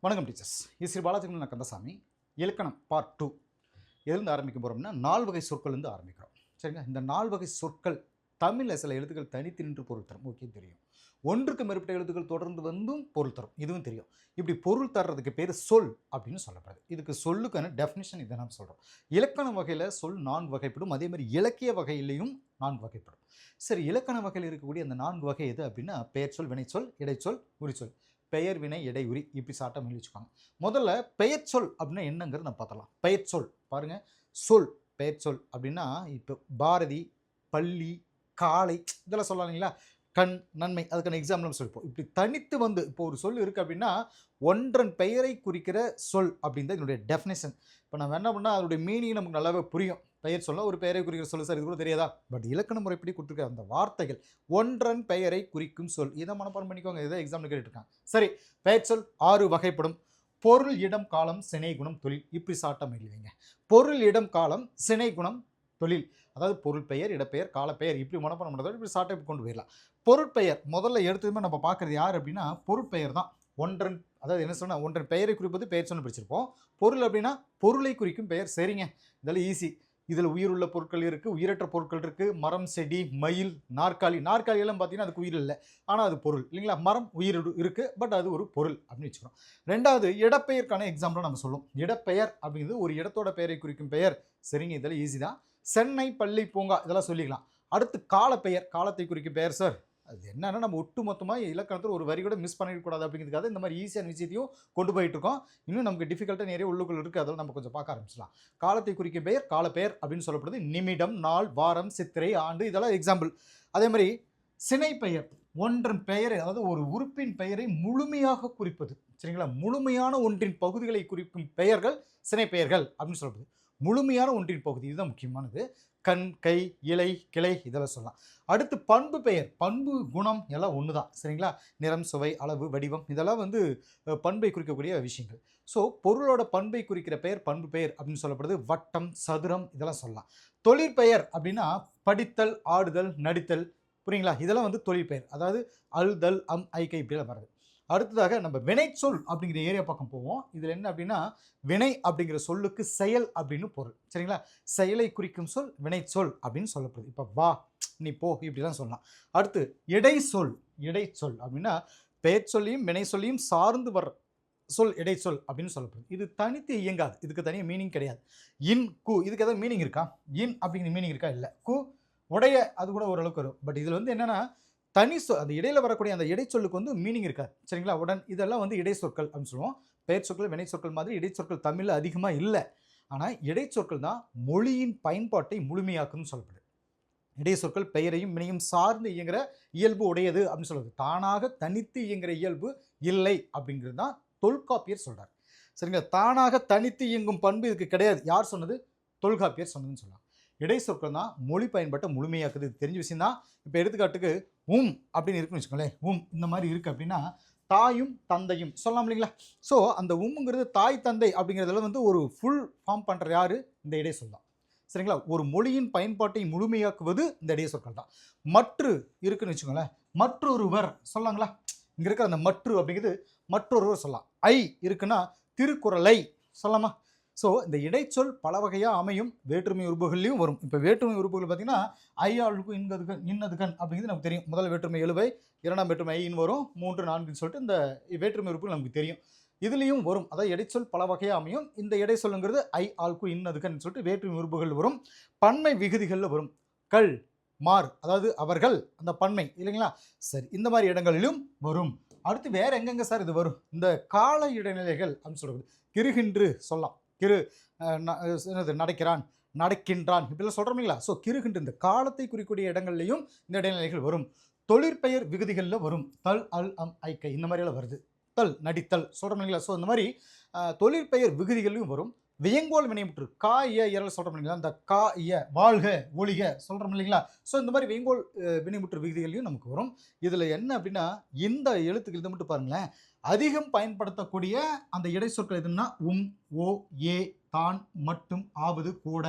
வணக்கம் டீச்சர்ஸ். இது ஸ்ரீ பாலாஜி கந்தசாமி. இலக்கணம் பார்ட் 2 எதுலேருந்து ஆரம்பிக்க போகிறோம்னா 4 வகை சொற்கள்லேருந்து ஆரம்பிக்கிறோம். சரிங்களா? இந்த 4 வகை சொற்கள் தமிழில் சில எழுத்துக்கள் தனித்து நின்று பொருள் தரும். ஓகே, தெரியும். ஒன்றுக்கு மேற்பட்ட எழுத்துக்கள் தொடர்ந்து வந்தும் பொருள் தரும், இதுவும் தெரியும். இப்படி பொருள் தர்றதுக்கு பேர் சொல் அப்படின்னு சொல்லப்படுது. இதுக்கு சொல்லுக்கான டெஃபினிஷன் இதை நாம் சொல்கிறோம். இலக்கண வகையில் சொல் 4 வகைப்படும், அதே மாதிரி இலக்கிய வகையிலையும் 4 வகைப்படும். சரி, இலக்கண வகையில் இருக்கக்கூடிய அந்த 4 வகை எது அப்படின்னா பெயர் சொல், வினைச்சொல், இடைச்சொல், உரிச்சொல். பெயர், வினை, இடை, உரி இப்படி சாட்டம் எழுதி வச்சுக்கோங்க. முதல்ல பெயர் சொல் அப்படின்னா என்னங்கிறது நம்ம பார்த்தலாம். பெயர் சொல் பாருங்க, சொல் பெயர் சொல் அப்படின்னா இப்போ பாரதி, பள்ளி, காளை இதெல்லாம் சொல்லலாம் இல்லைங்களா? கண், நன்மை, அதுக்கான எக்ஸாம்பிள் நம்ம சொல்லிப்போம். இப்படி தனித்து வந்து இப்போ ஒரு சொல் இருக்குது அப்படின்னா ஒன்றன் பெயரை குறிக்கிற சொல் அப்படின்றது என்னுடைய டெஃபினேஷன். இப்போ நம்ம என்ன பண்ணால் அதனுடைய மீனிங் நமக்கு நல்லாவே புரியும். பெயர் சொல்ல ஒரு பெயரை குறிக்கிற சொல், சார் இது கூட தெரியாதா? பட் இலக்கண முறைப்படி கொடுத்துருக்க அந்த வார்த்தைகள் ஒன்றன் பெயரை குறிக்கும் சொல், இதை மனப்பாடம் பண்ணிக்கோங்க. இதை எக்ஸாம்பிள் கேட்டுருக்காங்க. சரி, பெயர் சொல் 6 வகைப்படும். பொருள், இடம், காலம், சினை, குணம், தொழில் இப்படி சாட்டம் எழுதுவீங்க. பொருள், இடம், காலம், சினை, குணம், தொழில். அதாவது பொருள் பெயர், இடப்பெயர், காலப்பெயர் இப்படி மனப்பாடம் பண்ணுறதோட இப்படி சாட்டை கொண்டு போயிடலாம். பொருட்பெயர் முதல்ல எடுத்ததுமே நம்ம பார்க்குறது யார் அப்படின்னா பொருட்பெயர் தான். ஒன்றன், அதாவது என்ன சொன்னால் ஒன்றன் பெயரை குறிப்பது பெயர் சொன்னு பிடிச்சிருப்போம். பொருள் அப்படின்னா பொருளை குறிக்கும் பெயர். சரிங்க, இதெல்லாம் ஈஸி. இதில் உயிருள்ள பொருட்கள் இருக்குது, உயிரற்ற பொருட்கள் இருக்குது. மரம், செடி, மயில், நாற்காலி. நாற்காலியெல்லாம் பார்த்தீங்கன்னா அதுக்கு உயிர் இல்லை, ஆனால் அது பொருள் இல்லைங்களா? மரம் உயிர் இருக்குது, பட் அது ஒரு பொருள் அப்படின்னு வச்சுக்கிறோம். ரெண்டாவது இடப்பெயர்க்கான எக்ஸாம்பிளாக நம்ம சொல்லுவோம். இடப்பெயர் அப்படிங்கிறது ஒரு இடத்தோட பெயரை குறிக்கும் பெயர். சரிங்க, இதெல்லாம் ஈஸி தான். சென்னை, பள்ளி, பூங்கா இதெல்லாம் சொல்லிக்கலாம். அடுத்து காலப்பெயர், காலத்தை குறிக்கும் பெயர். சார் அது என்னன்னா நம்ம ஒட்டு மொத்தமாக இலக்கணத்தில் ஒரு வரி கூட மிஸ் பண்ணிடக்கூடாது அப்படிங்கிறதுக்காக இந்த மாதிரி ஈஸியான விஷயத்தையும் கொண்டு போயிட்டு இருக்கோம். இன்னும் நமக்கு டிஃபிகல்ட்டாக நிறைய உள்ளுக்குள் இருக்குது, அதெல்லாம் நம்ம கொஞ்சம் பார்க்க ஆரம்பிச்சிடலாம். காலத்தை குறிக்கும் பெயர் காலப்பெயர் அப்படின்னு சொல்லப்படுது. நிமிடம், நாள், வாரம், சித்திரை, ஆண்டு இதெல்லாம் எக்ஸாம்பிள். அதே மாதிரி சினை பெயர் ஒன்றன் பெயரை, அதாவது ஒரு உறுப்பின் பெயரை முழுமையாக குறிப்பது. சரிங்களா? முழுமையான ஒன்றின் பகுதிகளை குறிக்கும் பெயர்கள் சினை பெயர்கள் அப்படின்னு சொல்லப்படுது. முழுமையான ஒன்றின் பகுதி இதுதான் முக்கியமானது. கண், கை, இலை, கிளை இதெல்லாம் சொல்லலாம். அடுத்து பண்பு பெயர், பண்பு, குணம் எல்லாம் ஒன்று தான். சரிங்களா? நிறம், சுவை, அளவு, வடிவம் இதெல்லாம் வந்து பண்பை குறிக்கக்கூடிய விஷயங்கள். ஸோ பொருளோட பண்பை குறிக்கிற பெயர் பண்பு பெயர் அப்படின்னு சொல்லப்படுது. வட்டம், சதுரம் இதெல்லாம் சொல்லலாம். தொழிற்பெயர் அப்படின்னா படித்தல், ஆடுதல், நடித்தல், புரியுங்களா? இதெல்லாம் வந்து தொழிற்பெயர். அதாவது அல்தல், ஐக்கை இப்படிலாம் வருது. அடுத்ததாக நம்ம வினைச்சொல் அப்படிங்கிற ஏரியா பக்கம் போவோம். இதில் என்ன அப்படின்னா வினை அப்படிங்கிற சொல்லுக்கு செயல் அப்படின்னு பொருள். சரிங்களா? செயலை குறிக்கும் சொல் வினைச்சொல் அப்படின்னு சொல்லப்படுது. இப்போ வா, நீ போ இப்படிலாம் சொல்லலாம். அடுத்து இடைச்சொல். இடைச்சொல் அப்படின்னா பெயர் சொல்லியும் வினை சொல்லியும் சார்ந்து வர்ற சொல் இடைச்சொல் அப்படின்னு சொல்லப்படுது. இது தனித்து இயங்காது, இதுக்கு தனியாக மீனிங் கிடையாது. இன், கு இதுக்கு எதாவது மீனிங் இருக்கா? இன் அப்படிங்கிற மீனிங் இருக்கா? இல்லை. கு, உடைய அது கூட ஓரளவுக்கு வரும். பட் இதில் வந்து என்னென்னா தனி சொல், அந்த இடையில வரக்கூடிய அந்த இடைச்சொல்லுக்கு வந்து மீனிங் இருக்காது. சரிங்களா? உடன் இதெல்லாம் வந்து இடைச்சொற்கள் அப்படின்னு சொல்லுவோம். பெயர் சொற்கள், வினை சொற்கள் மாதிரி இடைச்சொற்கள் தமிழில் அதிகமாக இல்லை. ஆனால் இடைச்சொற்கள் தான் மொழியின் பயன்பாட்டை முழுமையாக்குன்னு சொல்லப்படுது. இடைச்சொற்கள் பெயரையும் வினையும் சார்ந்து இயங்குகிற இயல்பு உடையது அப்படின்னு சொல்லுவது. தானாக தனித்து இயங்குகிற இயல்பு இல்லை அப்படிங்கிறது தான் தொல்காப்பியர் சொல்கிறார். சரிங்களா? தானாக தனித்து இயங்கும் பண்பு இதுக்கு கிடையாது. யார் சொன்னது? தொல்காப்பியர் சொன்னதுன்னு சொல்லலாம். இடைச்சொற்கள் தான் மொழி பயன்பாட்டை முழுமையாக்குது. இது தெரிஞ்ச விஷயம் தான். இப்போ எடுத்துக்காட்டுக்கு அப்படின்னு இருக்குன்னு வச்சுக்கோங்களேன். இந்த மாதிரி இருக்குது அப்படின்னா தாயும் தந்தையும் சொல்லலாம் இல்லைங்களா? ஸோ அந்த உம்ங்கிறது தாய் தந்தை அப்படிங்கிறதுல வந்து ஒரு ஃபுல் ஃபார்ம் பண்ணுற யார்? இந்த இடைச்சொல் தான். சரிங்களா? ஒரு மொழியின் பயன்பாட்டை முழுமையாக்குவது இந்த இடைச்சொற்கள் தான். மற்று இருக்குன்னு வச்சுக்கோங்களேன். மற்றொருவர் சொல்லலாங்களா? இங்கே இருக்கிற அந்த மற்று அப்படிங்கிறது மற்றொருவர் சொல்லலாம். ஐ இருக்குன்னா திருக்குறளை சொல்லலாமா? ஸோ இந்த இடைச்சொல் பல வகையாக அமையும். வேற்றுமை உறுப்புகள்லையும் வரும். இப்போ வேற்றுமை உறுப்புகள் பார்த்தீங்கன்னா ஐ ஆளுக்கு இன்கதுகன் இன்னதுகன் அப்படிங்கிறது நமக்கு தெரியும். முதல் வேற்றுமை எழுவை, இரண்டாம் வேற்றுமை ஐன்னு வரும், 3 4ன்னு சொல்லிட்டு இந்த வேற்றுமை உறுப்புகள் நமக்கு தெரியும். இதுலேயும் வரும். அதாவது இடைச்சொல் பல வகையாக அமையும். இந்த இடைச்சொல்லுங்கிறது ஐ ஆளுக்கு இன்னதுகன் சொல்லிட்டு வேற்றுமை உறுப்புகள் வரும். பன்மை விகுதிகளில் வரும். கள், மார் அதாவது அவர்கள் அந்த பன்மை இல்லைங்களா? சரி, இந்த மாதிரி இடங்களிலும் வரும். அடுத்து வேறு எங்கெங்கே சார் இது வரும்? இந்த கால இடைநிலைகள் அப்படின்னு சொல்கிறது. கிருகின்று சொல்லலாம். கிரு நடக்கிறான், நடக்கின்றான் இப்படிலாம் சொல்கிறோம் இல்லைங்களா? ஸோ கிருகின்ற இந்த காலத்தை குறிக்கூடிய இடங்கள்லையும் இந்த இடைநிலைகள் வரும். தொழிற்பெயர் விகுதிகளில் வரும். தல், அல், ஐக்கை இந்த மாதிரியெல்லாம் வருது. தல், நடித்தல் சொல்கிறோம் இல்லைங்களா? ஸோ இந்த மாதிரி தொழிற்பெயர் விகுதிகளிலும் வரும். வியங்கோல் வினைமுற்று கா இய இரல் சொல்கிறோம் இல்லைங்களா? இந்த கா இய வாழ்க ஒளிக சொல்கிறோம் இல்லைங்களா? ஸோ இந்த மாதிரி வியங்கோல் வினைமுற்று விகுதிகளையும் நமக்கு வரும். இதில் என்ன அப்படின்னா இந்த எழுத்துக்கள் இதை மட்டும் பாருங்களேன். அதிகம் பயன்படுத்தக்கூடிய அந்த இடை சொற்கள் எதுன்னா ஓ, ஏ, தான், மட்டும், ஆவது, கூட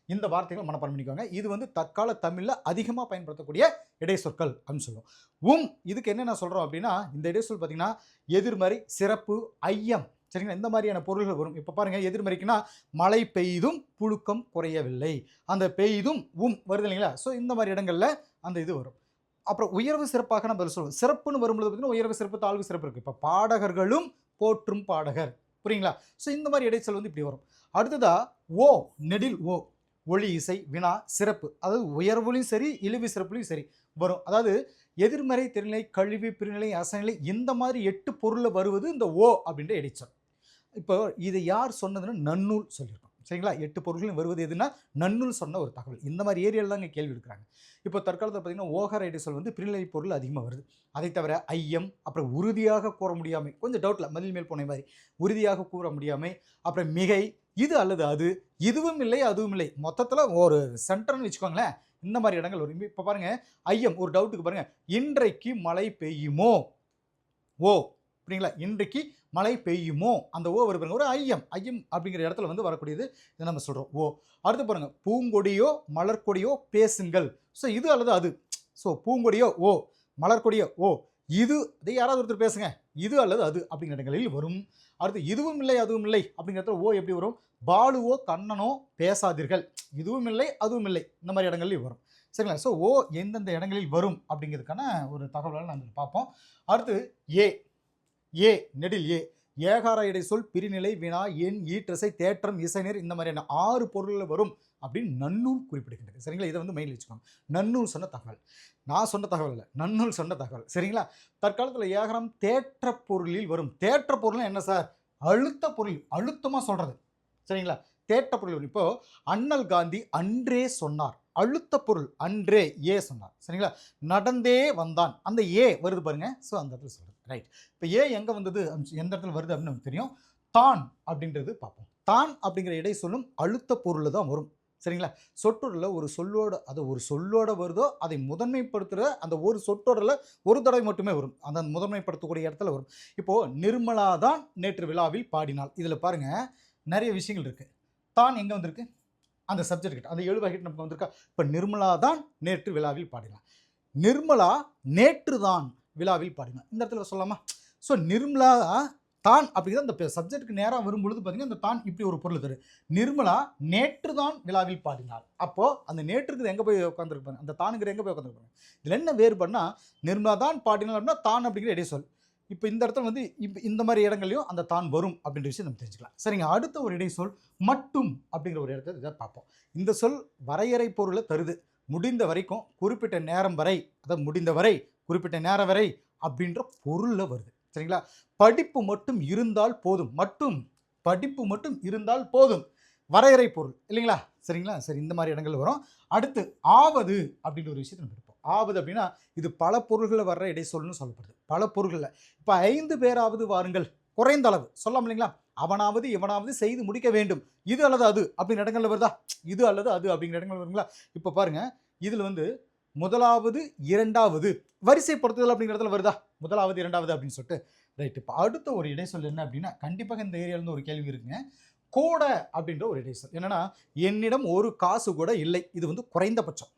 இந்த வார்த்தைகளை மனப்பாடம் பண்ணிக்குவாங்க. இது வந்து தற்கால தமிழில் அதிகமாக பயன்படுத்தக்கூடிய இடை சொற்கள் அப்படின்னு சொல்லுவோம். இதுக்கு என்ன சொல்கிறோம் அப்படின்னா இந்த இடை சொல் பார்த்தீங்கன்னா எதிர்மறை, சிறப்பு, ஐயம். சரிங்களா? இந்த மாதிரியான பொருள்கள் வரும். இப்போ பாருங்க, எதிர்மறைக்குன்னா மழை பெய்தும் புழுக்கம் குறையவில்லை, அந்த பெய்தும் வருது இல்லைங்களா? ஸோ இந்த மாதிரி இடங்கள்ல அந்த இது வரும். அப்புறம் உயர்வு சிறப்பாக நம்ம சொல்லுவோம். சிறப்புன்னு வரும்பொழுது பார்த்தீங்கன்னா உயர்வு சிறப்பு, தாழ்வு சிறப்பு இருக்கு. இப்போ பாடகர்களும் போற்றும் பாடகர், புரியுங்களா? ஸோ இந்த மாதிரி இடைச்சொல் வந்து இப்படி வரும். அடுத்ததா ஓ, நெடில் ஓ, ஒளி இசை வினா சிறப்பு, அதாவது உயர்வுலையும் சரி இழிவு சிறப்புலையும் சரி வரும். அதாவது எதிர்மறை திருநிலை கழிவு பிரிநிலை அசநிலை இந்த மாதிரி 8 பொருள்ல வருவது இந்த ஓ அப்படின்ற இடைச்சொல். இப்போ இது யார் சொன்னதுன்னு நன்னூல் சொல்லியிருக்கோம், சரிங்களா? 8 பொருள்களும் வருவது எதுனா நன்னூல் சொன்ன ஒரு தகவல். இந்த மாதிரி ஏரியாவில் தாங்க கேள்வி எடுக்கிறாங்க. இப்போ தற்காலத்தில் பார்த்தீங்கன்னா ஓகார இடைச்சொல் வந்து பிரிநிலை பொருள் அதிகமாக வருது. அதை தவிர ஐயம், அப்புறம் உறுதியாக கூற முடியாமை, கொஞ்சம் டவுட்டில் மதில் மேல் போன மாதிரி உறுதியாக கூற முடியாமை, அப்புறம் மிகை, இது அல்லது அது, இதுவும் இல்லை அதுவும் இல்லை, மொத்தத்தில் ஒரு சென்டர்னு வச்சுக்கோங்களேன். இந்த மாதிரி இடங்கள் வரும். இப்போ பாருங்க, ஐயம் ஒரு டவுட்டுக்கு பாருங்க, இன்றைக்கு மழை பெய்யுமோ, ஓ, புரியுங்களா? இன்றைக்கு மழை பெய்யுமோ, அந்த ஓ வருது பாருங்க, ஒரு ஐயம். ஐயம் அப்படிங்கிற இடத்துல வந்து வரக்கூடியது இதை நம்ம சொல்கிறோம் ஓ. அடுத்து பாருங்க, பூங்கொடியோ மலர்கொடியோ பேசுங்கள். ஸோ இது அல்லது அது. ஸோ பூங்கொடியோ ஓ, மலர்கொடியோ ஓ, இது இதை யாராவது ஒருத்தர் பேசுங்க, இது அல்லது அது அப்படிங்கிற இடங்களில் வரும். அடுத்து இதுவும் இல்லை அதுவும் இல்லை அப்படிங்கிறத ஓ எப்படி வரும்? பாலுவோ கண்ணனோ பேசாதீர்கள், இதுவும் இல்லை அதுவும் இல்லை, இந்த மாதிரி இடங்கள்லையும் வரும், சரிங்களா? ஸோ ஓ எந்தெந்த இடங்களில் வரும் அப்படிங்கிறதுக்கான ஒரு தகவல்களை நம்ம பார்ப்போம். அடுத்து ஏ, ஏ நெடில் ஏ, ஏகார இடை சொல் பிரிநிலை வினா எண் ஈற்றசை தேற்றம் இசைநீர் இந்த மாதிரியான 6 பொருளில் வரும் அப்படின்னு நன்னூல் குறிப்பிடுகின்றது, சரிங்களா? இதை வந்து மெயினில் வச்சுக்கோங்க. நன்னூல் சொன்ன தகவல், நான் சொன்ன தகவல் இல்லை, நன்னூல் சொன்ன தகவல், சரிங்களா? தற்காலத்தில் ஏகாரம் தேற்ற பொருளில் வரும். தேற்ற பொருள் என்ன சார்? அழுத்த பொருள், அழுத்தமாக சொல்கிறது, சரிங்களா? தேற்ற பொருள் வரும். இப்போ அண்ணல் காந்தி அன்றே சொன்னார், அழுத்த பொருள் அன்றே ஏ சொன்னார், சரிங்களா? நடந்தே வந்தான், அந்த ஏ வருது பாருங்க. ஸோ அந்த இடத்துல சொல்கிறது, ரைட்? இப்போ ஏ எங்கே வந்தது, எந்த இடத்துல வருது அப்படின்னு நமக்கு தெரியும். தான் அப்படின்றது பார்ப்போம். தான் அப்படிங்கிற இடை சொல்லும் அழுத்த பொருள் தான் வரும், சரிங்களா? சொற்றொடரில் ஒரு சொல்லோட, அது ஒரு சொல்லோட வருதோ அதை முதன்மைப்படுத்துகிற அந்த ஒரு சொற்றொடரில் ஒரு தடவை மட்டுமே வரும், அந்த முதன்மைப்படுத்தக்கூடிய இடத்துல வரும். இப்போது நிர்மலா தான் நேற்று விழாவில் பாடினாள், இதில் பாருங்கள் நிறைய விஷயங்கள் இருக்குது. தான் எங்கே வந்திருக்கு? அந்த சப்ஜெக்ட் கிட்ட, அந்த 7 வகைட்டு நமக்கு வந்திருக்கா? இப்போ நிர்மலா தான் நேற்று விழாவில் பாடினாள், நிர்மலா நேற்று தான் விழாவில் பாடினாள், இந்த இடத்துல சொல்லலாமா? ஸோ நிர்மலா தான் அப்படிங்கிறது அந்த சப்ஜெக்ட்டுக்கு நேராக வரும்பொழுது பார்த்தீங்கன்னா அந்த தான் இப்படி ஒரு பொருள் தரு. நிர்மலா நேற்று தான் விழாவில் பாடினாள், அப்போது அந்த நேற்றுக்கு எங்கே போய் உட்காந்துருப்பாங்க, அந்த தானுங்கிற எங்கே போய் உட்காந்துருப்பாங்க? இதில் என்ன வேறுபடுனா, நிர்மலா தான் பாடினாள் அப்படின்னா தான் அப்படிங்கிற இடை சொல். இப்போ இந்த இடத்துல வந்து இப்போ இந்த மாதிரி இடங்களையும் அந்த தான் வரும் அப்படின்ற விஷயம் நம்ம தெரிஞ்சுக்கலாம், சரிங்க? அடுத்த ஒரு இடை சொல் மட்டும் அப்படிங்கிற ஒரு இடத்த இதை பார்ப்போம். இந்த சொல் வரையறை பொருளை தருது. முடிந்த வரைக்கும், குறிப்பிட்ட நேரம் வரை, அதாவது முடிந்த வரை, குறிப்பிட்ட நேரம் வரை அப்படின்ற பொருளில் வருது, சரிங்களா? படிப்பு மட்டும் இருந்தால் போதும், மட்டும் படிப்பு மட்டும் இருந்தால் போதும், வரையறை பொருள் இல்லைங்களா? சரிங்களா? சரி, இந்த மாதிரி இடங்கள் வரும். அடுத்து ஆவது அப்படின்ற ஒரு விஷயத்தை நம்ம எடுப்போம். ஆவது அப்படின்னா இது பல பொருள்களில் வர்ற இடை சொல்லுன்னு சொல்லப்படுது, பல பொருள்களில். இப்போ 5 பேராவது வாருங்கள், குறைந்த அளவு சொல்லலாம் இல்லைங்களா? அவனாவது இவனாவது செய்து முடிக்க வேண்டும், இது அல்லது அது அப்படிங்கிற இடங்கள்ல வருதா? இது அல்லது அது அப்படிங்கிற இடங்கள் வருங்களா? இப்போ பாருங்க, இதில் வந்து முதலாவது இரண்டாவது வரிசைப்படுத்துதல் அப்படிங்கிறதுல வருதா? முதலாவது இரண்டாவது அப்படின்னு சொல்லிட்டு, ரைட்? இப்போ அடுத்த ஒரு இடை சொல் என்ன அப்படின்னா, கண்டிப்பாக இந்த ஏரியாவிலேருந்து ஒரு கேள்வி இருக்குங்க. கூட அப்படின்ற ஒரு இடை சொல் என்னன்னா, என்னிடம் ஒரு காசு கூட இல்லை, இது வந்து குறைந்தபட்சம்,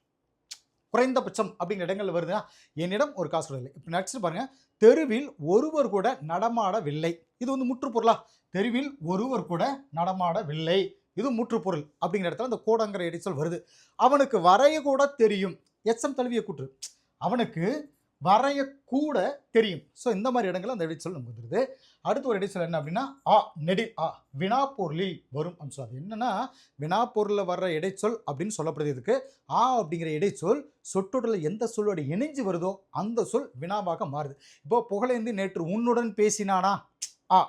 குறைந்தபட்சம் அப்படிங்கிற இடங்கள்ல வருதுன்னா என்னிடம் ஒரு காசு கூட இல்லை. இப்போ நெக்ஸ்ட் பாருங்க, தெருவில் ஒருவர் கூட நடமாடவில்லை, இது வந்து முற்றுப்பொருளா? தெருவில் ஒருவர் கூட நடமாடவில்லை, இது முற்றுப்பொருள் அப்படிங்கிற இடத்துல அந்த கூடங்கிற இடைச்சொல் வருது. அவனுக்கு வரைய கூட தெரியும், எச்சம் தழுவிய கூற்று, அவனுக்கு வரைய கூட தெரியும். ஸோ இந்த மாதிரி இடங்கள் அந்த இடைச்சொல் நமக்கு வந்துடுது. அடுத்த ஒரு இடைச்சொல் என்ன அப்படின்னா ஆ நெடில் ஆ, வினாப்பொருளில் வரும் அப்படின்னு சொல்லுது. என்னன்னா வினாப்பொருளில் வர்ற இடைச்சொல் அப்படின்னு சொல்லப்படுது. இதுக்கு ஆ அப்படிங்கிற இடைச்சொல் சொற்றொடரில் எந்த சொல்லோட இணைஞ்சு வருதோ அந்த சொல் வினாவாக மாறுது. இப்போ புகழேந்தி நேற்று உன்னுடன் பேசினானா, ஆ,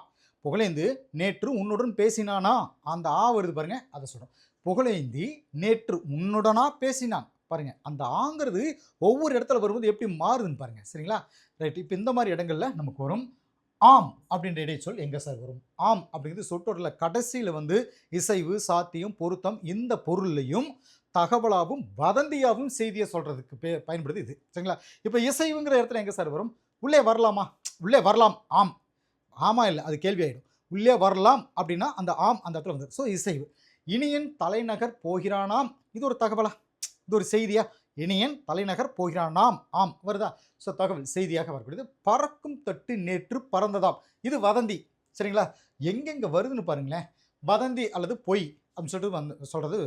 புகழேந்து நேற்று உன்னுடன் பேசினானா, அந்த ஆ வருது பாருங்க, அதை சொல்றோம். புகழேந்தி நேற்று உன்னுடனா பேசினான், பாருங்க அந்த ஆங்கிறது ஒவ்வொரு இடத்துல வரும்போது எப்படி மாறுதுன்னு பாருங்க, சரிங்களா? ரைட்? இப்போ இந்த மாதிரி இடங்கள்ல நமக்கு வரும். ஆம் அப்படின்ற இடைச்சொல் எங்கே சார் வரும்? ஆம் அப்படிங்கிறது சொற்றொடரில் கடைசியில் வந்து இசைவு சாத்தியம் பொருத்தம் இந்த பொருளையும் தகவலாகவும் வதந்தியாகவும் செய்தியை சொல்றதுக்கு பயன்படுது இது, சரிங்களா? இப்போ இசைவுங்கிற இடத்துல எங்கே சார் வரும்? உள்ளே வரலாமா? உள்ளே வரலாம், ஆம், ஆமா இல்லை அது கேள்வி ஆகிடும். உள்ளே வரலாம் அப்படின்னா அந்த ஆம் அந்த இடத்துல வந்து. ஸோ இசைவு. இனியன் தலைநகர் போகிறானாம், இது ஒரு தகவலா? இது ஒரு செய்தியா? இனியன் தலைநகர் போகிறானாம், ஆம் வருதா? ஸோ தகவல் செய்தியாக வரக்கூடியது. பறக்கும் தட்டு நேற்று பறந்ததாம், இது வதந்தி, சரிங்களா? எங்கெங்கே வருதுன்னு பாருங்களேன். வதந்தி அல்லது பொய் அப்படின்னு சொல்லிட்டு சொல்கிறது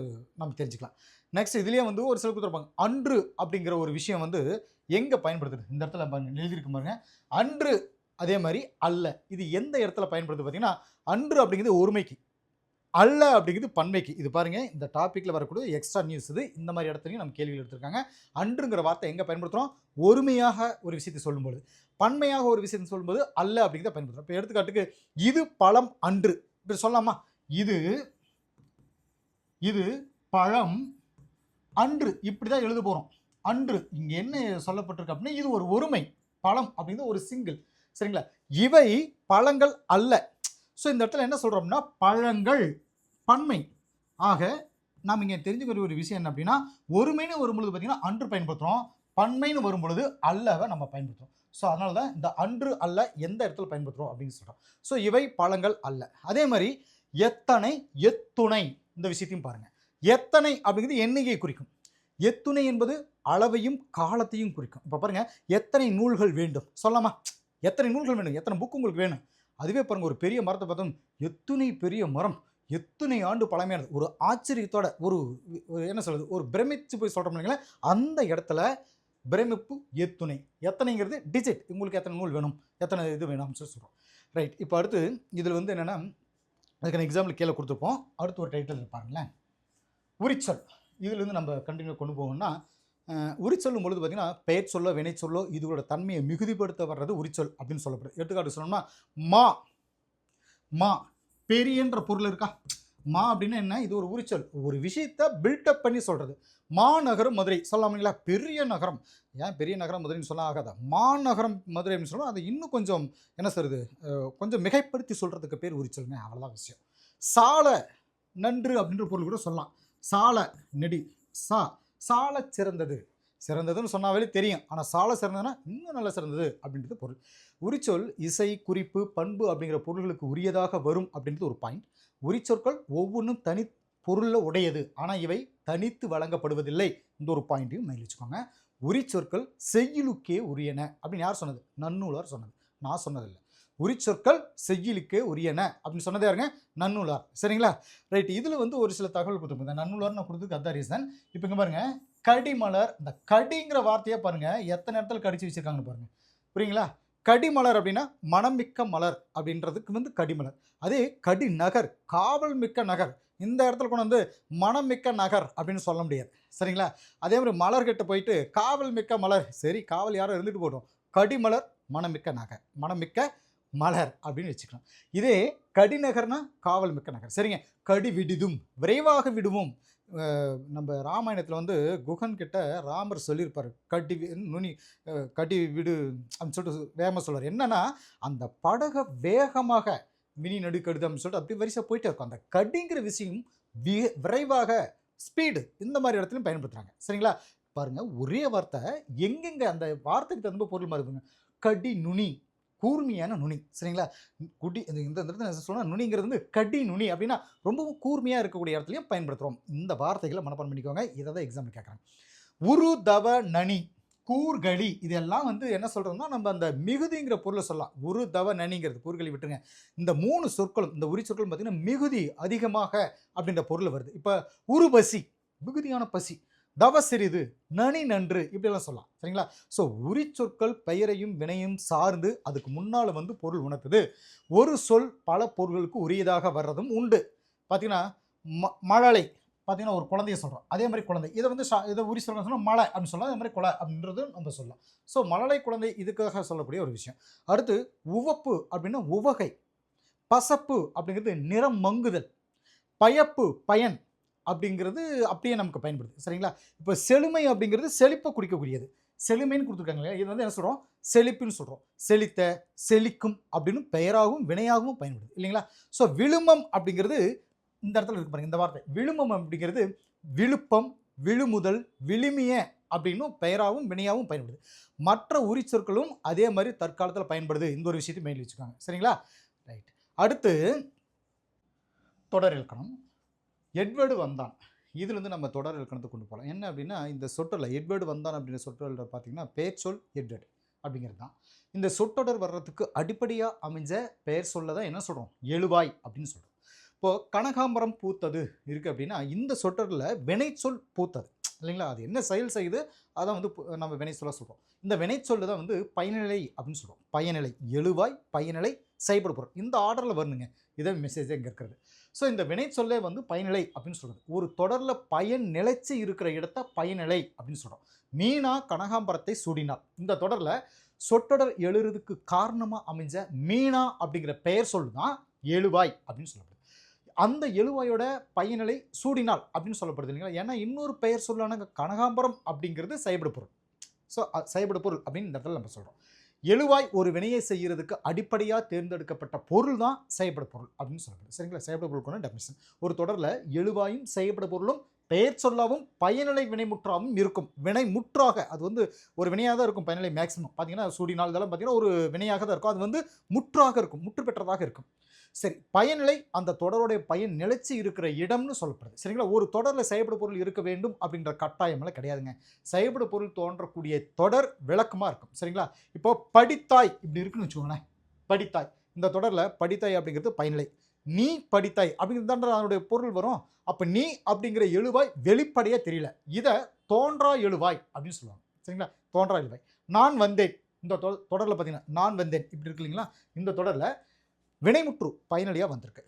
நம்ம தெரிஞ்சுக்கலாம். நெக்ஸ்ட் இதுலேயே வந்து ஒரு சில கொடுத்துருப்பாங்க. அன்று அப்படிங்கிற ஒரு விஷயம் வந்து எங்கே பயன்படுத்துது? இந்த இடத்துல பாருங்க எழுதியிருக்கு பாருங்க. அன்று அதே மாதிரி அல்ல. இது எந்த இடத்துல பயன்படுது பார்த்தீங்கன்னா, அன்று அப்படிங்கிறது ஒருமைக்கு, அல்ல அப்படிங்கிறது பன்மைக்கு. இது பாருங்க, இந்த டாப்பிக்கில் வரக்கூடிய எக்ஸ்ட்ரா நியூஸ் இது. இந்த மாதிரி இடத்துலையும் நம்ம கேள்விகள் எடுத்திருக்காங்க. அன்றுங்கிற வார்த்தை எங்கே பயன்படுத்துகிறோம்? ஒருமையாக ஒரு விஷயத்தை சொல்லும்போது. பன்மையாக ஒரு விஷயத்தை சொல்லும்போது அல்ல அப்படிங்கிறத பயன்படுத்துகிறோம். இப்போ எடுத்துக்காட்டுக்கு இது பழம் அன்று இப்படி சொல்லலாமா? இது இது பழம் அன்று இப்படி தான் எழுத போகிறோம். அன்று இங்கே என்ன சொல்லப்பட்டிருக்கு அப்படின்னா, இது ஒரு ஒருமை. பழம் அப்படிங்கிறது ஒரு சிங்கிள். சரிங்களா? இவை பழங்கள் அல்ல. ஸோ இந்த இடத்துல என்ன சொல்கிறோம்னா, பழங்கள் பன்மை. ஆக நாம் இங்கே தெரிஞ்சுக்கிற ஒரு விஷயம் என்ன அப்படின்னா, ஒருமைன்னு வரும்பொழுது பார்த்தீங்கன்னா அன்று பயன்படுத்துகிறோம், பன்மைன்னு வரும்பொழுது அல்லவை நம்ம பயன்படுத்துகிறோம். ஸோ அதனால தான் இந்த அன்று அல்ல எந்த இடத்துல பயன்படுத்துகிறோம் அப்படின்னு சொல்கிறோம். ஸோ இவை பழங்கள் அல்ல. அதே மாதிரி எத்தனை, எத்துணை இந்த விஷயத்தையும் பாருங்கள். எத்தனை அப்படிங்கிறது எண்ணிக்கையை குறிக்கும். எத்துணை என்பது அளவையும் காலத்தையும் குறிக்கும். இப்போ பாருங்கள், எத்தனை நூல்கள் வேண்டும் சொல்லலாமா? எத்தனை நூல்கள் வேணும், எத்தனை புக்கு உங்களுக்கு வேணும். அதுவே பாருங்கள், ஒரு பெரிய மரத்தை பார்த்தோம், எத்துணை பெரிய மரம், எத்தனை ஆண்டு பழமையானது. ஒரு ஆச்சரியத்தோட ஒரு என்ன சொல்கிறது, ஒரு பிரமிச்சு போய் சொல்கிறோம் இல்லைங்களா, அந்த இடத்துல பிரமிப்பு எத்துணை. எத்தனைங்கிறது டிஜிட். உங்களுக்கு எத்தனை நூல் வேணும், எத்தனை இது வேணும்னு சொல்லி சொல்கிறோம். ரைட். இப்போ அடுத்து இதில் வந்து என்னென்னா, அதுக்கான எக்ஸாம்பிள் கீழே கொடுத்துருப்போம். அடுத்து ஒரு டைட்டில் பாருங்களேன், உரிச்சொல். இதிலிருந்து நம்ம கண்டினியூ கொண்டு போகணும்னா, உரிச்சொல்லும் பொழுது பார்த்தீங்கன்னா, பெயர் சொல்லோ வினை சொல்லோ இதோட தன்மையை மிகுதிப்படுத்த வர்றது உரிச்சொல் அப்படின்னு சொல்லப்படுது. எடுத்துக்காட்டு சொல்லணும்னா, மா மா பெரியன்ற பொருள் இருக்கா? மா அப்படின்னா என்ன? இது ஒரு உரிச்சொல். ஒரு விஷயத்தை பில்டப் பண்ணி சொல்கிறது. மாநகரம் மதுரை சொல்லலாமீங்களா? பெரிய நகரம். ஏன் பெரிய நகரம் மதுரைன்னு சொல்ல ஆகாதா? மாநகரம் மதுரை அப்படின்னு சொல்லணும். அது இன்னும் கொஞ்சம் என்ன சொல்கிறது, கொஞ்சம் மிகைப்படுத்தி சொல்கிறதுக்கு பேர் உரிச்சொல்ங்க. அவ்வளோதான் விஷயம். சால நன்று அப்படின்ற பொருள் கூட சொல்லலாம். சால நெடி சா சால சிறந்தது. சிறந்ததுன்னு சொன்னாவே தெரியும். ஆனால் சால சிறந்ததுன்னா இன்னும் நல்ல சிறந்தது அப்படின்றது பொருள். உரிச்சொல் இசை, குறிப்பு, பண்பு அப்படிங்கிற பொருள்களுக்கு உரியதாக வரும் அப்படின்றது ஒரு பாயிண்ட். உரிச்சொற்கள் ஒவ்வொன்றும் தனி பொருளில் உடையது. ஆனால் இவை தனித்து வழங்கப்படுவதில்லை. இந்த ஒரு பாயிண்ட்டையும் மைண்ட் வச்சுக்கோங்க. உரிச்சொற்கள் செய்யுளுக்கே உரியன அப்படின்னு யார் சொன்னது? நன்னூலார் சொன்னது. நான் சொன்னதில்லை. உரிச்சொற்கள் செய்யுளுக்கே உரியன அப்படின்னு சொன்னதே யாருங்க? நன்னூலார். சரிங்களா? ரைட். இதில் வந்து ஒரு சில தகவல் கொடுத்துருப்போம். நன்னூலார் நான் கொடுத்ததுக்கு அதான் ரீசன். இப்போ இங்கே பாருங்கள், கடிமலர். இந்த கடிங்கிற வார்த்தையை பாருங்கள் எத்தனை இடத்துல கடிச்சு வச்சுருக்காங்கன்னு பாருங்கள். புரியுங்களா? கடிமலர் அப்படின்னா மனமிக்க மலர் அப்படின்றதுக்கு வந்து கடிமலர். அதே கடிநகர், காவல் மிக்க நகர். இந்த இடத்துல கொண்டு வந்து மனமிக்க நகர் அப்படின்னு சொல்ல முடியாது. சரிங்களா? அதே மாதிரி மலர்கிட்ட போயிட்டு காவல் மிக்க மலர், சரி காவல் யாரோ இருந்துட்டு போட்டோம். கடிமலர் மனமிக்க நகர், மனமிக்க மலர் அப்படின்னு வச்சுக்கலாம். இதே கடிநகர்னா காவல் மிக்க நகர். சரிங்க. கடி விடுதும், விரைவாக விடுவோம். நம்ம ராமாயணத்தில் வந்து குகன் கிட்ட ராமர் சொல்லியிருப்பார், கடி நுனி கடி விடு அப்படின்னு சொல்லிட்டு வேகமாக சொல்வார். என்னன்னா, அந்த படகை வேகமாக மினி நடுக்கடுது அப்படின்னு சொல்லிட்டு அப்படி வரிசை போயிட்டே இருக்கும். அந்த கடிங்கிற விஷயம் விரைவாக, ஸ்பீடு, இந்த மாதிரி இடத்துலையும் பயன்படுத்துகிறாங்க. சரிங்களா? பாருங்கள், ஒரே வார்த்தை எங்கெங்கே அந்த வார்த்தைக்கு தகுந்த பொருள் மாறுதுங்க. கடி நுனி, கூர்மையான நுனி. சரிங்களா? குடி இந்த இடத்துல சொன்னால் நுனிங்கிறது வந்து கடி நுனி அப்படின்னா ரொம்பவும் கூர்மையாக இருக்கக்கூடிய இடத்துலையும் பயன்படுத்துகிறோம். இந்த வார்த்தைகளை மனப்பாடம் பண்ணிக்கோங்க. இதை தான் எக்ஸாம்பிள் கேட்குறாங்க. உரு தவ நனி, கூர்களி, இதெல்லாம் வந்து என்ன சொல்கிறோம்னா, நம்ம அந்த மிகுதிங்கிற பொருளை சொல்லலாம். உரு தவ நனிங்கிறது கூர்களி விட்டுருங்க. இந்த 3 சொற்களும், இந்த உரி சொற்களும் பார்த்தீங்கன்னா மிகுதி, அதிகமாக அப்படின்ற பொருள் வருது. இப்போ உருபசி, மிகுதியான பசி. தவ சிறிது, நனி நன்று, இப்படியெல்லாம் சொல்லலாம். சரிங்களா? ஸோ உரிச்சொற்கள் பெயரையும் வினையும் சார்ந்து அதுக்கு முன்னால் வந்து பொருள் உணர்த்துது. ஒரு சொல் பல பொருள்களுக்கு உரியதாக வர்றதும் உண்டு. பார்த்தீங்கன்னா மழலை, பார்த்தீங்கன்னா ஒரு குழந்தைய சொல்கிறோம். அதே மாதிரி குழந்தை, இதை வந்து இதை உரி சொல்ல சொன்னால் மழை அப்படின்னு சொல்லலாம். அதே மாதிரி குலை அப்படின்றது நம்ம சொல்லலாம். ஸோ மழலை, குழந்தை இதுக்காக சொல்லக்கூடிய ஒரு விஷயம். அடுத்து உவப்பு அப்படின்னா உவகை. பசப்பு அப்படிங்கிறது நிறம் மங்குதல். பயப்பு, பயன் அப்படிங்கிறது அப்படியே நமக்கு பயன்படுது. சரிங்களா? இப்போ செழுமை அப்படிங்கிறது செழிப்பை குறிக்கக்கூடியது. செழுமைன்னு கொடுத்துருக்காங்க இல்லையா, இது வந்து என்ன சொல்கிறோம்? செழிப்புன்னு சொல்கிறோம். செழித்த, செழிக்கும் அப்படின்னு பெயராகவும் வினையாகவும் பயன்படுது இல்லைங்களா? ஸோ விழுமம் அப்படிங்கிறது இந்த இடத்துல இருக்கு பாருங்க, இந்த வார்த்தை விழுமம் அப்படிங்கிறது விழுப்பம், விழுமுதல், விழுமிய அப்படின்னும் பெயராகவும் வினையாகவும் பயன்படுது. மற்ற உரிச்சொற்களும் அதே மாதிரி தற்காலத்தில் பயன்படுது. இந்த ஒரு விஷயத்தை மெயில் வச்சுக்காங்க. சரிங்களா? ரைட். அடுத்து தொடர் இலக்கணம். எட்வர்டு வந்தான். இதுலேருந்து நம்ம தொடர் இலக்கணத்தை கொண்டு போகலாம். என்ன அப்படின்னா, இந்த சொற்றொடர் எட்வர்டு வந்தான் அப்படின்ற சொற்றொடர் பார்த்தீங்கன்னா, பேர்ச்சொல் எட்வர்டு. அப்படிங்கிறது தான். இந்த சொற்றொடர் வர்றதுக்கு அடிப்படையாக அமைஞ்ச பெயர் சொல்ல தான் என்ன சொல்கிறோம், எழுவாய் அப்படின்னு சொல்கிறோம். இப்போது கனகாம்பரம் பூத்தது இருக்குது அப்படின்னா இந்த சொற்றொடரில் வினைச்சொல் பூத்தது இல்லைங்களா, அது என்ன செயல் செய்யுது அதான் வந்து நம்ம வினைச்சொல்ல சொல்கிறோம். இந்த வினைச்சொல்லு தான் வந்து பயனிலை அப்படின்னு சொல்கிறோம். பயனிலை, எழுவாய், பயனிலை, செயல்படு பொருள், இந்த ஆர்டரில் வரணுங்க. இதை மெசேஜே இங்கே இருக்கிறது. ஸோ இந்த வினைச்சொல்லே வந்து பயனிலை அப்படின்னு சொல்கிறது. ஒரு தொடரில் பயன் நிலைச்சு இருக்கிற இடத்த பயனிலை அப்படின்னு சொல்கிறோம். மீனா கனகாம்பரத்தை சூடினாள், இந்த தொடரில் சொற்றொடர் எழுறதுக்கு காரணமாக அமைஞ்ச மீனா அப்படிங்கிற பெயர் சொல் தான் எழுவாய் அப்படின்னு சொல்லப்படுது. அந்த எழுவாயோட பயனிலை சூடினாள் அப்படின்னு சொல்லப்படுது இல்லைங்களா. ஏன்னா இன்னொரு பெயர் சொல்லான கனகாம்பரம் அப்படிங்கிறது செயல்படு பொருள். ஸோ செயல்படு பொருள் அப்படின்னு இந்த இடத்துல நம்ம சொல்கிறோம். எழுவாய் ஒரு வினையை செய்கிறதுக்கு அடிப்படையாக தேர்ந்தெடுக்கப்பட்ட பொருள் தான் செயல்படு பொருள் அப்படின்னு சொல்லப்படுது. சரிங்களா, செயல்படு பொருளுக்கான டெஃபினிஷன். ஒரு தொடரில் எழுவாயும் செயல்படு பொருளும் பெயர் சொல்லாவும் பயனிலை வினைமுற்றாகவும் இருக்கும். வினைமுற்றாக அது வந்து ஒரு வினையாக தான் இருக்கும். பயனிலை மேக்ஸிமம் பார்த்தீங்கன்னா சூடினால் இதெல்லாம் பார்த்தீங்கன்னா ஒரு வினையாக தான் இருக்கும். அது வந்து முற்றாக இருக்கும், முற்று பெற்றதாக இருக்கும். சரி, பயனிலை அந்த தொடருடைய பயன் நிலைச்சு இருக்கிற இடம்னு சொல்லப்படுது. சரிங்களா, ஒரு தொடரில் செயல்படு பொருள் இருக்க வேண்டும் அப்படின்ற கட்டாயமெல்லாம் கிடையாதுங்க. செயல்படு பொருள் தோன்றக்கூடிய தொடர் விளக்கமாக இருக்கும். சரிங்களா, இப்போ படித்தாய் இப்படி இருக்குன்னு வச்சுக்கோங்களேன். படித்தாய், இந்த தொடரில் படித்தாய் அப்படிங்கிறது பயனிலை. நீ படித்தாய் அப்படிங்கிறது தான் அதனுடைய பொருள் வரும். அப்போ நீ அப்படிங்கிற எழுவாய் வெளிப்படையாக தெரியல, இதை தோன்றா எழுவாய் அப்படின்னு சொல்லுவாங்க. சரிங்களா, தோன்றா எழுவாய். நான் வந்தேன், இந்த தொடரில் பார்த்தீங்கன்னா நான் வந்தேன் இப்படி இருக்கு இல்லைங்களா. இந்த தொடரில் வினைமுற்று பயனிலையாக வந்திருக்கு.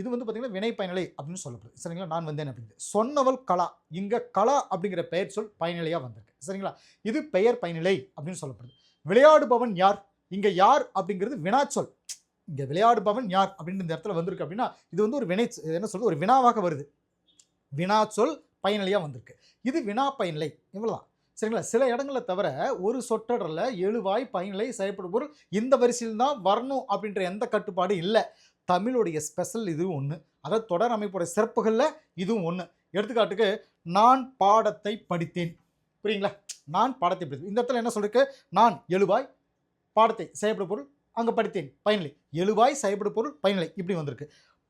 இது வந்து பார்த்தீங்கன்னா வினை பயனிலை அப்படின்னு சொல்லப்படுது. சரிங்களா, நான் வந்தேன் அப்படிங்கிறது. சொன்னவள் கலா, இங்கே கலா அப்படிங்கிற பெயர் சொல் பயனிலையாக வந்திருக்கு. சரிங்களா, இது பெயர் பயனிலை அப்படின்னு சொல்லப்படுது. விளையாடுபவன் யார், இங்கே யார் அப்படிங்கிறது வினாச்சொல். இங்கே விளையாடுபவன் யார் அப்படின்னு இந்த இடத்துல வந்திருக்கு அப்படின்னா இது வந்து ஒரு வினை, என்ன சொல்றது, ஒரு வினாவாக வருது. வினாச்சொல் பயனிலையாக வந்திருக்கு. இது வினா பயனிலை, இவ்வளோதான். சரிங்களா, சில இடங்களை தவிர ஒரு சொற்றொடரில் எழுவாய், பயனிலை, செயல்படு பொருள் இந்த வரிசையில் தான் வரணும் அப்படின்ற எந்த கட்டுப்பாடு இல்லை. தமிழுடைய ஸ்பெஷல் இதுவும் ஒன்று. அதாவது தொடர் அமைப்புடைய சிறப்புகளில் இதுவும் ஒன்று. எடுத்துக்காட்டுக்கு நான் பாடத்தை படித்தேன், புரியுங்களா, நான் பாடத்தை படித்தேன். இந்த இடத்துல என்ன சொல்லிருக்கு, நான் எழுவாய், பாடத்தை செயல்படு பொருள், அங்கே படித்தேன் பயனிலை, எழுவாய் செயல்படு பொருள் பயனிலை இப்படி வந்திருக்கு.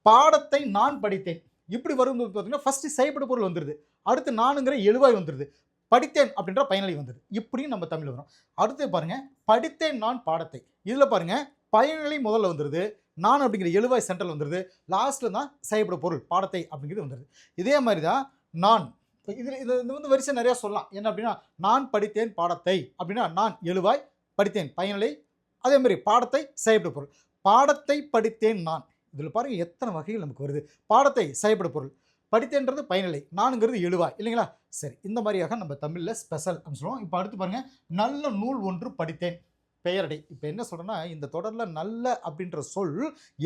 பாடத்தை நான் படித்தேன் இப்படி வரும்போது பார்த்தீங்கன்னா ஃபஸ்ட்டு செயல்படு பொருள் வந்துடுது, அடுத்து நானுங்கிற எழுவாய் வந்துடுது, படித்தேன் அப்படின்ற பயனிலை வந்தது. இப்படியும் நம்ம தமிழ் வரும். அடுத்து பாருங்க, படித்தேன் நான் பாடத்தை, இதில் பாருங்க பயனிலை முதல்ல வந்துடுது, நான் அப்படிங்கிற எழுவாய் சென்ட்ரல் வந்துடுது, லாஸ்ட்டில் தான் செயல்படு பொருள் பாடத்தை அப்படிங்கிறது வந்துடுது. இதே மாதிரி தான் நான் இதில் இது வந்து வரிசை நிறையா சொல்லலாம். என்ன அப்படின்னா நான் படித்தேன் பாடத்தை அப்படின்னா நான் எழுவாய், படித்தேன் பயனிலை, அதே மாதிரி பாடத்தை செயல்படு பொருள். பாடத்தை படித்தேன் நான், இதில் பாருங்கள் எத்தனை வகைகள் நமக்கு வருது. பாடத்தை செயல்படு பொருள், படித்தேன்றது பயனிலை, நானுங்கிறது எழுவாய் இல்லைங்களா. சரி, இந்த மாதிரியாக நம்ம தமிழில் ஸ்பெஷல் அப்படின்னு சொல்லுவோம். இப்போ அடுத்து பாருங்கள், நல்ல நூல் ஒன்று படித்தேன், பெயரடை. இப்போ என்ன சொல்கிறேன்னா இந்த தொடரில் நல்ல அப்படின்ற சொல்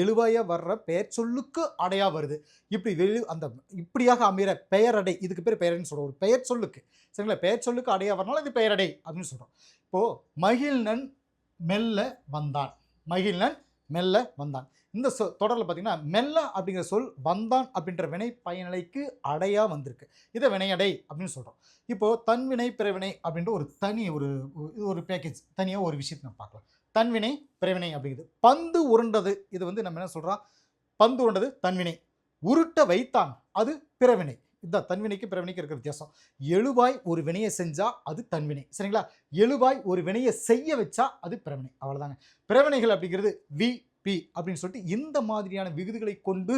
எழுவாயாக வர்ற பெயர் சொல்லுக்கு அடையாக வருது. இப்படி அந்த இப்படியாக அமைகிற பெயரடை, இதுக்கு பேர் பெயரடைன்னு சொல்கிறோம். ஒரு பெயர் சொல்லுக்கு, சரிங்களா, பெயர் சொல்லுக்கு அடையாக வரனால இது பெயரடை அப்படின்னு சொல்கிறோம். இப்போது மகிழ்நன் மெல்ல வந்தான், மகிழ்நன் மெல்ல வந்தான். இந்த தொடரில் பார்த்தீங்கன்னா மெல்ல அப்படிங்கிற சொல் வந்தான் அப்படின்ற வினை பயனிலைக்கு அடையாக வந்திருக்கு. இதை வினையடை அப்படின்னு சொல்கிறோம். இப்போது தன்வினை பிறவினை அப்படின்ற ஒரு தனி ஒரு பேக்கேஜ், தனியாக ஒரு விஷயத்தை நம்ம பார்க்கலாம். தன்வினை பிறவினை அப்படிங்கிறது. பந்து உருண்டது, இது வந்து நம்ம என்ன சொல்கிறோம், பந்து உருண்டது தன்வினை, உருட்ட வைத்தான் அது பிறவினை. இதுதான் தன்வினைக்கு பிறவினைக்கு இருக்கிற வித்தியாசம். எழுவாய் ஒரு வினையை செஞ்சால் அது தன்வினை, சரிங்களா. எழுவாய் ஒரு வினையை செய்ய வச்சா அது பிறவினை, அவ்வளோதாங்க. பிறவினைகள் அப்படிங்கிறது வி பி அப்படின்னு சொல்லிட்டு இந்த மாதிரியான விகுதிகளை கொண்டு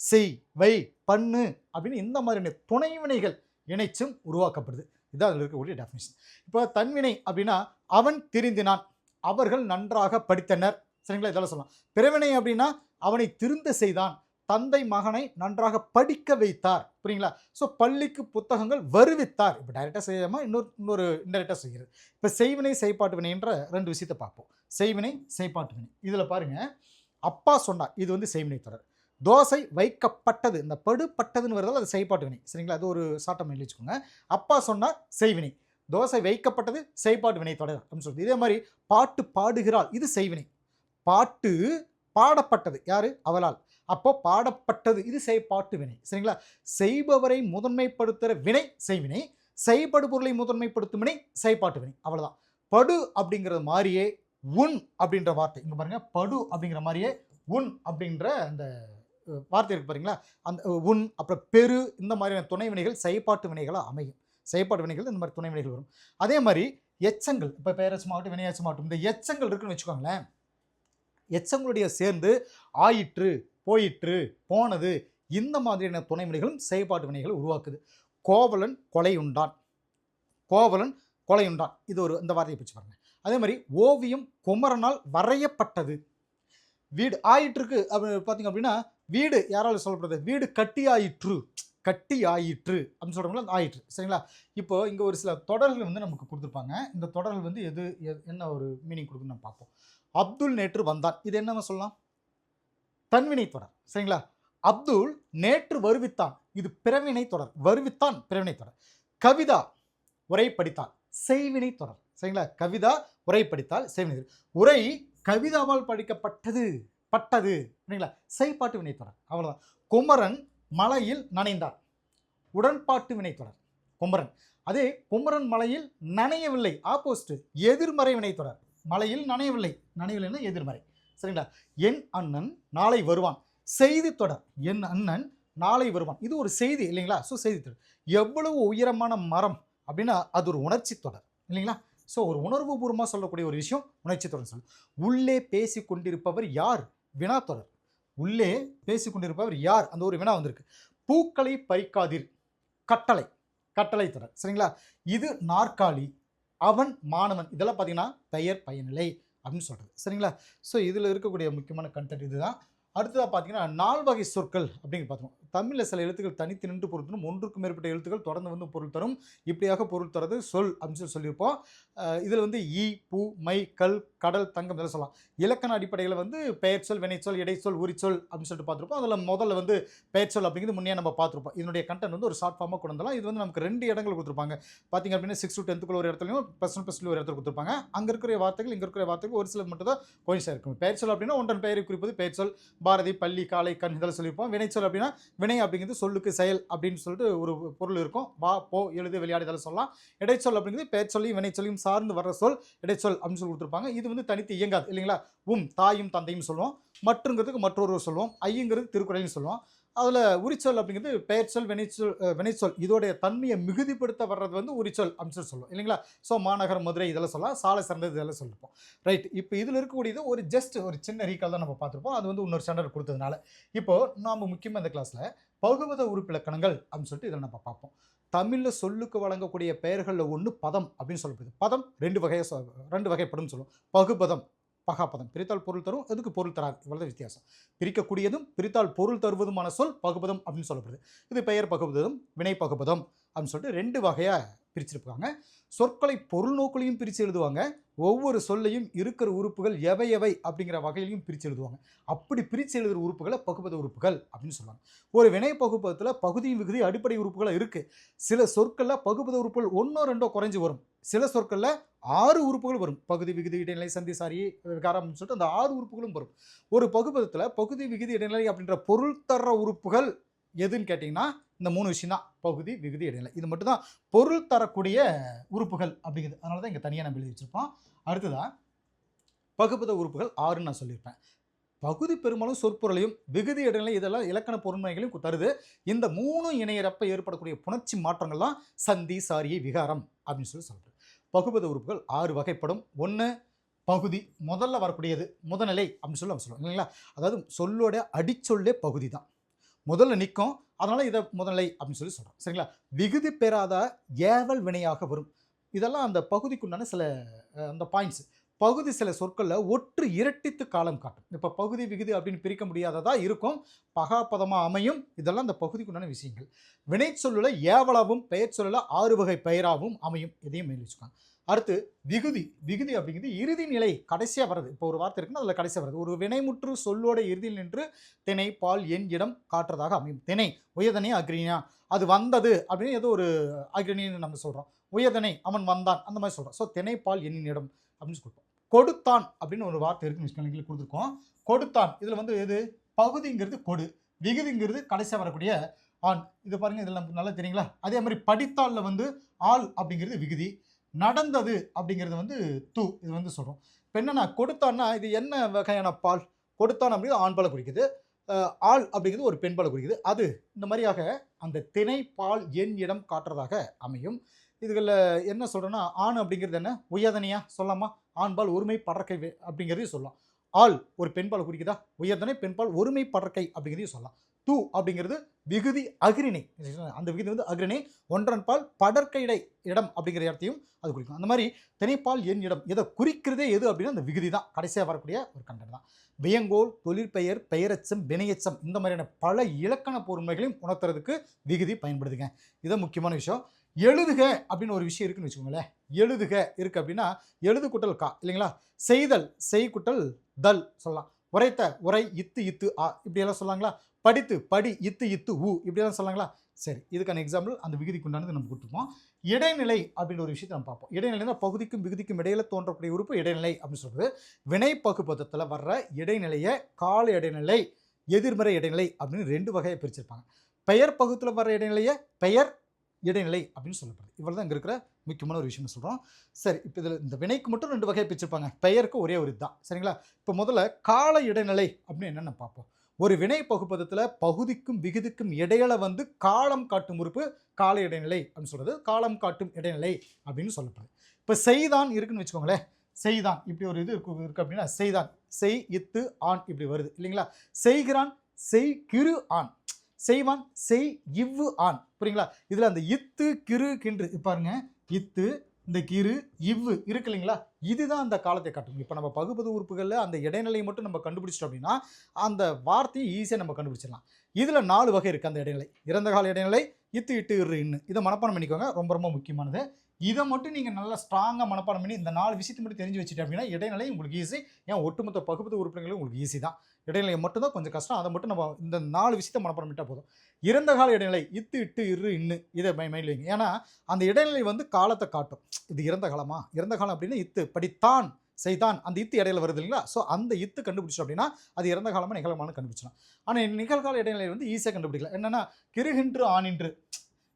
செய், வை, பண்ணு அப்படின்னு இந்த மாதிரியான துணைவினைகள் இணைச்சும் உருவாக்கப்படுது. இதுதான் அதில் இருக்கக்கூடிய டெஃபினிஷன். இப்போ தன்வினை அப்படின்னா அவன் திருந்தினான், அவர்கள் நன்றாக படித்தனர், சரிங்களா, இதெல்லாம் சொல்லலாம். பிறவினை அப்படின்னா அவனை திருந்த செய்தான், தந்தை மகனை நன்றாக படிக்க வைத்தார், புரியுங்களா. ஸோ பள்ளிக்கு புத்தகங்கள் வருவித்தார். இப்போ டைரெக்டாக செய்யாமல் இன்னொரு இன்டைரக்டாக செய்கிறது. இப்போ செய்வினை செய்பாட்டு வினைன்ற ரெண்டு விஷயத்தை பார்ப்போம். செய்வினை செய்பாட்டு வினை. இதில் பாருங்கள், அப்பா சொன்னார், இது வந்து செய்வினை தொடர். தோசை வைக்கப்பட்டது, இந்த படுப்பட்டதுன்னு வருதால் அது செய்பாட்டு வினை, சரிங்களா. அது ஒரு சாட்டம் எழுதி வச்சுக்கோங்க. அப்பா சொன்னார் செய்வினை, தோசை வைக்கப்பட்டது செய்பாட்டு வினை தொடர் அப்படின்னு சொல்லுது. இதே மாதிரி பாட்டு பாடுகிறாள், இது செய்வினை. பாட்டு பாடப்பட்டது யாரு, அவளால், அப்போ பாடப்பட்டது இது செய்பாட்டு வினை, சரிங்களா. செய்பவரை முதன்மைப்படுத்துகிற வினை செய்வினை, செய்படு பொருளை முதன்மைப்படுத்தும் வினை செய்பாட்டு வினை, அவ்வளோதான். படு அப்படிங்கிறது மாதிரியே உன் அப்படின்ற வார்த்தை, இங்கே பாருங்க, படு அப்படிங்கிற மாதிரியே உன் அப்படின்ற அந்த வார்த்தை இருக்கு பாருங்களா, அந்த உன் அப்புறம் பெரு இந்த மாதிரியான துணை வினைகள் செய்பாட்டு வினைகளாக அமையும். செய்பாட்டு வினைகள் இந்த மாதிரி துணை வினைகள் வரும். அதே மாதிரி எச்சங்கள், இப்போ பெயரெச்சமாகட்டும் வினையெச்சமாகட்டும், இந்த எச்சங்கள் இருக்குன்னு வச்சுக்கோங்களேன். எச்சங்களுடைய சேர்ந்து ஆயிற்று, போயிற்று, போனது, இந்த மாதிரியான துணைவினைகளும் செயல்பாட்டு வினைகளை உருவாக்குது. கோவலன் கொலையுண்டான், கோவலன் கொலையுண்டான், இது ஒரு இந்த வார்த்தையை பிடிச்சு பாருங்க. அதே மாதிரி ஓவியம் குமரனால் வரையப்பட்டது. வீடு ஆயிற்றுக்கு பார்த்தீங்க அப்படின்னா, வீடு யாரால் சொல்லப்படுறது, வீடு கட்டி ஆயிற்று, கட்டி ஆயிற்று அப்படின்னு சொல்கிறோம்ல, ஆயிற்று. சரிங்களா? இப்போ இங்கே ஒரு சில தொடர்கள் வந்து நமக்கு கொடுத்துருப்பாங்க. இந்த தொடர்கள் வந்து என்ன ஒரு மீனிங் கொடுக்குன்னு நம்ம பார்ப்போம். அப்துல் நேற்று வந்தான், இது என்ன சொல்லலாம், தன்வினை தொடர். சரிங்களா? அப்துல் நேற்று வருவித்தான், இது பிறவினை தொடர். வருவித்தான் பிறவினை தொடர். கவிதா உரை படித்தால், செய்வினை தொடர். சரிங்களா? கவிதா உரை படித்தால் செய்வினை. உரை கவிதாவால் படிக்கப்பட்டது, பட்டது. சரிங்களா? செய்பாட்டு வினை தொடர். அவ்வளவுதான். குமரன் மலையில் நனைந்தார், உடன்பாட்டு வினை தொடர் குமரன். அதே குமரன் மலையில் நனையவில்லை, ஆப்போசிட், எதிர்மறை வினை தொடர். மலையில் நனையவில்லை, நனையவில்லைன்னா எதிர்மறை. சரிங்களா? என் அண்ணன் நாளை வருவான், செய்தி தொடர். என் அண்ணன் நாளை வருவான், இது ஒரு செய்தி இல்லைங்களா? ஸோ செய்தி தொடர். எவ்வளவு உயரமான மரம் அப்படின்னா அது ஒரு உணர்ச்சி தொடர் இல்லைங்களா? ஸோ ஒரு உணர்வு பூர்வமாக சொல்லக்கூடிய ஒரு விஷயம் உணர்ச்சி தொடர் சொல்லு. உள்ளே பேசி கொண்டிருப்பவர் யார், வினா தொடர். உள்ளே பேசி கொண்டிருப்பவர் யார், அந்த ஒரு வினா வந்திருக்கு. பூக்களை பறிக்காதீர், கட்டளை, கட்டளை தொடர். சரிங்களா? இது நாற்காலி, அவன் மாணவன், இதெல்லாம் பார்த்தீங்கன்னா பெயர் பயனிலை அப்படின்னு சொல்கிறது. சரிங்களா? ஸோ இதில் இருக்கக்கூடிய முக்கியமான கண்டென்ட் இதுதான். அடுத்ததாக பார்த்தீங்கன்னா 4 வகை சொற்கள் அப்படின்னு பார்த்தோம். தமிழில் சில எழுத்துக்கள் தனித்து நின்று பொருள் தரும், ஒன்றுக்கும் மேற்பட்ட எழுத்துக்கள் தொடர்ந்து வந்து பொருள் தரும். இப்படியாக பொருள் தரது சொல் அப்படின்னு சொல்லியிருப்போம். இதில் வந்து ஈ, பூ, மை, கல், கடல், தங்கம் இதெல்லாம் சொல்லலாம். இலக்கண அடிப்படையில் வந்து பெயர் சொல், வினைச்சொல், இடைச்சொல், உரிச்சொல் அப்படின்னு சொல்லிட்டு பார்த்துருப்போம். அதில் முதல்ல வந்து பெயர் சொல் அப்படிங்கிறது முன்னே நம்ம பார்த்துருப்போம். இதனுடைய கண்டென்ட் வந்து ஒரு ஷார்ட் ஃபார்மாக கொண்டு வந்தலாம். இது வந்து நமக்கு 2 இடங்கள் கொடுத்துருப்பாங்க. பார்த்தீங்க அப்படின்னா 6 to 10th ஒரு இடத்துலையும் +1 +2 ஒரு இடத்துல கொடுத்துருப்பாங்க. அங்கே இருக்கிற வார்த்தைகள் இங்கே இருக்கிற வார்த்தைகள் ஒரு சில மட்டும் தான் கோயின்ஸாக இருக்கும். பெயர் சொல் அப்படின்னா ஒன்றன் பெயரை குறிப்பது பெயர் சொல். பாரதி, பள்ளி, காலை, கண் இதெல்லாம் சொல்லியிருப்போம். வினைச்சொல் அப்படின்னா வினை அப்படிங்கிறது சொல்லுக்கு செயல் அப்படின்னு சொல்லிட்டு ஒரு பொருள் இருக்கும். வா, போ, எழுது, விளையாடு இதெல்லாம் சொல்லலாம். இடைச்சொல் அப்படிங்கிறது பெயர் சொல்லியும் வினைச்சொல்லியும் சார்ந்து வர்ற சொல் இடைச்சொல் அப்படின்னு சொல்லி கொடுத்துருப்பாங்க. இது வந்து தனித்து இயங்காது இல்லைங்களா? தாயும் தந்தையும் சொல்லுவோம். மற்றுங்கிறதுக்கு மற்றொரு சொல்லுவோம். ஐங்கிறது திருக்குறளையும் சொல்லுவோம். அதில் உரிச்சொல் அப்படிங்கிறது பெயர் சொல், வினைச்சொல் இதோடைய தன்மையை மிகுதிப்படுத்த வர்றது வந்து உரிச்சொல் அப்படின்னு சொல்லுவோம் இல்லைங்களா? ஸோ மாநகரம், மதுரை இதெல்லாம் சொல்லலாம். சாலை சிறந்தது இதெல்லாம் சொல்லியிருப்போம். ரைட். இப்போ இதில் இருக்கக்கூடியது ஒரு ஜஸ்ட் ஒரு சின்ன ரீகால் தான் நம்ம பார்த்துருப்போம். அது வந்து இன்னொரு ஸ்டாண்டர்ட் கொடுத்ததுனால இப்போது நாம் முக்கியமாக இந்த கிளாஸில் பகுபத உறுப்பிலக்கணங்கள் அப்படின்னு சொல்லிட்டு இதில் நம்ம பார்ப்போம். தமிழில் சொல்லுக்கு வழங்கக்கூடிய பெயர்களில் ஒன்று பதம் அப்படின்னு சொல்லப்படுது. பதம் 2 வகைப்படும் சொல்லுவோம். பகுபதம், பகாப்பதம். பிரித்தால் பொருள் தரும், எதுக்கு பொருள் தராது, இவ்வளவு வித்தியாசம். பிரிக்கக்கூடியதும் பிரித்தால் பொருள் தருவதுமான சொல் பகுபதம் அப்படின்னு சொல்லப்படுது. இது பெயர் பகுபதம், வினை பகுபதம் அப்படின்னு சொல்லிட்டு 2 வகையாக பிரிச்சிருப்பாங்க. சொற்களை பொருள் நோக்குலையும் பிரித்து எழுதுவாங்க. ஒவ்வொரு சொல்லையும் இருக்கிற உறுப்புகள் எவை எவை அப்படிங்கிற வகையிலையும் பிரித்து எழுதுவாங்க. அப்படி பிரித்து எழுதுகிற உறுப்புகளை பகுபத உறுப்புகள் அப்படின்னு சொல்லுவாங்க. ஒரு வினை பகுபதத்தில் பகுதி விகுதி அடிப்படை உறுப்புகள் இருக்குது. சில சொற்களில் பகுபத உறுப்புகள் 1 2 குறைஞ்சி வரும். சில சொற்களில் 6 உறுப்புகள் வரும். பகுதி விகுதி இடைநிலை சந்தி சாரி விகாரம் சொல்லிட்டு அந்த 6 உறுப்புகளும் வரும். ஒரு பகுபதத்தில் பகுதி விகுதி இடைநிலை அப்படின்ற பொருள் தர்ற உறுப்புகள் எதுன்னு கேட்டிங்கன்னா இந்த 3 விஷயம் தான். பகுதி விகுதி இடைநிலை, இது மட்டும் தான் பொருள் தரக்கூடிய உறுப்புகள் அப்படிங்கிறது. அதனால தான் இங்கே தனியாக நம்ம எழுதி வச்சுருப்போம். அடுத்ததாக பகுபத உறுப்புகள் 6ன்னு நான் சொல்லியிருப்பேன். பகுதி பெரும்பாலும் சொற்பொருளையும் விகுதி இடைநிலை இதெல்லாம் இலக்கண பொருண்மைகளையும் தருது. இந்த 3 இணையறப்ப ஏற்படக்கூடிய புணர்ச்சி மாற்றங்கள் தான் சந்தி சாரியை விகாரம் அப்படின்னு சொல்லுது. பகுபத உறுப்புகள் 6 வகைப்படும். 1 பகுதி, முதல்ல வரக்கூடியது முதநிலை அப்படின்னு சொல்லி நம்ம சொல்லுவோம் இல்லைங்களா? அதாவது சொல்லோட அடிச்சொல்லே பகுதி தான், முதல்ல நிற்கும். அதனால் இதை முதநிலை அப்படின்னு சொல்லி சொல்கிறோம். சரிங்களா? விகுதி பெறாத ஏவல் வினையாக வரும். இதெல்லாம் அந்த பகுதிக்குண்டான சில அந்த பாயிண்ட்ஸ். பகுதி சில சொற்களில் ஒற்று இரட்டித்து காலம் காட்டும். இப்போ பகுதி விகுதி அப்படின்னு பிரிக்க முடியாததாக இருக்கும், பகாப்பதமாக அமையும். இதெல்லாம் அந்த பகுதிக்குண்டான விஷயங்கள். வினை சொல்லுல ஏவலாவும் பெயர் சொல்லுல 6 வகை பெயராகவும் அமையும். இதையும் மேல் வச்சுக்காங்க. அடுத்து விகுதி. விகுதி அப்படிங்கிறது இறுதி நிலை, கடைசியாக வர்றது. இப்போ ஒரு வார்த்தை இருக்குன்னா அதில் கடைசியாக வருது. ஒரு வினைமுற்று சொல்லோட இறுதியில் நின்று திணை, பால், எண், இடம் காட்டுறதாக அமையும். திணை உயர்தனை அக்ரியா, அது வந்தது அப்படின்னு ஏதோ ஒரு அக்ரிணின்னு நம்ம சொல்கிறோம். உயர்தனை அவன் வந்தான் அந்த மாதிரி சொல்கிறோம். ஸோ திணை, பால், எண்ணின் இடம் அப்படின்னு சொல்கிறோம். கொடுத்தான் அப்படின்னு ஒரு வார்த்தை இருக்குன்னு கொடுத்துருக்கோம். கொடுத்தான் இதில் வந்து எது பகுதிங்கிறது கொடு, விகுதிங்கிறது கடைசியாக வரக்கூடிய ஆண். இது பாருங்கள், இதில் நமக்கு நல்லா தெரியுங்களா? அதே மாதிரி படித்தாளில் வந்து ஆள் அப்படிங்கிறது விகுதி, நடந்தது அப்படிங்கிறது வந்து தூ, இது வந்து சொல்கிறோம். இப்போ என்னென்னா கொடுத்தான்னா இது என்ன வகையான பால்? கொடுத்தான் அப்படிங்கிறது ஆண் பாலை குறிக்குது, ஆள் அப்படிங்கிறது ஒரு பெண் பாலை குறிக்குது. அது இந்த மாதிரியாக அந்த திணை, பால், எண், இடம் காட்டுறதாக அமையும். இதுகளில் என்ன சொல்கிறேன்னா, ஆண் அப்படிங்கிறது என்ன உயர்தனையா சொல்லலாமா? ஆண்பால் ஒருமை படற்கை அப்படிங்கிறதையும் சொல்லலாம். ஆள் ஒரு பெண்பால் குறிக்குதா? உயர்தனை பெண்பால் ஒருமை படற்கை அப்படிங்கிறதையும் சொல்லலாம். தூ அப்படிங்கிறது விகுதி அஃறிணை. அந்த விகுதி வந்து அஃறிணை. ஒன்றன் பால் படற்கை இடம் அப்படிங்கிற இடத்தையும் அது குறிக்கும். அந்த மாதிரி திணைப்பால் என் இடம் இதை குறிக்கிறதே எது அப்படின்னா அந்த விகுதி தான். கடைசியாக வரக்கூடிய ஒரு கண்டென்ட் தான். வியங்கோல், தொழிற்பெயர், பெயரெச்சம், வினையெச்சம் இந்த மாதிரியான பல இலக்கண பொருண்மைகளையும் உணர்த்துறதுக்கு விகுதி பயன்படுதுங்க. இது முக்கியமான விஷயம். எழுதுக அப்படின்னு ஒரு விஷயம் இருக்குன்னு வச்சுக்கோங்களேன். எழுதுக இருக்கு அப்படின்னா எழுது குட்டல் கா இல்லைங்களா? செய்தல் செய் குட்டல் தல் சொல்லலாம். உரைத்த உரை இத்து இத்து ஆ இப்படியெல்லாம் சொல்லாங்களா? படித்து படி இத்து இத்து ஊ இப்படியெல்லாம் சொல்லாங்களா? சரி, இதுக்கான எக்ஸாம்பிள் அந்த விகுதிக்கு உண்டானது நம்ம கொடுத்துருப்போம். இடைநிலை அப்படின்ற ஒரு விஷயத்தை நம்ம பார்ப்போம். இடைநிலைனா பகுதிக்கும் விகுதிக்கும் இடையில தோன்றக்கூடிய உறுப்பு இடைநிலை அப்படின்னு சொல்றது. வினை பகுபதத்தில் வர்ற இடைநிலையை கால இடைநிலை, எதிர்மறை இடைநிலை அப்படின்னு 2 வகையை பிரிச்சிருப்பாங்க. பெயர் பகுதியில் வர்ற இடைநிலையை பெயர் இடைநிலை அப்படின்னு சொல்லப்படுது. இவ்வளோ தான் இங்கே இருக்கிற முக்கியமான ஒரு விஷயம் சொல்கிறோம். சரி, இப்போ இதில் இந்த வினைக்கு மட்டும் 2 வகையை பிரிச்சிருப்பாங்க. பெயருக்கு ஒரே ஒரு இதுதான். சரிங்களா? இப்போ முதல்ல கால இடைநிலை அப்படின்னு என்னென்ன பார்ப்போம். ஒரு வினை பகுப்பதத்தில் பகுதிக்கும் விகுதிக்கும் இடையில வந்து காலம் காட்டும் உறுப்பு கால இடைநிலை அப்படின்னு சொல்கிறது. காலம் காட்டும் இடைநிலை அப்படின்னு சொல்லப்படுது. இப்போ செய்தான் இருக்குன்னு வச்சுக்கோங்களேன். செய்தான் இப்படி ஒரு இது இருக்கு அப்படின்னா செய்தான் செய் இத்து ஆண் இப்படி வருது இல்லைங்களா? செய்கிறான் செய் கிரு ஆண், செய்வான் செய் இவ்வு ஆண். புரியுங்களா? இதில் அந்த இத்து கிரு கின்று பாருங்க, இத்து இந்த கிரு இவ்வு இருக்கு இல்லைங்களா? இதுதான் அந்த காலத்தை காட்டும். இப்போ நம்ம பகுபது உறுப்புகளில் அந்த இடைநிலையை மட்டும் நம்ம கண்டுபிடிச்சிட்டோம் அப்படின்னா அந்த வார்த்தையை ஈஸியாக நம்ம கண்டுபிடிச்சிடலாம். இதில் 4 வகை இருக்குது அந்த இடைநிலை. இறந்த கால இடைநிலை, இத்து இட்டு இரு இன்னு. இதை மனப்பாடம் பண்ணிக்கோங்க, ரொம்ப ரொம்ப முக்கியமானது. இதை மட்டும் நீங்கள் நல்லா ஸ்ட்ராங்காக மனப்பாடம் பண்ணி இந்த 4 விஷயத்தை மட்டும் தெரிஞ்சு வச்சுட்டு அப்படின்னா இடைநிலை உங்களுக்கு ஈஸி. ஏன் ஒட்டுமொத்த பகுபது உறுப்பினர்களும் உங்களுக்கு ஈஸி தான். இடைநிலை மட்டும்தான் கொஞ்சம் கஷ்டம். அதை மட்டும் நம்ம இந்த 4 விஷயத்தை மனப்பாடம் பண்ணிட்டால் போதும். இறந்த கால இடைநிலை இத்து இட்டு இரு இன்னு இதை மைண்டில் வைங்க. ஏன்னா அந்த இடைநிலை வந்து காலத்தை காட்டும். இது இறந்த காலமா? இறந்த காலம் அப்படின்னா இத்து படித்தான் செய்தான் அந்த இத்து இடையில வருது இல்லைங்களா? ஸோ அந்த இத்து கண்டுபிடிச்சோம் அப்படின்னா அது இறந்த காலமாக நிகழ்காலமாக கண்டுபிடிச்சலாம். ஆனால் நிகழ்கால இடைநிலை வந்து ஈஸியாக கண்டுபிடிக்கலாம். என்னென்னா கிருகின்று ஆனின்று,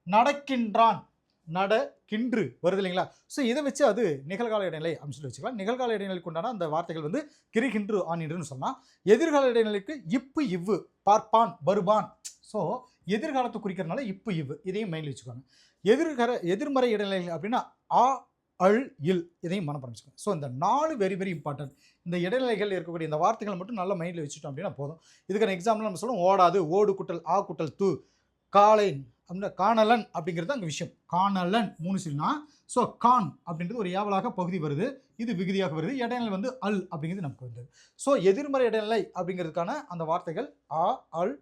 நடக்கின்றான் நட கின்று வருது இல்லைங்களா? ஸோ இதை வச்சு அது நிகழ்கால இடைநிலை அப்படின்னு சொல்லி வச்சுக்கலாம். நிகழ்கால இடைநிலைக்கு உண்டான அந்த வார்த்தைகள் வந்து கிருகின்று ஆனின்றுன்னு சொல்லலாம். எதிர்கால இடைநிலைக்கு இப்பு இவ்வு, பார்ப்பான் வருவான். ஸோ எதிர்காலத்தை குறிக்கிறதுனால இப்பு இவ்வு இதையும் மைண்டில் வச்சுக்கோங்க. எதிர்மறை இடைநிலை அப்படின்னா ஆ அள் இல் இதையும் மனப்பாடம் வச்சுக்கோங்க. ஸோ இந்த 4 வெரி வெரி இம்பார்ட்டன்ட். இந்த இடைநிலைகள் இருக்கக்கூடிய இந்த வார்த்தைகளை மட்டும் நல்லா மைண்டில் வச்சுட்டோம் அப்படின்னா போதும். இதுக்கான எக்ஸாம்பிள் நம்ம சொல்லுவோம். ஓடாது ஓடு குட்டல் ஆ குட்டல் து, காலை அப்படின்னா காணலன் அப்படிங்கிறது அங்கே விஷயம். காணலன் 3 சொல்லினா ஸோ கான் அப்படின்றது ஒரு ஏவலாக பகுதி வருது, இது விகுதியாக வருது. இடைநிலை வந்து அல் அப்படிங்கிறது நமக்கு வந்தது. ஸோ எதிர்மறை இடைநிலை அப்படிங்கிறதுக்கான அந்த வார்த்தைகள் ஆ அல்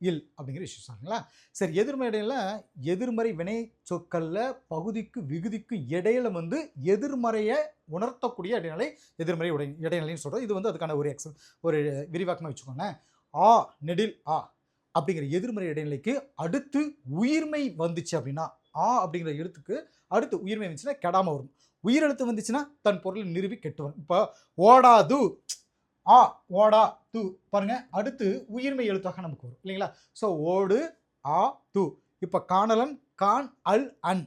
இல் அப்படிங்கிற விஷயம் சரிங்களா? சரி, எதிர்மறை இடையில எதிர்மறை வினை சொற்களில் பகுதிக்கு விகுதிக்கு இடையில வந்து எதிர்மறையை உணர்த்தக்கூடிய இடைநிலை எதிர்மறை இடைநிலைன்னு சொல்கிறோம். இது வந்து அதுக்கான ஒரு விரிவாக்கமாக வச்சுக்கோங்க. ஆ நெடில் ஆ அப்படிங்கிற எதிர்மறை இடைநிலைக்கு அடுத்து உயிர்மை வந்துச்சு அப்படின்னா ஆ அப்படிங்கிற எழுத்துக்கு அடுத்து உயிர்மை வந்துச்சுன்னா கெடாமல் வரும். உயிரெழுத்து வந்துச்சுன்னா தன் பொருளை நிறுவி கெட்டு வரும். இப்போ ஓடாது ஆ ஓடா து பாருங்க, அடுத்து உயிர்மை எழுத்தாக நமக்கு வரும் இல்லைங்களா? ஸோ ஓடு ஆ து. இப்போ காணலன் கான் அல் அன்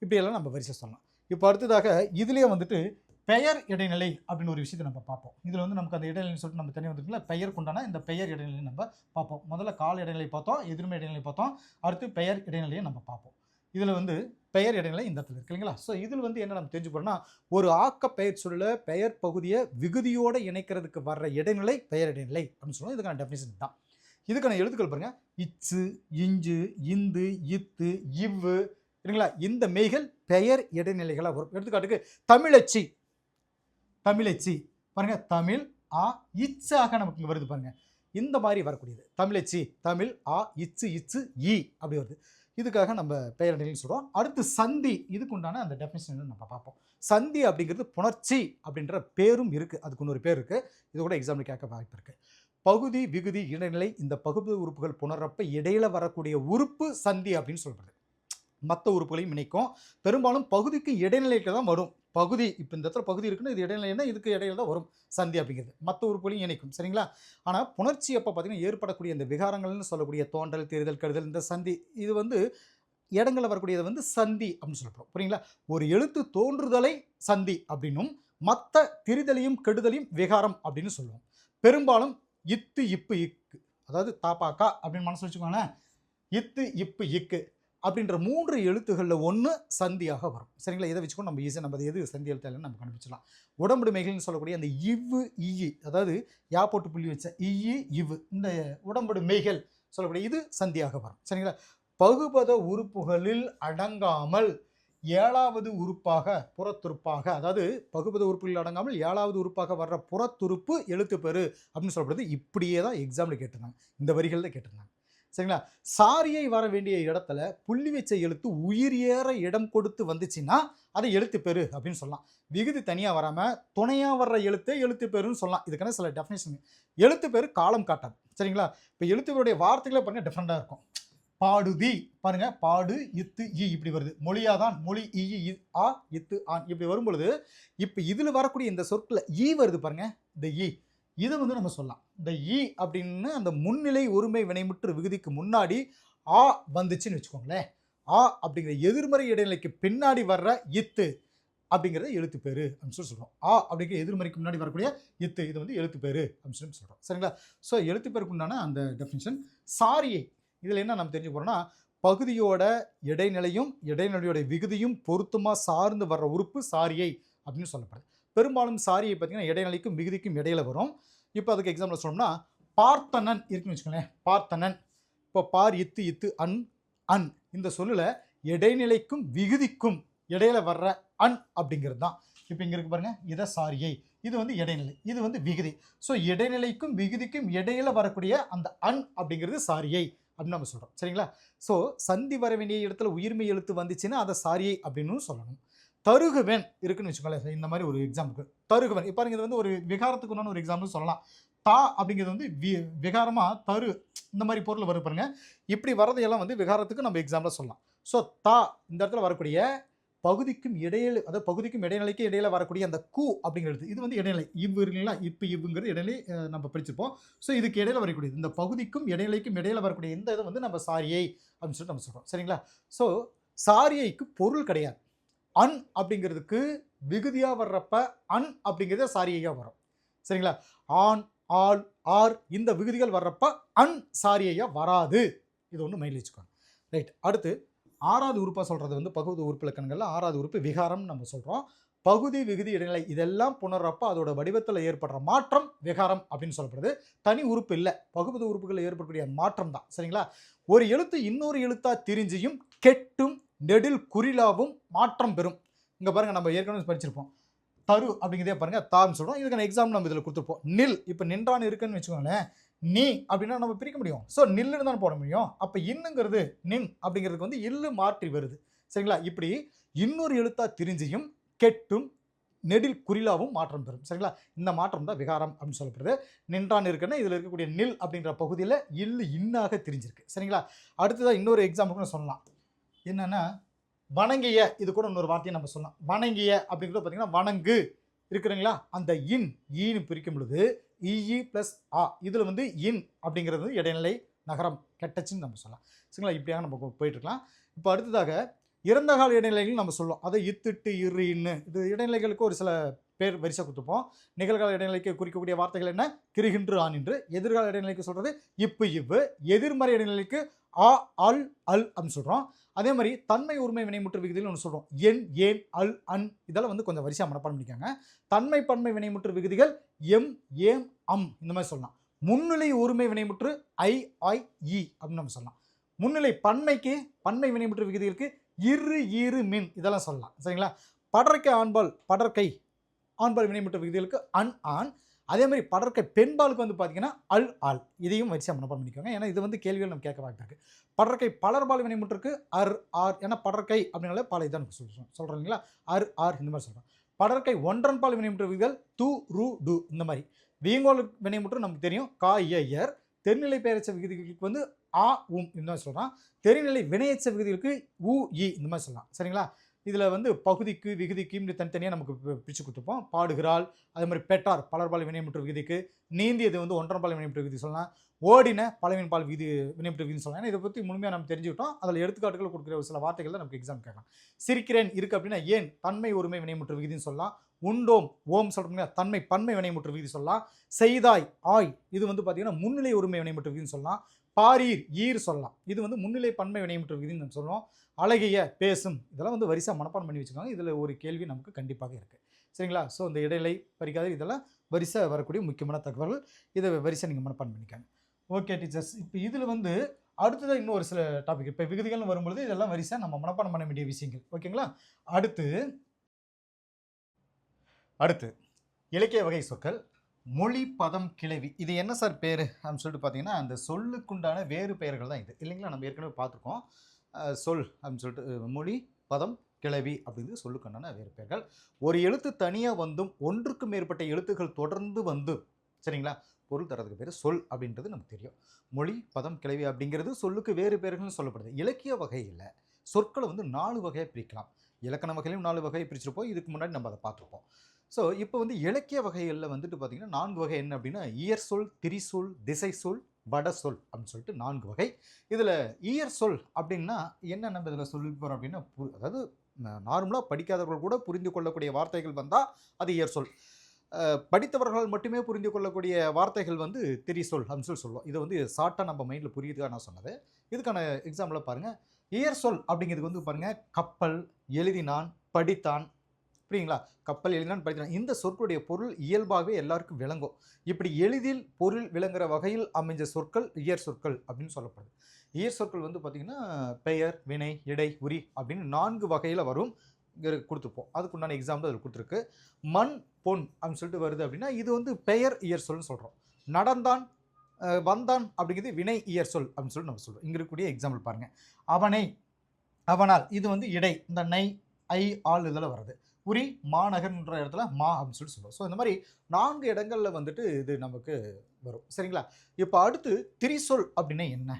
இப்படியெல்லாம் நம்ம வரிசை சொல்லலாம். இப்போ அடுத்ததாக இதுலேயே வந்துட்டு பெயர் இடைநிலை அப்படின்னு ஒரு விஷயத்தை நம்ம பார்ப்போம். இதில் வந்து நமக்கு அந்த இடைநிலை சொல்லிட்டு நம்ம தனியாக வந்துட்டுல பெயர் கொண்டான இந்த பெயர் இடைநிலை நம்ம பார்ப்போம். முதல்ல கால இடைநிலை பார்த்தோம், எதிர்மை இடைநிலை பார்த்தோம், அடுத்து பெயர் இடைநிலையை நம்ம பார்ப்போம். இதில் வந்து பெயர் இடைநிலை இந்த இடத்துல இருக்கு இல்லைங்களா? ஸோ இதில் வந்து என்ன நம்ம தெரிஞ்சு போகிறோம்னா ஒரு ஆக்க பெயர் சொல்ல பெயர் பகுதியை விகுதியோடு இணைக்கிறதுக்கு வர்ற இடைநிலை பெயர் இடைநிலை அப்படின்னு சொல்லுவோம். இதுக்கான டெஃபினிஷன் தான். இதுக்கான எழுத்துக்கள் பாருங்க, இச்சு இஞ்சு இந்து இத்து இவ்வு இல்லைங்களா? இந்த மெய்கள் பெயர் இடைநிலைகளாக வரும். எடுத்துக்காட்டுக்கு தமிழச்சி, தமிழச்சி பாருங்க, தமிழ் ஆ இச்சாக நமக்கு வருது பாருங்க. இந்த மாதிரி வரக்கூடியது தமிழச்சி, தமிழ் ஆ இச்சு இச்சு ஈ அப்படி வருது. இதுக்காக நம்ம பெயர் இடைநிலை சொல்கிறோம். அடுத்து சந்தி, இதுக்கு உண்டான அந்த டெஃபினிஷன் நம்ம பார்ப்போம். சந்தி அப்படிங்கிறது புணர்ச்சி அப்படின்ற பேரும் இருக்குது, அதுக்கு இன்னொரு பேர் இருக்குது. இது கூட எக்ஸாம்பிள் கேட்க வாய்ப்பு இருக்குது. பகுதி விகுதி இடைநிலை இந்த பகுதி உறுப்புகள் புணர்றப்ப இடையில வரக்கூடிய உறுப்பு சந்தி அப்படின்னு சொல்கிறது. மற்ற உறுப்புகளையும் இணைக்கும். பெரும்பாலும் பகுதிக்கு இடைநிலைக்கு தான் வரும். பகுதி இப்போ இந்த இடத்துல பகுதி இருக்குன்னு இது இடைநிலைன்னா இதுக்கு இடையில தான் வரும் சந்தி அப்படிங்கிறது. மற்ற உறுப்புகளையும் இணைக்கும் சரிங்களா? ஆனால் புணர்ச்சி அப்போ பார்த்தீங்கன்னா ஏற்படக்கூடிய இந்த விகாரங்கள்னு சொல்லக்கூடிய தோன்றல் தெரிதல் கெடுதல் இந்த சந்தி இது வந்து இடங்களில் வரக்கூடியது வந்து சந்தி அப்படின்னு சொல்லப்படும். புரியுங்களா? ஒரு எழுத்து தோன்றுதலை சந்தி அப்படின்னும் மற்ற திரிதலையும் கெடுதலையும் விகாரம் அப்படின்னு சொல்லுவோம். பெரும்பாலும் இத்து இப்பு இக்கு, அதாவது தாப்பாக்கா அப்படின்னு மனசு வச்சுக்கோங்களேன். இத்து இப்பு இக்கு அப்படின்ற 3 எழுத்துகளில் ஒன்று சந்தியாக வரும். சரிங்களா? இதை வச்சுக்கோ நம்ம ஈஸியாக நம்ம எது சந்தி எழுத்து இல்லைன்னு நம்ம கண்டுபிடிச்சிடலாம். உடம்புடு மெய்கள்னு சொல்லக்கூடிய அந்த இவ்வு ஈயு, அதாவது யா போட்டு புள்ளி வச்ச ஈயு இவ்வு, இந்த உடம்புடு மெய்கள் சொல்லக்கூடிய இது சந்தியாக வரும். சரிங்களா? பகுபத உறுப்புகளில் அடங்காமல் 7வது உறுப்பாக புறத்துறுப்பாக, அதாவது பகுபத உறுப்புகளில் அடங்காமல் 7வது உறுப்பாக வர்ற புறத்துறுப்பு எழுத்து பெறு அப்படின்னு சொல்லப்படுது. இப்படியே தான் எக்ஸாம்பிள் கேட்டிருந்தாங்க, இந்த வரிகள் தான் கேட்டிருந்தாங்க. சரிங்களா? சாரியை வர வேண்டிய இடத்துல புள்ளி வச்ச எழுத்து உயிர் ஏற இடம் கொடுத்து வந்துச்சுன்னா அதை எழுத்து பெறு அப்படின்னு சொல்லலாம். விகுதி தனியாக வராமல் துணையாக வர்ற எழுத்தை எழுத்து பெறுன்னு சொல்லலாம். இதுக்கான சில டெஃபினேஷன். எழுத்து பெரு காலம் காட்டாது. சரிங்களா? இப்போ எழுத்து பெருடைய வார்த்தைகளை பாருங்க டிஃப்ரெண்டாக இருக்கும். பாடுதி பாருங்க, பாடு இத்து ஈ இப்படி வருது. மொழியாதான் மொழி ஈ ஆ இத்து ஆன் இப்படி வரும் பொழுது இப்போ இதில் வரக்கூடிய இந்த சொற்களில் ஈ வருது பாருங்க, இந்த ஈ இதை வந்து நம்ம சொல்லலாம். இந்த ஈ அப்படின்னு அந்த முன்னிலை ஒருமை வினைமுற்று விகுதிக்கு முன்னாடி ஆ வந்துச்சுன்னு வச்சுக்கோங்களேன். ஆ அப்படிங்கிற எதிர்மறை இடைநிலைக்கு பின்னாடி வர்ற இத்து அப்படிங்கிறத எழுத்து பேரு அப்படின்னு சொல்லி சொல்கிறோம். ஆ அப்படிங்கிற எதிர்மறைக்கு முன்னாடி வரக்கூடிய இத்து இது வந்து எழுத்து பேரு அப்படின்னு சொல்லி சொல்கிறோம். சரிங்களா? ஸோ எழுத்து பேருக்கு உண்டான அந்த டெஃபினிஷன். சாரியை இதில் என்ன நம்ம தெரிஞ்சு போகிறோம்னா, பகுதியோட இடைநிலையும் இடைநிலையோட விகுதியும் பொருத்தமாக சார்ந்து வர்ற உறுப்பு சாரியை அப்படின்னு சொல்லப்படுது. பெரும்பாலும் சாரியை பார்த்தீங்கன்னா இடைநிலைக்கும் விகுதிக்கும் இடையில வரும். இப்போ அதுக்கு எக்ஸாம்பிள் சொல்லணும்னா, பார்த்தனன் இருக்குன்னு வச்சுக்கோங்களேன். பார்த்தனன், இப்போ பார் இத்து இத்து அன் அன் இந்த சொல்லில் இடைநிலைக்கும் விகுதிக்கும் இடையில வர்ற அன் அப்படிங்கிறது தான். இப்போ இங்கே இருக்கு பாருங்க, இதை சாரியை, இது வந்து இடைநிலை, இது வந்து விகுதி. ஸோ இடைநிலைக்கும் விகுதிக்கும் இடையில வரக்கூடிய அந்த அன் அப்படிங்கிறது சாரியை அப்படின்னு நம்ம சொல்கிறோம். சரிங்களா? ஸோ சந்தி வர வேண்டிய இடத்துல உயிர்மை எழுத்து வந்துச்சுன்னா அதை சாரியை அப்படின்னு சொல்லணும். தருகுவன் இருக்குன்னு வச்சுக்கோங்களேன். இந்த மாதிரி ஒரு எக்ஸாம்பிள் தருகுவன். இப்போ பாருங்க, இது வந்து ஒரு விகாரத்துக்கு உண்டான ஒரு எக்ஸாம்பிள் சொல்லலாம். தா அப்படிங்கிறது வந்து விகாரமாக தரு இந்த மாதிரி பொருள் வரும் பாருங்க. இப்படி வரதையெல்லாம் வந்து விகாரத்துக்கு நம்ம எக்ஸாம்பிளாக சொல்லலாம். ஸோ தா இந்த இடத்துல வரக்கூடிய பகுதிக்கும் இடையில, அதாவது பகுதிக்கும் இடைநிலைக்கு இடையில வரக்கூடிய அந்த கூ அப்படிங்கிறது இது வந்து இடைநிலை. இவ்வு இருக்குங்களா, இப்போ இவ்வுங்கிறது இடைநிலை நம்ம பிரிச்சுப்போம். ஸோ இதுக்கு இடையில வரக்கூடியது இந்த பகுதிக்கும் இடைநிலைக்கும் இடையில வரக்கூடிய இந்த இதை வந்து நம்ம சாரியை அப்படின்னு சொல்லிட்டு நம்ம சொல்கிறோம். சரிங்களா? ஸோ சாரியைக்கு பொருள் கிடையாது. அன் அப்படிங்கிறதுக்கு விகுதியாக வர்றப்ப அன் அப்படிங்கிறத சாரியையாக வரும். சரிங்களா? ஆன் ஆல் ஆர் இந்த விகுதிகள் வர்றப்ப அன் சாரியையாக வராது. இது ஒன்று மைண்டில் வச்சுக்கோங்க. ரைட். அடுத்து 6வது உறுப்பாக சொல்கிறது வந்து பகுதி உறுப்பு இலக்கணங்களில் 6வது உறுப்பு விகாரம் நம்ம சொல்கிறோம். பகுதி விகுதி இடைநிலை இதெல்லாம் புணர்றப்ப அதோட வடிவத்தில் ஏற்படுற மாற்றம் விகாரம் அப்படின்னு சொல்லப்படுது. தனி உறுப்பு இல்லை, பகுதி உறுப்புகளில் ஏற்படக்கூடிய மாற்றம் தான். சரிங்களா? ஒரு எழுத்து இன்னொரு எழுத்தா திரிஞ்சியும் கெட்டும் நெடில் குறிலாவும் மாற்றம் பெறும். இங்கே பாருங்கள், நம்ம ஏற்கனவே படிச்சிருப்போம். தரு அப்படிங்கிறதே பாருங்கள் தான்னு சொல்கிறோம். இதுக்கான எக்ஸாம்பிள் நம்ம இதில் கொடுத்துருப்போம். நில், இப்போ நின்றான்னு இருக்குன்னு வச்சுக்கோங்களேன். நீ அப்படின்னா நம்ம பிரிக்க முடியும். ஸோ நில்லுன்னு தான் போட முடியும். அப்போ இன்னுங்கிறது நின் அப்படிங்கிறதுக்கு வந்து இல்லு மாற்றி வருது. சரிங்களா? இப்படி இன்னொரு எழுத்தா திரிஞ்சியும் கெட்டும் நெடில் குறிலாவும் மாற்றம் பெறும். சரிங்களா? இந்த மாற்றம் தான் விகாரம் அப்படின்னு சொல்லப்படுது. நின்றான் இருக்குன்னா இதில் இருக்கக்கூடிய நில் அப்படின்ற பகுதியில் இல்லு இன்னாக திரிஞ்சிருக்கு. சரிங்களா? அடுத்ததான் இன்னொரு எக்ஸாம்பிள் சொல்லலாம். என்னன்னா, வணங்கிய, இது கூட இன்னொரு வார்த்தையை நம்ம சொல்லலாம். வணங்கிய அப்படிங்கிறது பார்த்தீங்கன்னா வணங்கு இருக்குதுங்களா, அந்த இன் ஈன்னு பிரிக்கும் பொழுது இஇ ப்ளஸ் ஆ இதில் வந்து இன் அப்படிங்கிறது இடைநிலை நகரம் கெட்டச்சுன்னு நம்ம சொல்லலாம். சரிங்களா? இப்படியாக நம்ம போயிட்டுருக்கலாம். இப்போ அடுத்ததாக இறந்த கால இடைநிலைகள் நம்ம சொல்லுவோம். அதை இத்துட்டு இரு இன்னு இது இடைநிலைகளுக்கு ஒரு சில பேர் வரிசை கொடுத்துப்போம். நிகழ்கால இடைநிலைக்கு குறிக்கக்கூடிய வார்த்தைகள் என்ன? கிருகின்று ஆன் என்று. எதிர்கால இடைநிலைக்கு சொல்கிறது இப்பு இவ்வு. எதிர்மறை இடைநிலைக்கு ஆ அல் அல் அப்படின்னு சொல்கிறோம். அதே மாதிரி தன்மை உரிமை வினைமுற்று விகுதியில் ஒன்று சொல்கிறோம். என் ஏன் அல் அன் இதெல்லாம் வந்து கொஞ்சம் வரிசையாக மனப்பாடம் பண்ணிக்காங்க. தன்மை பன்மை வினைமுற்று விகுதிகள் எம் ஏம் அம் இந்த மாதிரி சொல்லலாம். முன்னிலை உரிமை வினைமுற்று ஐ ஐ இ அப்படின்னு நம்ம சொல்லலாம். முன்னிலை பன்மைக்கு பன்மை வினைமுற்று விகுதிகளுக்கு இரு ஈரு மின் இதெல்லாம் சொல்லலாம். சரிங்களா? படற்கை ஆண்பால் படற்கை ஆண்பால் வினைமுற்று விகுதிகளுக்கு அன் ஆன். அதே மாதிரி படற்கை பெண்பாலுக்கு வந்து பார்த்தீங்கன்னா அல் ஆல். இதையும் வரிசையாக மனப்பாடம் பண்ணிக்கோங்க. ஏன்னா இது வந்து கேள்விகள் நம்ம கேட்க வாய்ப்பு இருக்குது. படற்கை பலர்பால் வினைமுற்றுக்கு அர் ஆர். ஏன்னா படற்கை அப்படின்னாலே பாலை தான் சொல்கிறோம் இல்லைங்களா? அர் ஆர் இந்த மாதிரி சொல்கிறோம். படற்கை ஒன்றன் பால் வினைமுற்று விதிகள் து ரு டு இந்த மாதிரி. வீங்கோல் வினைமுற்று நமக்கு தெரியும் கா இயர். தென்னிலை பெயரச்ச விகுதிகளுக்கு வந்து ஆ உம் இந்த மாதிரி சொல்கிறான். தெரிநிலை வினையச்ச விகுதிகளுக்கு உ இ இந்த மாதிரி சொல்லலாம். சரிங்களா? இதில் வந்து பகுதிக்கு விகுதிக்கு இப்படி தனித்தனியாக நமக்கு பிரித்து கொடுத்துப்போம். பாடுகிறாள், அதே மாதிரி பெற்றார் பலர்பால் வினைமுற்று விகுதிக்கு. நீந்தியது வந்து ஒன்றன்பால் வினைமுற்று விகுதி சொல்லலாம். ஓடின பலவின் பால் விதி வினைமுற்று விதின்னு சொல்லலாம். ஏன்னா இதை பற்றி முழுமையாக நம்ம தெரிஞ்சுக்கிட்டோம். அதில் எடுத்துக்காட்டுகள் கொடுக்குற ஒரு சில வார்த்தைகள் தான் நமக்கு எக்ஸாம் கேட்கலாம். சிரிக்கிறேன் இருக்குது அப்படின்னா ஏன் தன்மை உரிமை வினைமுற்று விகுதின்னு சொல்லலாம். உண்டோம் ஓம் சொல்கிறோம்னா தன்மை பன்மை வினைமுற்று விகுதி சொல்லலாம். செய்தாய் ஆய் இது வந்து பார்த்தீங்கன்னா முன்னிலை உரிமை வினைமுற்று விகுதின்னு சொல்லலாம். பாரீர் ஈர் சொல்லலாம். இது வந்து முன்னிலை பன்மை வினைமுற்று விகுதின்னு நம்ம சொல்லுவோம். அழகிய பேசும் இதெல்லாம் வந்து வரிசை மனப்பாடம் பண்ணி வச்சுக்கோங்க. இதில் ஒரு கேள்வி நமக்கு கண்டிப்பாக இருக்குது. சரிங்களா? ஸோ இந்த இடைநிலை பறிக்காத இதெல்லாம் வரிசை வரக்கூடிய முக்கியமான தகவல்கள். இதை வரிசை நீங்கள் மனப்பாடம் பண்ணிக்கோங்க. ஓகே டீச்சர்ஸ், இப்போ இதில் வந்து அடுத்ததாக இன்னும் ஒரு சில டாபிக். இப்போ விகுதிகள்னு வரும்பொழுது இதெல்லாம் வரிசை நம்ம மனப்பாடம் பண்ண வேண்டிய விஷயங்கள். ஓகேங்களா? அடுத்து இலக்கிய வகை சொற்கள். மொழி பதம் கிளவி இது என்ன சார் பேர் அப்படின்னு சொல்லிட்டு பார்த்தீங்கன்னா அந்த சொல்லுக்குண்டான வேறு பெயர்கள் தான் இது இல்லைங்களா? நம்ம ஏற்கனவே பார்த்துருக்கோம். சொல் அப்படின்னு சொல்லிட்டு மொழி பதம் கிளவி அப்படிங்கிறது சொல்லுக்குண்டான வேறு பெயர்கள். ஒரு எழுத்து தனியாக வந்தும் ஒன்றுக்கு மேற்பட்ட எழுத்துக்கள் தொடர்ந்து வந்து சரிங்களா பொருள் தரதுக்கு பேர் சொல் அப்படின்றது நமக்கு தெரியும். மொழி பதம் கிளவி அப்படிங்கிறது சொல்லுக்கு வேறு பெயர்கள்னு சொல்லப்படுது. இலக்கிய வகையில் சொற்களை வந்து 4 வகையாக பிரிக்கலாம். இலக்கண வகையிலும் 4 வகையை பிரிச்சிருப்போம். இதுக்கு முன்னாடி நம்ம அதை பார்த்துருப்போம். ஸோ இப்போ வந்து இலக்கிய வகைகளில் வந்துட்டு பார்த்தீங்கன்னா 4 வகை என்ன அப்படின்னா இயற் சொல், திரிசொல், திசை சொல், வட சொல் அப்படின்னு சொல்லிட்டு 4 வகை. இதில் இயற் சொல் அப்படின்னா என்ன நம்ம இதில் சொல்லி போகிறோம் அப்படின்னா அதாவது நார்மலாக படிக்காதவர்கள் கூட புரிந்து கொள்ளக்கூடிய வார்த்தைகள் வந்தால் அது இயற் சொல். படித்தவர்கள் மட்டுமே புரிந்து கொள்ளக்கூடிய வார்த்தைகள் வந்து திரிசொல் அப்படின்னு சொல்லி சொல்லுவோம். இதை வந்து ஷார்ட்டாக நம்ம மைண்டில் புரியுதுக்காக நான் சொன்னது. இதுக்கான எக்ஸாம்பிளாக பாருங்கள். இயற் சொல் அப்படிங்கிறதுக்கு வந்து பாருங்கள் கப்பல், எழுதினான், படித்தான். புரியுங்களா? கப்பல், எழுதினான், படித்தான். இந்த சொற்களுடைய பொருள் இயல்பாகவே எல்லாருக்கும் விளங்கும். இப்படி எளிதில் பொருள் விளங்குற வகையில் அமைஞ்ச சொற்கள் இயற் சொற்கள் அப்படின்னு சொல்லப்படுது. இயற் சொற்கள் வந்து பார்த்திங்கன்னா பெயர், வினை, இடை, உரி அப்படின்னு 4 வகையில் வரும். கொடுத்துருப்போம். அதுக்குண்டான எக்ஸாம்பிள் அதில் கொடுத்துருக்கு. மண், பொன் அப்படின்னு சொல்லிட்டு வருது அப்படின்னா இது வந்து பெயர் இயற் சொல்னு சொல்கிறோம். நடந்தான், வந்தான் அப்படிங்கிறது வினை இயற் சொல் அப்படின்னு சொல்லி நம்ம சொல்கிறோம். இங்கே இருக்கக்கூடிய எக்ஸாம்பிள் பாருங்கள். அவனை, அவனால் இது வந்து இடை. இந்த நை, ஐ, ஆள் இதில் வருது. உரி, மாநகர்ன்ற இடத்துல மா அப்படின்னு சொல்லிட்டு சொல்லுவோம். ஸோ இந்த மாதிரி 4 இடங்களில் வந்துட்டு இது நமக்கு வரும். சரிங்களா? இப்போ அடுத்து திரிசொல் அப்படின்னா என்ன?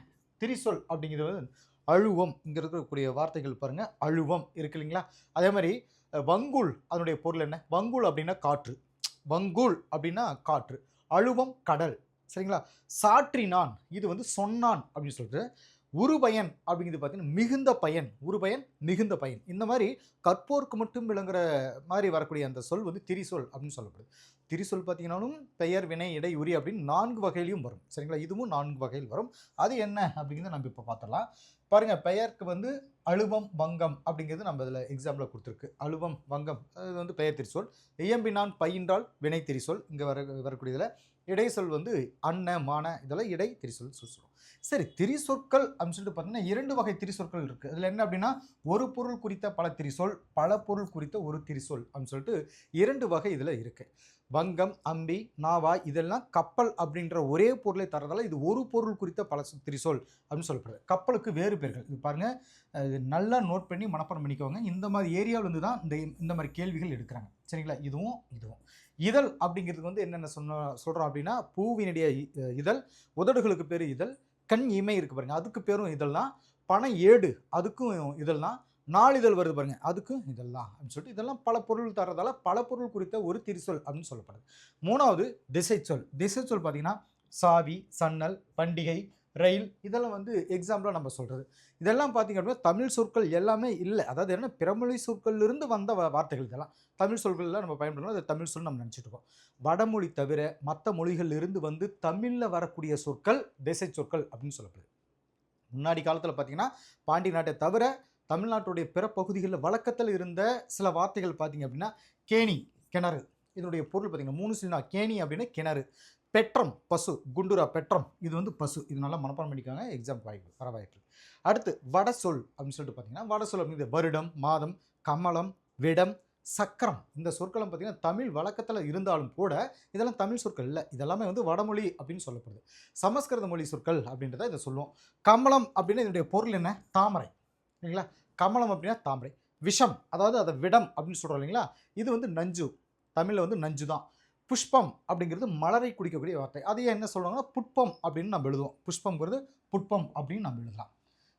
திரிசொல் அப்படிங்கிறது அழுவம். இங்கே இருக்கக்கூடிய வார்த்தைகள் பாருங்கள். அழுவம் இருக்கு இல்லைங்களா? அதே மாதிரி வங்கூல் அதனுடைய பொருள் என்ன? வங்கூல் அப்படின்னா காற்று. வங்கூல் அப்படின்னா காற்று. அழுவம் கடல். சரிங்களா? சாற்றினான் இது வந்து சொன்னான் அப்படின்னு சொல்லிட்டு. உருபயன் அப்படிங்கிறது பார்த்தீங்கன்னா மிகுந்த பயன். உருபயன் மிகுந்த பயன். இந்த மாதிரி கற்போருக்கு மட்டும் விளங்குற மாதிரி வரக்கூடிய அந்த சொல் வந்து திரிசொல் அப்படின்னு சொல்லப்படுது. திரிசொல் பார்த்தீங்கன்னாலும் பெயர், வினை, இடை, உரி அப்படின்னு 4 வகையிலையும் வரும். சரிங்களா? இதுவும் 4 வகையில் வரும். அது என்ன அப்படிங்கிறத நம்ம இப்போ பார்த்துடலாம். பாருங்கள், பெயருக்கு வந்து அழுவம், வங்கம் அப்படிங்கிறது நம்ம இதில் எக்ஸாம்பிளாக கொடுத்துருக்கு. அழுவம், வங்கம் அது வந்து பெயர் திரிசொல். இயம்பினான் பயின்றால் வினை திரிசொல். இங்கே வரக்கூடியதில் இடை சொல் வந்து அன்ன, மான இதெல்லாம் இடை திரிசொல் சொல்லுவோம். சரி, திரிசொற்கள் அப்படின்னு சொல்லிட்டு பார்த்தீங்கன்னா 2 வகை திரிசொற்கள் இருக்குது. அதில் என்ன அப்படின்னா ஒரு பொருள் குறித்த பல திரிசொல், பல பொருள் குறித்த ஒரு திரிசொல் அப்படின்னு சொல்லிட்டு 2 வகை இதில் இருக்குது. வங்கம், அம்பி, நாவாய் இதெல்லாம் கப்பல் அப்படின்ற ஒரே பொருளை தரதால இது ஒரு பொருள் குறித்த பல திரிசொல் அப்படின்னு சொல்லப்படுது. கப்பலுக்கு வேறு பேர்கள் இது பாருங்கள், நல்லா நோட் பண்ணி மனப்பாடம் பண்ணிக்கோங்க. இந்த மாதிரி ஏரியாவில் இருந்து தான் இந்த மாதிரி கேள்விகள் எடுக்கிறாங்க. சரிங்களா? இதுவும் இதழ் அப்படிங்கிறதுக்கு வந்து என்னென்ன சொல்கிறோம் அப்படின்னா பூவினுடைய இதழ், உதடுகளுக்கு பேர் இதழ், கண் இமை இருக்குது பாருங்கள் அதுக்கு பேரும் இதழ்லாம், பனை ஏடு அதுக்கும் இதழ்லாம், நாளிதழ் வருது பாருங்க அதுக்கும் இதெல்லாம் அப்படின்னு சொல்லிட்டு இதெல்லாம் பல பொருள் தரதால பல பொருள் குறித்த ஒரு திரிசொல் அப்படின்னு சொல்லப்படுது. 3வது திசைச்சொல். திசைச்சொல் பார்த்தீங்கன்னா சாவி, சன்னல், பண்டிகை, ரயில் இதெல்லாம் வந்து எக்ஸாம்பிளாக நம்ம சொல்கிறது. இதெல்லாம் பார்த்திங்க அப்படின்னா தமிழ் சொற்கள் எல்லாமே இல்லை. அதாவது என்ன பிறமொழி சொற்கள்லேருந்து வந்த வார்த்தைகள் இதெல்லாம் தமிழ் சொற்கள்லாம் நம்ம பயன்படுத்தணும். அது தமிழ் சொல் நம்ம நினச்சிட்டு இருக்கோம். வடமொழி தவிர மற்ற மொழிகளிலிருந்து வந்து தமிழில் வரக்கூடிய சொற்கள் திசை சொற்கள் அப்படின்னு சொல்லப்படுது. முன்னாடி காலத்தில் பார்த்திங்கன்னா பாண்டி நாட்டை தவிர தமிழ்நாட்டுடைய பிற பகுதிகளில் வழக்கத்தில் இருந்த சில வார்த்தைகள் பார்த்திங்க அப்படின்னா கேணி, கிணறு. இதனுடைய பொருள் பார்த்திங்கன்னா 3 சிலினா கேணி அப்படின்னா கிணறு, பெற்றம் பசு, குண்டுரா பெற்றம் இது வந்து பசு. இது நல்லா மனப்பாடம் பண்ணிக்காங்க, எக்ஸாம் பரவாயில்லை. அடுத்து வட சொல் அப்படின்னு சொல்லிட்டு பார்த்தீங்கன்னா வட சொல் அப்படிங்கிறது வருடம், மாதம், கமலம், விடம், சக்கரம். இந்த சொற்களும் பார்த்திங்கன்னா தமிழ் வழக்கத்தில் இருந்தாலும் கூட இதெல்லாம் தமிழ் சொற்கள் இல்லை. இதெல்லாமே வந்து வடமொழி அப்படின்னு சொல்லப்படுது. சமஸ்கிருத மொழி சொற்கள் அப்படின்றத இதை சொல்லுவோம். கமலம் அப்படின்னா இதனுடைய பொருள் என்ன? தாமரை இல்லைங்களா? கமலம் அப்படின்னா தாமரை. விஷம் அதாவது அதை விடம் அப்படின்னு சொல்கிறோம் இல்லைங்களா? இது வந்து நஞ்சு. தமிழில் வந்து நஞ்சு தான். புஷ்பம் அப்படிங்கிறது மலரை குடிக்கக்கூடிய வார்த்தை. அதையே என்ன சொல்கிறாங்கன்னா புட்பம் அப்படின்னு நம்ம எழுதுவோம். புஷ்பங்கிறது புட்பம் அப்படின்னு நம்ம எழுதலாம்.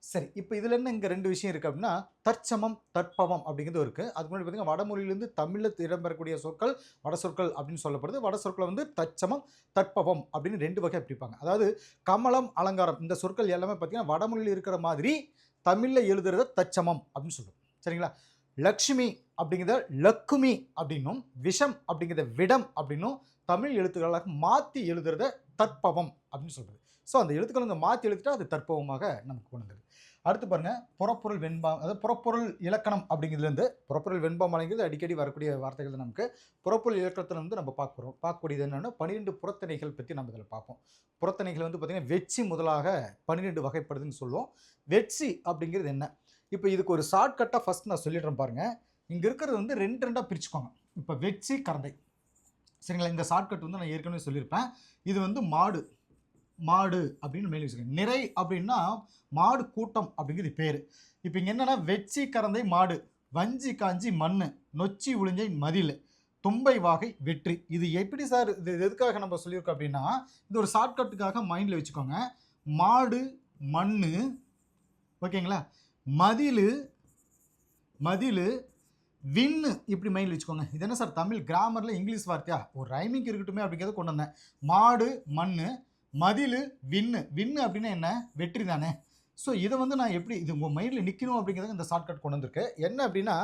சரி, இப்போ இதில் என்ன இங்கே 2 விஷயம் இருக்குது அப்படின்னா தற்சமம், தற்பவம் அப்படிங்கிறது இருக்குது. அதுக்கு முன்னாடி பார்த்தீங்கன்னா வடமொழியிலேருந்து தமிழில் இடம்பெறக்கூடிய சொற்கள் வட சொற்கள் அப்படின்னு சொல்லப்படுது. வட சொற்களை வந்து தற்சமம், தற்பவம் அப்படின்னு 2 வகை பிரிப்பாங்க. அதாவது கமலம், அலங்காரம் இந்த சொற்கள் எல்லாமே பார்த்தீங்கன்னா வடமொழியில் இருக்கிற மாதிரி தமிழில் எழுதுறத தற்சமம் அப்படின்னு சொல்லுவோம். சரிங்களா? லக்ஷ்மி அப்படிங்கிறத லக்குமி அப்படின்னும், விஷம் அப்படிங்கிறத விடம் அப்படின்னும் தமிழ் எழுத்துக்களாக மாற்றி எழுதுறத தற்பவம் அப்படின்னு சொல்கிறது. ஸோ அந்த எழுத்துக்கள் வந்து மாற்றி எழுத்துட்டா அது தற்பவமாக நமக்கு கொண்டு வந்துடுது. அடுத்து பாருங்க, புறப்பொருள் வெண்பா, அதாவது புறப்பொருள் இலக்கணம் அப்படிங்கிறதுலேருந்து, புறப்பொருள் வெண்பாமாலைங்கிறது அடிக்கடி வரக்கூடிய வார்த்தைகள் தான் நமக்கு. புறப்பொருள் இலக்கணத்தில் வந்து நம்ம பார்க்கக்கூடியது என்னென்னா 12 புறத்தணைகள் பற்றி நம்ம இதில் பார்ப்போம். புறத்தணைகள் வந்து பார்த்திங்கன்னா வெச்சி முதலாக 12 வகைப்படுதுன்னு சொல்லுவோம். வெச்சி அப்படிங்கிறது என்ன? இப்போ இதுக்கு ஒரு ஷார்ட்கட்டாக ஃபஸ்ட் நான் சொல்லிடுறேன் பாருங்கள். இங்கே இருக்கிறது வந்து 2 பிரிச்சுக்கோங்க. இப்போ வெச்சி கரந்தை, சரிங்களா? இந்த ஷார்ட்கட் வந்து நான் ஏற்கனவே சொல்லியிருப்பேன். இது வந்து மாடு, மாடு அப்படின்னு மேலே வச்சுக்கோங்க. நிறை அப்படின்னா மாடு கூட்டம் அப்படிங்கிறது பேர். இப்போ இங்கே என்னென்னா வெச்சி கரந்தை மாடு, வஞ்சி காஞ்சி மண், நொச்சி உளிஞ்சை மதில், தும்பை வாகை வெற்றி. இது எப்படி சார், இது எதுக்காக நம்ம சொல்லியிருக்கோம் அப்படின்னா, இது ஒரு ஷார்ட்கட்டுக்காக மைண்டில் வச்சுக்கோங்க. மாடு, மண், ஓகேங்களா, மதில், மதில், விண்ணு இப்படி மைண்டில் வச்சுக்கோங்க. இது என்ன சார் தமிழ் கிராமரில் இங்கிலீஷ் வார்த்தையா? ஒரு ரைமிங் இருக்கட்டுமே அப்படிங்கிறத கொண்டு வந்தேன். மாடு, மண், மதில், விண்ணு. விண்ணு அப்படின்னா என்ன? வெற்றி தானே. ஸோ இதை வந்து நான் எப்படி இது உங்கள் மைண்டில் நிற்கணும் அப்படிங்கிறது இந்த ஷார்ட்கட் கொண்டு வந்திருக்கு. என்ன அப்படின்னா,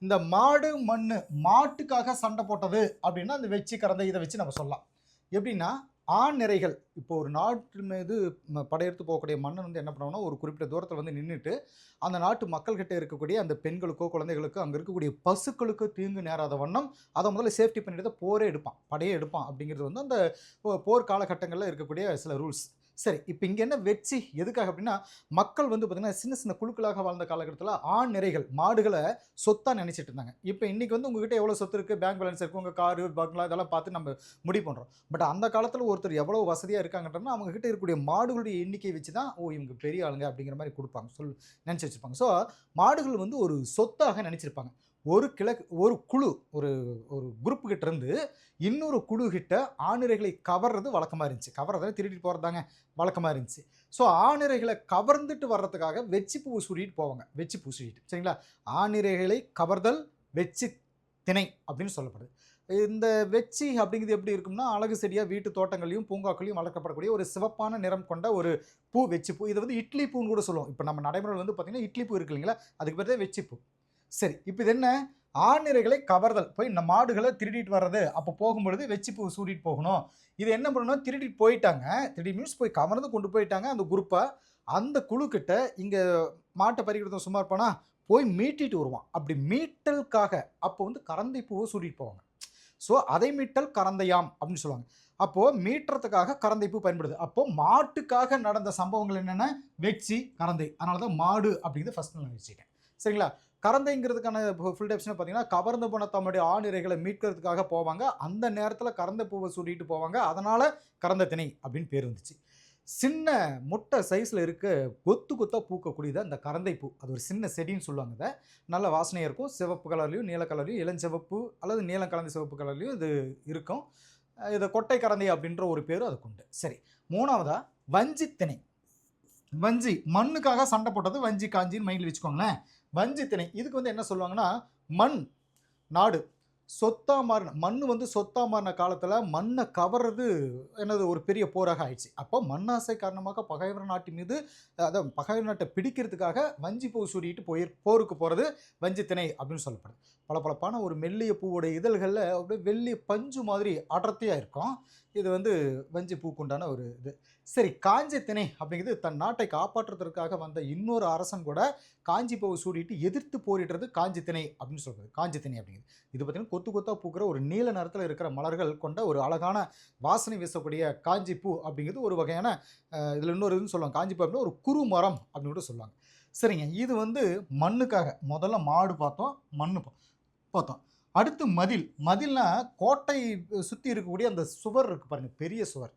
இந்த மாடு, மண், மாட்டுக்காக சண்டை போட்டது அப்படின்னா அந்த வெச்சி கரந்தை இதை வச்சு நம்ம சொல்லலாம். எப்படின்னா, ஆண் நிறைகள், இப்போ ஒரு நாட்டு மீது படையெடுத்து போகக்கூடிய மன்னன் வந்து என்ன பண்ணுவாங்கன்னா, ஒரு குறிப்பிட்ட தூரத்தில் வந்து நின்றுட்டு அந்த நாட்டு மக்கள்கிட்ட இருக்கக்கூடிய அந்த பெண்களுக்கோ குழந்தைகளுக்கோ அங்கே இருக்கக்கூடிய பசுக்களுக்கு தீங்கு நேராத வண்ணம் அதை முதல்ல சேஃப்டி பண்ணிட்டு போரே எடுப்பான், படையே எடுப்பான். அப்படிங்கிறது வந்து அந்த போர் காலகட்டங்களில் இருக்கக்கூடிய சில ரூல்ஸ். சரி, இப்போ இங்கே என்ன வெச்சி எதுக்காக அப்படின்னா, மக்கள் வந்து பார்த்திங்கன்னா சின்ன சின்ன குழுக்களாக வாழ்ந்த காலகட்டத்தில் ஆண் நிறைகள் மாடுகளை சொத்தாக நினச்சிட்டு இருந்தாங்க. இப்போ இன்றைக்கி வந்து உங்ககிட்ட எவ்வளோ சொத்து இருக்குது, பேங்க் பேலன்ஸ் இருக்குது, உங்கள் காரு பங்களா இதெல்லாம் பார்த்து நம்ம முடிவு பண்ணுறோம். பட் அந்த காலத்தில் ஒருத்தர் எவ்வளோ வசதியாக இருக்காங்கன்றனா அவங்ககிட்ட இருக்கக்கூடிய மாடுகளுடைய எண்ணிக்கையை வச்சு தான் இவங்க பெரிய ஆளுங்க அப்படிங்கிற மாதிரி கொடுப்பாங்க, நினச்சி வச்சுருப்பாங்க. ஸோ மாடுகள் வந்து ஒரு சொத்தாக நினச்சிருப்பாங்க. ஒரு குழு, ஒரு ஒரு குரூப்பு கிட்ட இருந்து இன்னொரு குழு கிட்ட ஆணிரைகளை கவர்றது வழக்கமாக இருந்துச்சு. கவர்றதை திருடிட்டு போகிறதாங்க வழக்கமாக இருந்துச்சு. ஸோ ஆணிரைகளை கவர்ந்துட்டு வர்றதுக்காக வெச்சி பூ சூடிட்டு போவாங்க. வெச்சி பூ சூடிட்டு, சரிங்களா? ஆணிரைகளை கவர்தல் வெச்சி திணை அப்படின்னு சொல்லப்படுது. இந்த வெச்சி அப்படிங்கிறது எப்படி இருக்கும்னா, அழகு செடியாக வீட்டு தோட்டங்களையும் பூங்காக்களையும் வளர்க்கப்படக்கூடிய ஒரு சிவப்பான நிறம் கொண்ட ஒரு பூ வெச்சி பூ. இதை வந்து இட்லி பூன்னு கூட சொல்லுவோம். இப்போ நம்ம நடைமுறையில் வந்து பார்த்திங்கன்னா இட்லி பூ இருக்கு இல்லைங்களா, அதுக்கு பேர் தான் வெச்சி பூ. சரி, இப்போ இது என்ன? ஆணிரைகளை கவர்தல், போய் இந்த மாடுகளை திருடிட்டு வர்றது. அப்போ போகும்பொழுது வெச்சி பூ சூடிட்டு போகணும். இது என்ன பண்ணணும், திருடிட்டு போயிட்டாங்க. திருடி மீன்ஸ் போய் கவர்ந்து கொண்டு போயிட்டாங்க அந்த குரூப்பை. அந்த குழு கிட்ட இங்கே மாட்டை பறிக்கிறதும் சும்மா இருப்பானா, போய் மீட்டிட்டு வருவான். அப்படி மீட்டலுக்காக அப்போ வந்து கரந்தை பூவை சூடிட்டு போவாங்க. ஸோ அதை மீட்டல் கரந்தையாம் அப்படின்னு சொல்லுவாங்க. அப்போது மீட்டுறதுக்காக கரந்தை பூ பயன்படுது. அப்போது மாட்டுக்காக நடந்த சம்பவங்கள் என்னென்ன? வெச்சி கரந்தை. அதனால தான் மாடு அப்படிங்கிறது ஃபஸ்ட் நான் வச்சுட்டேன், சரிங்களா? கரந்தைங்கிறதுக்கான ஃபுல் டெப்ஷனை பார்த்தீங்கன்னா, கவர்ந்து போன தம்முடைய ஆணிரைகளை மீட்கிறதுக்காக போவாங்க. அந்த நேரத்தில் கரந்தை பூவை சூடிட்டு போவாங்க. அதனால் கரந்தை திணை அப்படின்னு பேர் வந்துச்சு. சின்ன முட்டை சைஸில் இருக்க கொத்து கொத்தாக பூக்கக்கூடியது அந்த கரந்தை பூ. அது ஒரு சின்ன செடின்னு சொல்லுவாங்க. இதை நல்ல வாசனையாக இருக்கும். சிவப்பு கலர்லையும் நீல கலர்லையும் இளஞ்சிவப்பு அல்லது நீலம் கலந்த சிவப்பு கலர்லையும் இது இருக்கும். இதை கொட்டை கரந்தை அப்படின்ற ஒரு பேரும் அதுக்கு உண்டு. சரி, மூணாவதாக வஞ்சி திணை. வஞ்சி மண்ணுக்காக சண்டை போட்டது வஞ்சி காஞ்சின்னு மைண்டில் வச்சுக்கோங்களேன். வஞ்சி திணை இதுக்கு வந்து என்ன சொல்லுவாங்கன்னா, மண் நாடு சொத்தா மாறின மண் வந்து சொத்தா மாறின காலத்தில் மண்ணை கவர்றது என்னது ஒரு பெரிய போராக ஆயிடுச்சு. அப்போ மண்ணாசை காரணமாக பகைவர் நாட்டு மீது, அதாவது பகைவர் நாட்டை பிடிக்கிறதுக்காக வஞ்சி பூ சூடிட்டு போருக்கு போகிறது வஞ்சி திணை அப்படின்னு சொல்லப்படுது. பளபளப்பான ஒரு மெல்லிய பூவோடைய இதழ்களில் அப்படியே வெள்ளி பஞ்சு மாதிரி அடர்த்தியாக இருக்கும். இது வந்து வஞ்சி பூக்குண்டான ஒரு இது. சரி, காஞ்சி திணை அப்படிங்கிறது தன் நாட்டை காப்பாற்றுறதுக்காக வந்த இன்னொரு அரசன் கூட காஞ்சி பூவை சூடிட்டு எதிர்த்து போரிடுறது காஞ்சி திணை அப்படின்னு சொல்கிறது. காஞ்சி திணை அப்படிங்கிறது இது பார்த்திங்கன்னா கொத்து கொத்தாக பூக்கிற ஒரு நீல நிறத்தில் இருக்கிற மலர்கள் கொண்ட ஒரு அழகான வாசனை வீசக்கூடிய காஞ்சி பூ அப்படிங்கிறது ஒரு வகையான இதில் இன்னொரு இதுன்னு சொல்லுவாங்க. காஞ்சி பூ அப்படின்னா ஒரு குறு மரம் அப்படின்னு கூட சொல்லுவாங்க. சரிங்க, இது வந்து மண்ணுக்காக. முதல்ல மாடு பார்த்தோம், மண் பார்த்தோம். அடுத்து மதில். மதில்னா கோட்டை சுற்றி இருக்கக்கூடிய அந்த சுவர் இருக்குது பாருங்கள், பெரிய சுவர்.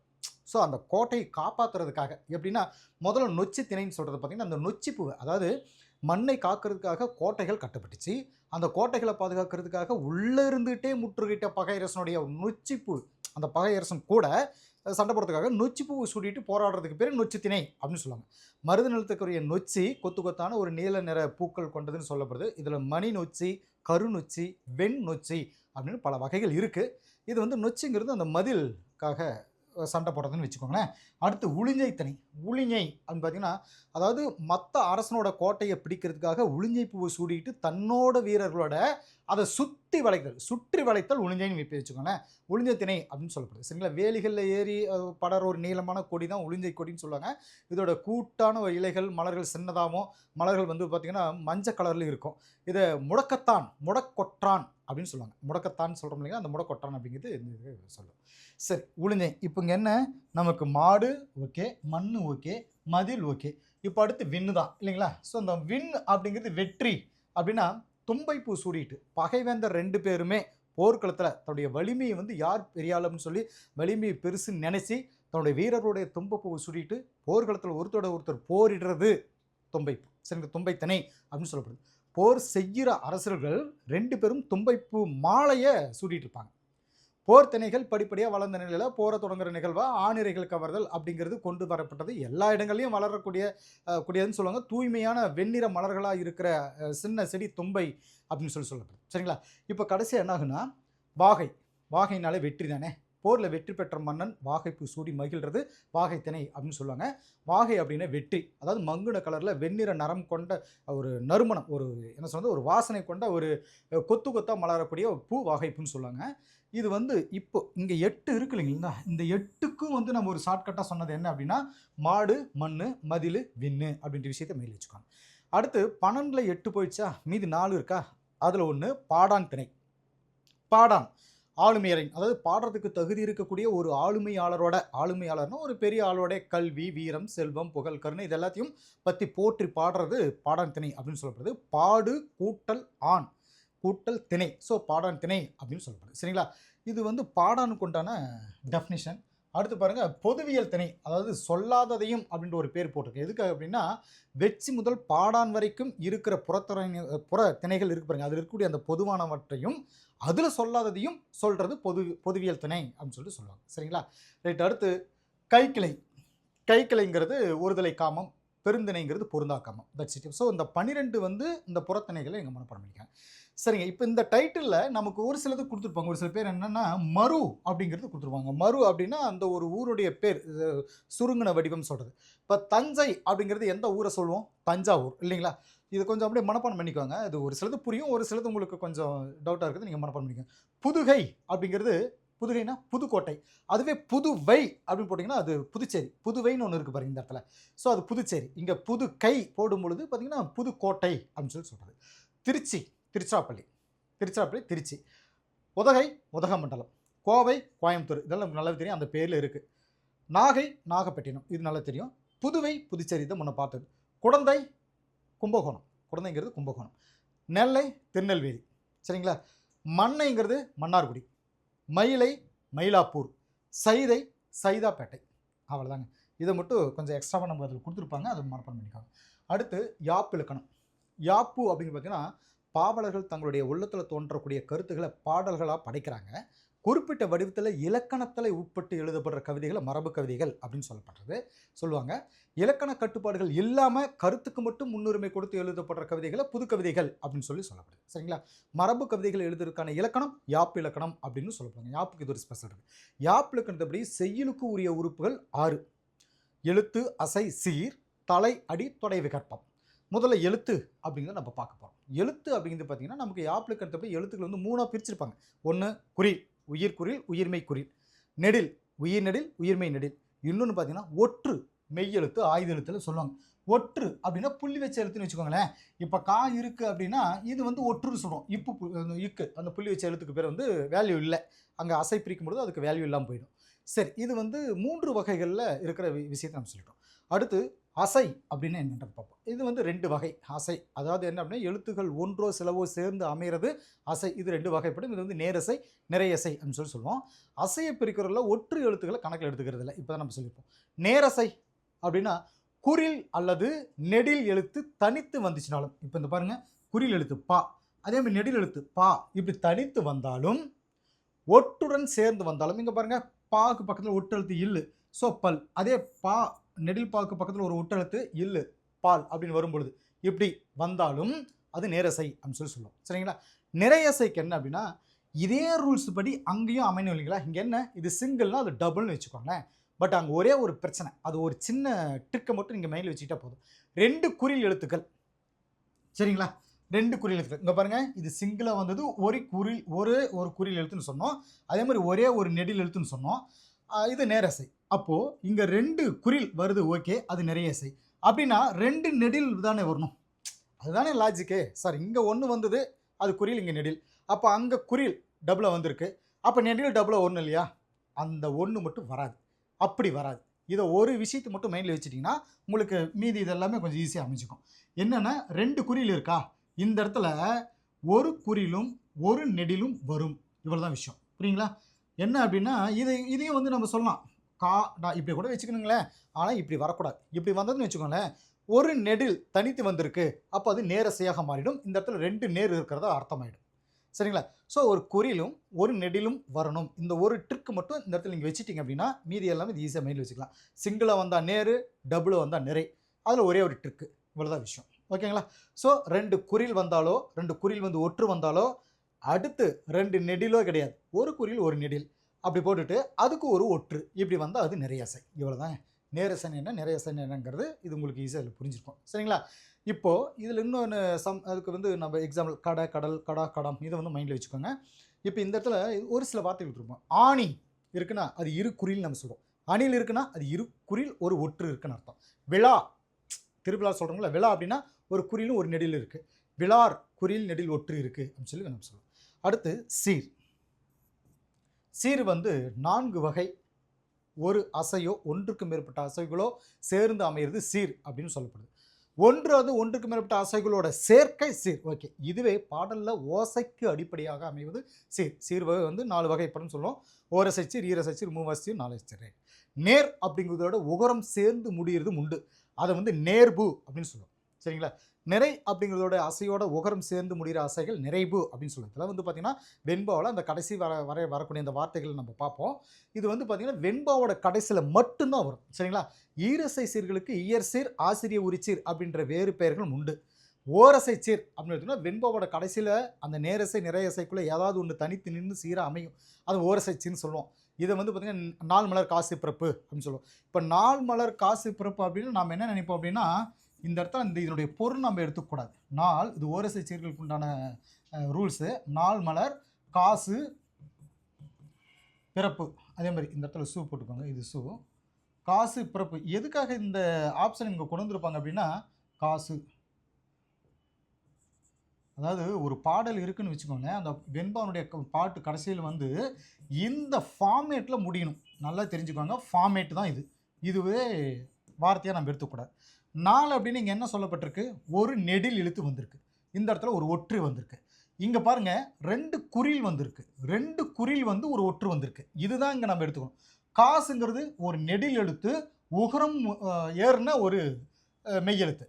ஸோ அந்த கோட்டையை காப்பாற்றுறதுக்காக எப்படின்னா, முதல்ல நொச்சி திணைன்னு சொல்கிறது பார்த்திங்கன்னா அந்த நொச்சி பூவை, அதாவது மண்ணை காக்கிறதுக்காக கோட்டைகள் கட்டப்பட்டுச்சு. அந்த கோட்டைகளை பாதுகாக்கிறதுக்காக உள்ளே இருந்துகிட்டே முற்றுகிட்ட பகையரசனுடைய நொச்சிப்பூ, அந்த பகையரசன் கூட சண்டை போடுறதுக்காக நொச்சி பூவை சூடிட்டு போராடுறதுக்கு பேர் நொச்சி திணை அப்படின்னு சொல்லுவாங்க. மருது நிலத்துக்குரிய நொச்சி கொத்து கொத்தான ஒரு நீல நிற பூக்கள் கொண்டதுன்னு சொல்லப்படுது. இதில் மணி நொச்சி, கரு நொச்சி, வெண் நொச்சி அப்படின்னு பல வகைகள் இருக்குது. இது வந்து நொச்சிங்கிறது அந்த மதிலுக்காக சண்டை போடுறதுன்னு வச்சுக்கோங்களேன். அடுத்து உளிஞ்சை திணை. உளிஞ்சை அப்படின்னு பார்த்தீங்கன்னா, அதாவது மற்ற அரசனோட கோட்டையை பிடிக்கிறதுக்காக உளிஞ்சை பூவை சூடிட்டு தன்னோட வீரர்களோட அதை சுற்றி சுற்றி வளைத்தல் உளிஞ்சைன்னு வச்சுக்கோங்களேன். உளிஞ்ச திணை அப்படின்னு சொல்லப்படுது. சரிங்களா? வேலிகளில் ஏறி படர ஒரு நீளமான கொடி தான் உளிஞ்சை கொடின்னு சொல்லுவாங்க. இதோட கூட்டான இலைகள், மலர்கள் சின்னதாகவும், மலர்கள் வந்து பார்த்திங்கன்னா மஞ்சள் கலரில் இருக்கும். இதை முடக்கொற்றான் அப்படின்னு சொல்லுவாங்க. முடக்கத்தான் சொல்கிறோம் இல்லைங்களா, அந்த முடக்கொற்றான் அப்படிங்கிறது இந்த இது சொல்லும். சரி, உளிஞ்சை. இப்போ இங்கே என்ன, நமக்கு மாடு ஓகே, மண் ஓகே, மதில் ஓகே. இப்போ அடுத்து விண்ணு தான் இல்லைங்களா? ஸோ அந்த விண் அப்படிங்கிறது வெற்றி அப்படின்னா தும்பைப்பூ சூடிட்டு பகைவேந்தர் 2 பேருமே போர்க்களத்தில் தன்னுடைய வலிமையை வந்து யார் பெரிய ஆள் அப்படின்னு சொல்லி வலிமையை பெருசுன்னு நினைச்சு தன்னுடைய வீரர்களுடைய தும்பப்பூவை சூடிட்டு போர்க்களத்தில் ஒருத்தர் போரிடுறது தும்பைப்பூ. சரிங்க, தும்பைத்தனை அப்படின்னு சொல்லப்படுது. போர் செய்கிற அரசர்கள் 2 பேரும் தும்பைப்பூ மாலையை சூடிட்டு இருப்பாங்க. போர் திணைகள் படிப்படியாக வளர்ந்த நிலையில் போரை தொடங்குற நிகழ்வாக ஆணிரைகள் கவர்தல் அப்படிங்கிறது கொண்டு வரப்பட்டது. எல்லா இடங்களையும் கூடியதுன்னு சொல்லுவாங்க. தூய்மையான வெண்ணிற மலர்களாக இருக்கிற சின்ன செடி தும்பை அப்படின்னு சொல்லப்படுது. சரிங்களா? இப்போ கடைசியாக என்ன ஆகுனா, வாகைனாலே வெற்றி தானே. போரில் வெற்றி பெற்ற மன்னன் வாகைப்பூ சூடி மகிழ்றது வாகை திணை அப்படின்னு சொல்லுவாங்க. வாகை அப்படின்னா வெற்றி, அதாவது மங்குன கலரில் வெண்ணிற நரம் கொண்ட ஒரு நறுமணம், ஒரு என்ன சொல்றது, ஒரு வாசனை கொண்ட ஒரு கொத்தாக மலரக்கூடிய பூ வாகைப்பூன்னு சொல்லுவாங்க. இது வந்து இப்போ இங்கே 8 இருக்கு இல்லைங்களா, இந்த 8க்கும் வந்து நம்ம ஒரு ஷார்ட்கட்டாக சொன்னது என்ன அப்படின்னா, மாடு, மண், மதில், விண்ணு அப்படின்ற விஷயத்தை மெயில் வச்சுக்கோங்க. அடுத்து 12ல் 8 போயிடுச்சா, மீதி 4 இருக்கா, அதில் ஒன்று பாடான் திணை. பாடான் ஆளுமையரை, அதாவது பாடுறதுக்கு தகுதி இருக்கக்கூடிய ஒரு ஆளுமையாளர்னா ஒரு பெரிய ஆளோட கல்வி, வீரம், செல்வம், புகழ், கருணை இது எல்லாத்தையும் பற்றி போற்றி பாடுறது பாடான் திணை அப்படின்னு சொல்லப்படுது. பாடு கூட்டல் திணை, ஸோ பாடான் திணை அப்படின்னு சொல்லப்படுது. சரிங்களா? இது வந்து பாடானுக்கு உண்டான டெஃபினிஷன். அடுத்து பாருங்கள், பொதுவியல் திணை, அதாவது சொல்லாததையும் அப்படின்ற ஒரு பேர் போட்டிருக்கு. எதுக்காக அப்படின்னா, வெச்சி முதல் பாடான் வரைக்கும் இருக்கிற புற திணைகள் இருக்கு பாருங்க, அதில் இருக்கக்கூடிய அந்த பொதுவானவற்றையும் அதில் சொல்லாததையும் சொல்கிறது பொதுவியல் திணை அப்படின்னு சொல்லிட்டு சொல்லுவாங்க. சரிங்களா? ரைட். அடுத்து கைக்கிளைங்கிறது ஒருதலை காமம், பெருந்திணைங்கிறது பொருந்தா காமம். That's it. ஸோ இந்த 12 வந்து இந்த புறத்திணைகளை எங்கள் மனப்பாடம் பண்ணிக்கிறேன். சரிங்க, இப்போ இந்த டைட்டிலில் நமக்கு ஒரு சிலது கொடுத்துருப்பாங்க. ஒரு சில பேர் என்னென்னா மரு அப்படிங்கிறது கொடுத்துருப்பாங்க. மரு அப்படின்னா அந்த ஒரு ஊருடைய பேர், சுருங்கின வடிவம் சொல்கிறது. இப்போ தஞ்சை அப்படிங்கிறது எந்த ஊரை சொல்லுவோம்? தஞ்சாவூர் இல்லைங்களா? இது கொஞ்சம் அப்படியே மனப்பாடம் பண்ணிக்கோங்க. இது ஒரு சிலது புரியும், ஒரு சிலது உங்களுக்கு கொஞ்சம் டவுட்டாக இருக்குது, நீங்கள் மனப்பாடம் பண்ணிக்கோங்க. புதுகை அப்படிங்கிறது, புதுகைனா புதுக்கோட்டை. அதுவே புதுவை அப்படின்னு போட்டிங்கன்னா அது புதுச்சேரி. புதுவைன்னு ஒன்று இருக்குது பாருங்க இந்த இடத்துல. ஸோ அது புதுச்சேரி. இங்கே புதுக்கை போடும் பொழுது பார்த்திங்கன்னா புதுக்கோட்டை அப்படின்னு சொல்கிறது. திருச்சிராப்பள்ளி, திருச்சி. உதகமண்டலம். கோவை, கோயம்புத்தூர், இதெல்லாம் நமக்கு நல்லா தெரியும், அந்த பேரில் இருக்குது. நாகப்பட்டினம், இது நல்லா தெரியும். புதுவை, புதுச்சேரி தான் முன்ன பார்த்தது. குடந்தை, குடந்தைங்கிறது கும்பகோணம். நெல்லை, திருநெல்வேலி. சரிங்களா? மண்ணைங்கிறது மன்னார்குடி. மயிலை, மயிலாப்பூர். சைதாப்பேட்டை. அவ்வளோதாங்க. இதை மட்டும் கொஞ்சம் எக்ஸ்ட்ராவாக நம்ம அதில் கொடுத்துருப்பாங்க, அதை மனப்பாடம் பண்ணிக்காங்க. அடுத்து யாப்பு இலக்கணம். யாப்பு அப்படின்னு பார்த்தீங்கன்னா, பாவலர்கள் தங்களுடைய உள்ளத்தில் தோன்றக்கூடிய கருத்துக்களை பாடல்களாக படைக்கிறாங்க. குறிப்பிட்ட வடிவத்தில் இலக்கணத்தில் உட்பட்டு எழுதப்படுற கவிதைகளை மரபு கவிதைகள் அப்படின்னு சொல்லுவாங்க. இலக்கண கட்டுப்பாடுகள் இல்லாமல் கருத்துக்கு மட்டும் முன்னுரிமை கொடுத்து எழுதப்படுற கவிதைகளை புது கவிதைகள் அப்படின்னு சொல்லப்படுது. சரிங்களா? மரபு கவிதைகள் எழுதுறதுக்கான இலக்கணம் யாப்பு இலக்கணம் அப்படின்னு சொல்லப்படுறாங்க. யாப்புக்கு இது ஒரு ஸ்பெஷல் இருக்குது. யாப்பு இலக்கணத்தப்படி செய்யுளுக்கு உரிய உறுப்புகள் 6: எழுத்து, அசை, சீர், தலை, அடி, தொடை, விகற்பம். முதல்ல எழுத்து அப்படிங்கிறத நம்ம பார்க்க போகிறோம். எழுத்து அப்படிங்கிறது பார்த்தீங்கன்னா, நமக்கு யாப்பு இலக்கணத்தப்படி எழுத்துக்கள் வந்து 3ஆக பிரிச்சிருப்பாங்க. ஒன்று குறில், உயிர்குறில், உயிர்மெய் குறில். நெடில், உயிர் நெடில், உயிர்மெய் நெடில். இன்னொன்று பார்த்தீங்கன்னா ஒற்று, மெய் எழுத்து, ஆயுத எழுத்துல சொல்லுவாங்க. ஒற்று அப்படின்னா புள்ளி வச்ச எழுத்துன்னு வச்சுக்கோங்களேன். இப்போ கா இருக்குது அப்படின்னா இது வந்து ஒற்றுன்னு சொல்கிறோம். இக்கு அந்த புள்ளி வச்ச எழுத்துக்கு பேர் வந்து வேல்யூ இல்லை. அங்கே அசை பிரிக்கும்போது அதுக்கு வேல்யூ இல்லாமல் போயிடும். சரி, இது வந்து 3 வகைகளில் இருக்கிற விஷயத்தை நம்ம சொல்லிட்டோம். அடுத்து அசை அப்படின்னு என்னன்றது பார்ப்போம். இது வந்து 2 வகை அசை. அதாவது என்ன அப்படின்னா, எழுத்துக்கள் ஒன்றோ சிலவோ சேர்ந்து அமைகிறது அசை. இது 2 வகைப்படும். இது வந்து நேரசை, நிறையசை அப்படின்னு சொல்லுவோம். அசையை பிரிக்கிறதுல ஒற்று எழுத்துக்களை கணக்கில் எடுத்துக்கிறது இல்லை. இப்போ தான் நம்ம சொல்லியிருப்போம். நேரசை அப்படின்னா குறில் அல்லது நெடில் எழுத்து தனித்து வந்துச்சுனாலும், இப்போ இந்த பாருங்கள், குறில் எழுத்து பா, அதே மாதிரி நெடில் எழுத்து பா இப்படி தனித்து வந்தாலும், ஒட்டுடன் சேர்ந்து வந்தாலும், இங்கே பாருங்கள் பாக்கு பக்கத்தில் ஒட்டெழுத்து இல்லு, ஸோ பல். அதே பா நெடில் பாக்கு பக்கத்தில் ஒரு ஒட்டெழுத்து இல்லு, பால் அப்படின்னு வரும்பொழுது இப்படி வந்தாலும் அது நேரசை அப்படின்னு சொல்லுவோம். சரிங்களா? நிறையசைக்கு என்ன அப்படின்னா, இதே ரூல்ஸ் படி அங்கேயும் அமையணும் இல்லைங்களா? இங்கே என்ன, இது சிங்கிள்னா அது டபுள்னு வச்சுக்கோங்களேன். பட் அங்கே ஒரே ஒரு பிரச்சனை, அது ஒரு சின்ன ட்ரிக்கை மட்டும் நீங்கள் மைண்டில் வச்சுக்கிட்டா போதும். 2 குறில் எழுத்துக்கள். சரிங்களா? 2 குறில் எழுத்து. இங்க பாருங்க, இது சிங்கிளா வந்தது ஒரு குறில் எழுத்துன்னு சொன்னோம். அதே மாதிரி ஒரே ஒரு நெடில் எழுத்துன்னு சொன்னோம். இது நேரசை. அப்போ இங்க 2 குறில் வருது, ஓகே, அது நிறையசை. அப்படின்னா 2 நெடில் தானே வரணும். அதுதானே லாஜிக்கே. சார் இங்க 1 வந்தது, அது குறில், இங்க நெடில். அப்ப அங்க குறில் டபுளா வந்திருக்கு. அப்ப நெடில் டபுளா 1 இல்லையா? அந்த 1 மட்டும் வராது. அப்படி வராது. இதை ஒரு விஷயத்தை மட்டும் மைண்டில் வச்சுட்டிங்கன்னா உங்களுக்கு மீதி இதெல்லாமே கொஞ்சம் ஈஸியாக அமைஞ்சிக்கும். என்னென்னா 2 குறில் இருக்கா, இந்த இடத்துல ஒரு குறிலும் ஒரு நெடிலும் வரும். இவ்வளோ தான் விஷயம். புரியுங்களா? என்ன அப்படின்னா இதையும் வந்து நம்ம சொல்லலாம், இப்படி கூட வச்சுக்கணுங்களேன். ஆனால் இப்படி வரக்கூடாது. இப்படி வந்ததுன்னு வச்சுக்கோங்களேன், ஒரு நெடில் தனித்து வந்திருக்கு, அப்போ அது நேரசையாக மாறிடும். இந்த இடத்துல 2 நேர் இருக்கிறதா அர்த்தமாயிடும். சரிங்களா? ஸோ ஒரு குறிலும் ஒரு நெடிலும் வரணும். இந்த ஒரு ட்ரிக் மட்டும் இந்த இடத்துல நீங்கள் வச்சுட்டிங்க அப்படின்னா மீதி எல்லாமே இது ஈஸியாக மைண்டில் வச்சுக்கலாம். சிங்கிளாக வந்தால் நேரு, டபுளாக வந்தால் நிறை. அதில் ஒரே ஒரு ட்ரிக்கு. இவ்வளோதான் விஷயம். ஓகேங்களா? ஸோ 2 குறில் வந்தாலோ 2 குறில் வந்து ஒற்று வந்தாலோ அடுத்து 2 நெடிலோ கிடையாது. ஒரு குறில் ஒரு நெடில் அப்படி போட்டுட்டு அதுக்கு ஒரு ஒற்று இப்படி வந்தால் அது நிறையசை. இவ்வளோதான். நேரசனை என்ன, நிறையசனை என்னங்கிறது இது உங்களுக்கு ஈஸியாக அதில் புரிஞ்சிருக்கும். சரிங்களா? இப்போது இதில் இன்னொன்று அதுக்கு வந்து நம்ம எக்ஸாம்பிள் கடை, கடல், கடா, கடம் இதை வந்து மைண்டில் வச்சுக்கோங்க. இப்போ இந்த இடத்துல ஒரு சில வார்த்தைகள் இருப்போம். ஆணி இருக்குன்னா அது இரு குறில் நம்ம சொல்லுவோம். அணில் இருக்குன்னா அது இரு குறில் ஒரு ஒற்று இருக்குன்னு அர்த்தம். விழா, திருவிழா சொல்கிறோங்களா, விழா அப்படின்னா ஒரு குறிலும் ஒரு நெடில் இருக்குது. விழார் குறில் நெடில் ஒற்று இருக்குது அப்படின்னு சொல்லி நம்ம சொல்லுவோம். அடுத்து சீர். சீர் வந்து 4 வகை, ஒரு அசையோ ஒன்றுக்கு மேற்பட்ட அசைகளோ சேர்ந்து அமைகிறது சீர் அப்படின்னு சொல்லப்படுது. ஒன்றுக்கு மேற்பட்ட அசைகளோட சேர்க்கை சீர். ஓகே, இதுவே பாடலில் ஓசைக்கு அடிப்படையாக அமைவது சீர். சீர் வந்து 4 வகைப்படும் சொல்லுவோம். ஓரசைச்சீர், ஈரசைச்சீர், மூவசைச்சீர், நாலசைச்சீர். நேர் அப்படிங்கிறதோட உகரம் சேர்ந்து முடிகிறது உண்டு. அதை வந்து நேர்பு அப்படின்னு சொல்லுவோம். சரிங்களா? நிறை அப்படிங்கிறதோட அசையோட உகரம் சேர்ந்து முடிகிற அசைகள் நிறைவு அப்படின்னு சொல்லுவோம். இதெல்லாம் வந்து பார்த்திங்கன்னா வெண்பாவில் அந்த கடைசி வரக்கூடிய அந்த வார்த்தைகள் நம்ம பார்ப்போம். இது வந்து பார்த்திங்கன்னா வெண்பாவோட கடைசியில் மட்டும்தான் வரும். சரிங்களா? ஈரசை சீர்களுக்கு இயற்சீர், ஆசிரிய உரிச்சீர் அப்படின்ற வேறு பெயர்களும் உண்டு. ஓரசை சீர் அப்படின்னு எடுத்தோம்னா வெண்பாவோட கடைசியில் அந்த நேரசை நிறையசைக்குள்ளே ஏதாவது ஒன்று தனித்து நின்று சீராக அமையும். அது ஓரசை சீர்னு சொல்லுவோம். இதை வந்து பார்த்திங்கன்னா 4 மலர் காசு பிறப்பு அப்படின்னு சொல்லுவோம். இப்போ 4 மலர் காசு பிறப்பு அப்படின்னு நாம் என்ன நினைப்போம் அப்படின்னா, இந்த இடத்துல இதனுடைய பொருள் நம்ம எடுத்துக்கூடாது. நாள் இது ஓரசை சீர்களுக்கு உண்டான ரூல்ஸு. 4 மலர் காசு பிறப்பு. அதே மாதிரி இந்த இடத்துல சூ போட்டுக்கோங்க, இது சூ. காசு பிறப்பு எதுக்காக இந்த ஆப்ஷன் இங்கே கொண்டு வந்திருப்பாங்க அப்படின்னா, காசு, அதாவது ஒரு பாடல் இருக்குன்னு வச்சுக்கோங்களேன், அந்த வெண்பானுடைய பாட்டு கடைசியில் வந்து இந்த ஃபார்மேட்டில் முடியணும். நல்லா தெரிஞ்சுக்கோங்க, ஃபார்மேட் தான் இது. இதுவே வார்த்தையாக நம்ம எடுத்துக்கூடாது. 4 அப்படின்னு இங்கே என்ன சொல்லப்பட்டிருக்கு, ஒரு நெடில் இழுத்து வந்திருக்கு. இந்த இடத்துல ஒரு ஒற்று வந்திருக்கு. இங்கே பாருங்கள் 2 குறில் வந்திருக்கு. 2 குறில் வந்து ஒரு ஒற்று வந்திருக்கு. இதுதான் இங்கே நம்ம எடுத்துக்கணும். காசுங்கிறது ஒரு நெடில் எழுத்து, உகரம் ஏறுன ஒரு மெய்யெழுத்து.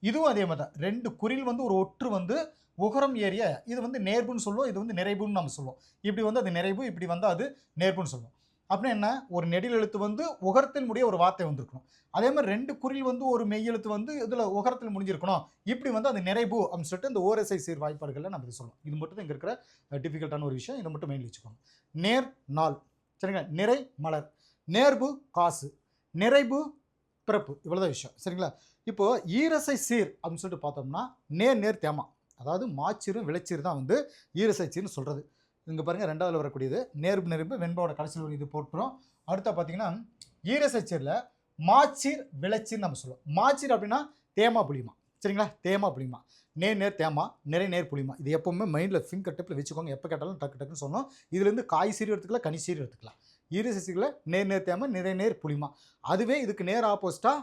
இதுவும் அதே மாதிரி தான். 2 குறில் வந்து ஒரு ஒற்று வந்து உகரம் ஏறிய, இது வந்து நேர்புன்னு சொல்லுவோம், இது வந்து நிறைவுன்னு நம்ம சொல்லுவோம். இப்படி வந்து அது நிறைவு, இப்படி வந்தால் அது நேர்புன்னு சொல்லுவோம். அப்படின்னா என்ன, ஒரு நெடில் எழுத்து வந்து உகரத்தில் முடிய ஒரு வார்த்தை வந்திருக்கணும். அதே மாதிரி 2 குறில் வந்து ஒரு மெய்யெழுத்து வந்து இதில் உகரத்தில் முடிஞ்சிருக்கணும். இப்படி வந்து அது நிறைவு அப்படின்னு சொல்லிட்டு இந்த ஓரசை சீர் வாய்ப்பாடுகளில் நம்ம இது சொல்லலாம். இது மட்டும் தான் இங்கே இருக்கிற டிஃபிகல்ட்டான ஒரு விஷயம். இதை மட்டும் மெயின்ல வச்சுக்கோங்க. நேர் நாள், சரிங்களா? நிறை மலர், நேர்பு காசு, நிறைவு பிறப்பு. இவ்வளோதான் விஷயம். சரிங்களா? இப்போது ஈரசை சீர் அப்படின்னு சொல்லிட்டு பார்த்தோம்னா நேர் தேமா, அதாவது மாச்சீரும் விளைச்சீர் தான் வந்து ஈரசை சீர்னு சொல்கிறது. இங்கே பாருங்கள், 2வது வரக்கூடியது நேர்பு நெருப்பு வெண்பாவோட கடைசியில் ஒரு இது போட்டுரும். அடுத்த பார்த்தீங்கன்னா ஈரசை சீரில் மாச்சீர் விளைச்சீர் நம்ம சொல்லுவோம். மாச்சீர் அப்படின்னா தேமா புளிமா. சரிங்களா? தேமா புளிமா. நேர் தேமா, நேர் புளிமா. இது எப்போவுமே மைண்டில் ஃபிங்கர் டிப்பில் வச்சுக்கோங்க. எப்போ கேட்டாலும் டக்கு டக்குன்னு சொன்னோம். இதுலேருந்து காய் சீர் எடுத்துக்கலாம், கனி சீர் எடுத்துக்கலாம். ஈரசை சீரில் நேர் தேமா, நேர் புளிமா. அதுவே இதுக்கு நேர் ஆப்போசிட்டாக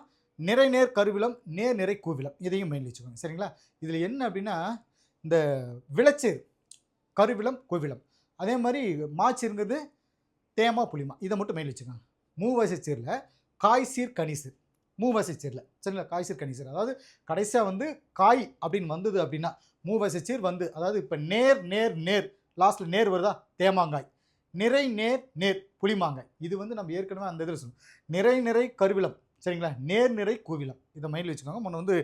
நேர் கருவிலம், நிறை கூவிலம். இதையும் மைண்டில் வச்சுக்கோங்க. சரிங்களா? இதில் என்ன அப்படின்னா இந்த விளைச்சீர் கருவிலம் கூவிலம், அதே மாதிரி மாச்சீருங்கிறது தேமா புளிமா. இதை மட்டும் மைண்டில் வச்சுக்கோங்க. மூவசை சீரில் காய்சீர் கனிசீர், மூவசை சீரில். சரிங்களா? காய்சீர் கனிசீர், அதாவது கடைசியாக வந்து காய் அப்படின்னு வந்தது அப்படின்னா மூவசை சீர் வந்து, அதாவது இப்போ நேர் லாஸ்ட்டில் நேர் வருதா, தேமாங்காய். நிறை புளிமாங்காய். இது வந்து நம்ம ஏற்கனவே அந்த இதில் சொல்லணும். நிறை கருவிலம். சரிங்களா? நிறை கூவிலம். இதை மைண்டில் வச்சுக்கோங்க. முன்ன வந்து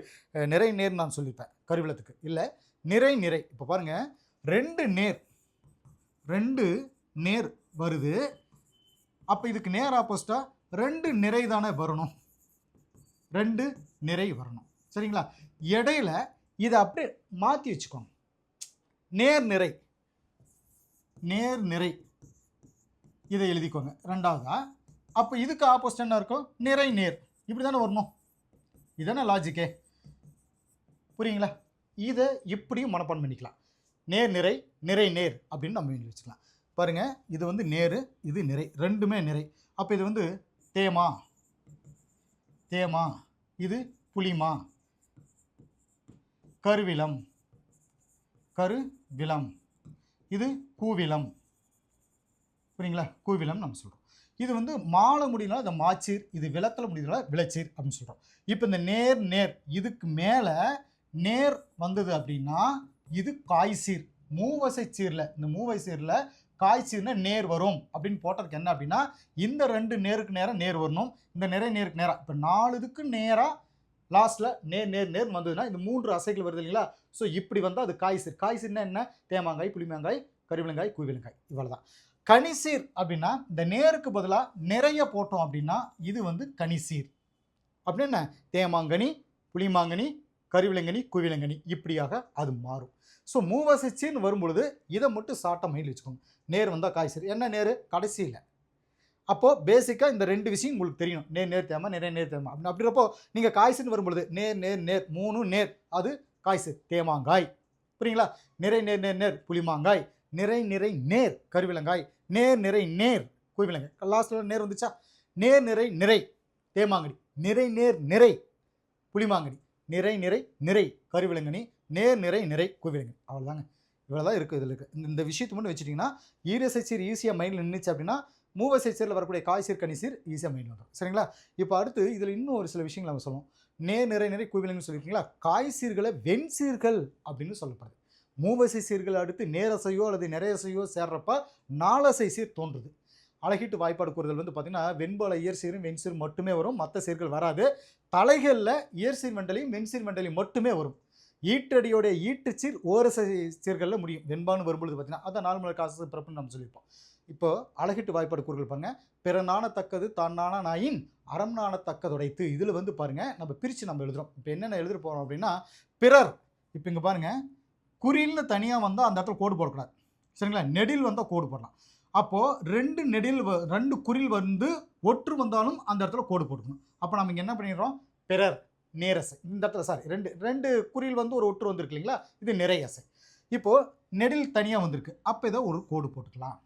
நேர் நான் சொல்லியிருப்பேன் கருவிலத்துக்கு. இல்லை நிறை. இப்போ பாருங்கள், 2 நேர் வருது. அப்போ இதுக்கு நேர் ஆப்போசிட்டாக 2 நிறை தானே வரணும். 2 நிறை வரணும். சரிங்களா? இடையில இதை அப்படியே மாற்றி வச்சுக்கோங்க. நேர்நிறை, நேர்நிறை இதை எழுதிக்கோங்க ரெண்டாவதா. அப்போ இதுக்கு ஆப்போசிட் என்ன இருக்கும்? நிறை நேர். இப்படி தானே வரணும், இதானே லாஜிக்கே. புரியுங்களா? இதை இப்படியும் மனப்பாடம் பண்ணிக்கலாம். நேர் நிறை, நிறை நேர் அப்படின்னு நம்ம எழுதி வச்சுக்கலாம். பாருங்கள், இது வந்து நேர், இது நிறை, ரெண்டுமே நிறை. அப்போ இது வந்து தேமா, தேமா, இது புளிமா, கருவிலம், கருவிலம், இது கூவிலம். புரியுங்களா? கூவிலம் நம்ம சொல்கிறோம். இது வந்து மாலை முடியினால இந்த மாச்சீர், இது விளக்கல முடியினால விளைச்சீர் அப்படின்னு சொல்கிறோம். இப்போ இந்த நேர் நேர் இதுக்கு மேலே நேர் வந்தது அப்படின்னா இது காய்சீர். மூவசை சீரில், இந்த மூவசை சீரில் காய்ச்சீர்னா நேர் வரும் அப்படின்னு போட்டதுக்கு என்ன அப்படின்னா இந்த ரெண்டு நேருக்கு நேராக நேர் வரணும், இந்த நிறை நேருக்கு நேராக. இப்போ 4 இதுக்கு நேராக லாஸ்ட்டில் நேர் நேர் நேர் வந்ததுன்னா இந்த 3 அசைகள் வருது இல்லைங்களா? ஸோ இப்படி வந்தால் அது காய்சீர். காய்சீர்னா என்ன? தேமாங்காய், புளிமாங்காய், கருவிலங்காய், கூவிலங்காய், இவ்வளோ தான். கனிசீர் அப்படின்னா இந்த நேருக்கு பதிலாக நிறைய போட்டோம் அப்படின்னா இது வந்து கனிசீர். அப்படின்னு என்ன? தேமாங்கனி, புளிமாங்கனி, கருவிலங்கனி, கூவிலங்கனி, இப்படியாக அது மாறும். ஸோ மூவசைச்சீர்னு வரும்பொழுது இதை மட்டும் ஷார்ட்டாக மைண்டில் வச்சுக்கோங்க. நேர் வந்தால் காய்சீர். என்ன நேர்? கடைசியில். அப்போது பேசிக்காக இந்த 2 விஷயம் உங்களுக்கு தெரியணும். நேர் நேர் தேமா, நிறை நேர் தேமா அப்படின்னு. அப்படின்றப்போ நீங்கள் காய்சீர்னு வரும்பொழுது நேர் நேர் நேர் 3 நேர், அது காய்சீர் தேமாங்காய். புரியுங்களா? நிறை நேர் நேர் நேர் புளிமாங்காய், நிறை நிறை நேர் கருவிலங்காய், நேர் நிறை நேர் கூவிலங்காய். லாஸ்ட்டில் நேர் வந்துச்சா? நேர் நிறை நிறை தேமாங்கனி, நிறை நேர் நிறை புளிமாங்கனி, நிறை நிறை நிறை கருவிலங்கனி, நேர் நிறை நிறை கூவிலங்கனி. அவ்வளோதாங்க. இவ்வளோ தான் இருக்குது இதில் இருக்குது. இந்த விஷயத்தை மட்டும் வச்சுட்டிங்கன்னா ஈரசைச்சீர் ஈஸியாக மைண்டில் நின்றுச்சு அப்படின்னா மூவசைச்சீரில் வரக்கூடிய காய்சீர் கனிசீர் ஈஸியாக மைண்டில் வந்துடும். சரிங்களா? இப்போ அடுத்து இதில் இன்னும் ஒரு சில விஷயங்கள் நம்ம சொல்லுவோம். நேர் நிறை நிறை கூவிலங்கன்னு சொல்லியிருக்கீங்களா? காய்சீர்களை வெண்சீர்கள் அப்படின்னு சொல்லப்படுது. மூவசை சீர்கள் அடுத்து நேரசையோ அல்லது நிறையசையோ சேர்றப்ப 4 சீர் தோன்றுது. அழகீட்டு வாய்ப்பாடு கூறுதல் வந்து பார்த்திங்கன்னா வெண்பால இயற்சீரும் வெண்சீர் மட்டுமே வரும், மற்ற சீர்கள் வராது. தலைகளில் இயற்சீர் மண்டலியும் வெண்சீர் மண்டலியும் மட்டுமே வரும். ஈட்டடியோடைய ஈட்டுச்சீர் ஓரசை சீர்களில் முடியும். வெண்பான்னு வரும்பொழுது பார்த்தீங்கன்னா அதான் 4 மலர் காசு பிறப்புன்னு நம்ம சொல்லியிருப்போம். இப்போ அழகிட்டு வாய்ப்பாடு கூறுகள் பாருங்க. பிற நாணத்தக்கது தான் நாண நாயின் அறம் நாணத்தக்கதுடைத்து. இதில் வந்து பாருங்கள் நம்ம பிரித்து நம்ம எழுதுகிறோம். இப்போ என்னென்ன எழுத போகிறோம் அப்படின்னா பிறர். இப்போ இங்கே பாருங்கள், குறில்னு தனியாக வந்தால் அந்த இடத்துல கோடு போடக்கூடாது. சரிங்களா? நெடில் வந்தால் கோடு போடலாம். அப்போது 2 நெடில் 2 குறில் வந்து ஒற்று வந்தாலும் அந்த இடத்துல கோடு போட்டுக்கணும். அப்போ நம்ம இங்கே என்ன பண்ணிடுறோம்? பிறர் நேரசை. இந்த இடத்துல ரெண்டு குறில் வந்து ஒரு ஒற்று வந்திருக்கு இல்லைங்களா? இது நிறையசை. இப்போது நெடில் தனியாக வந்திருக்கு. அப்போ இதை ஒரு கோடு போட்டுக்கலாம்.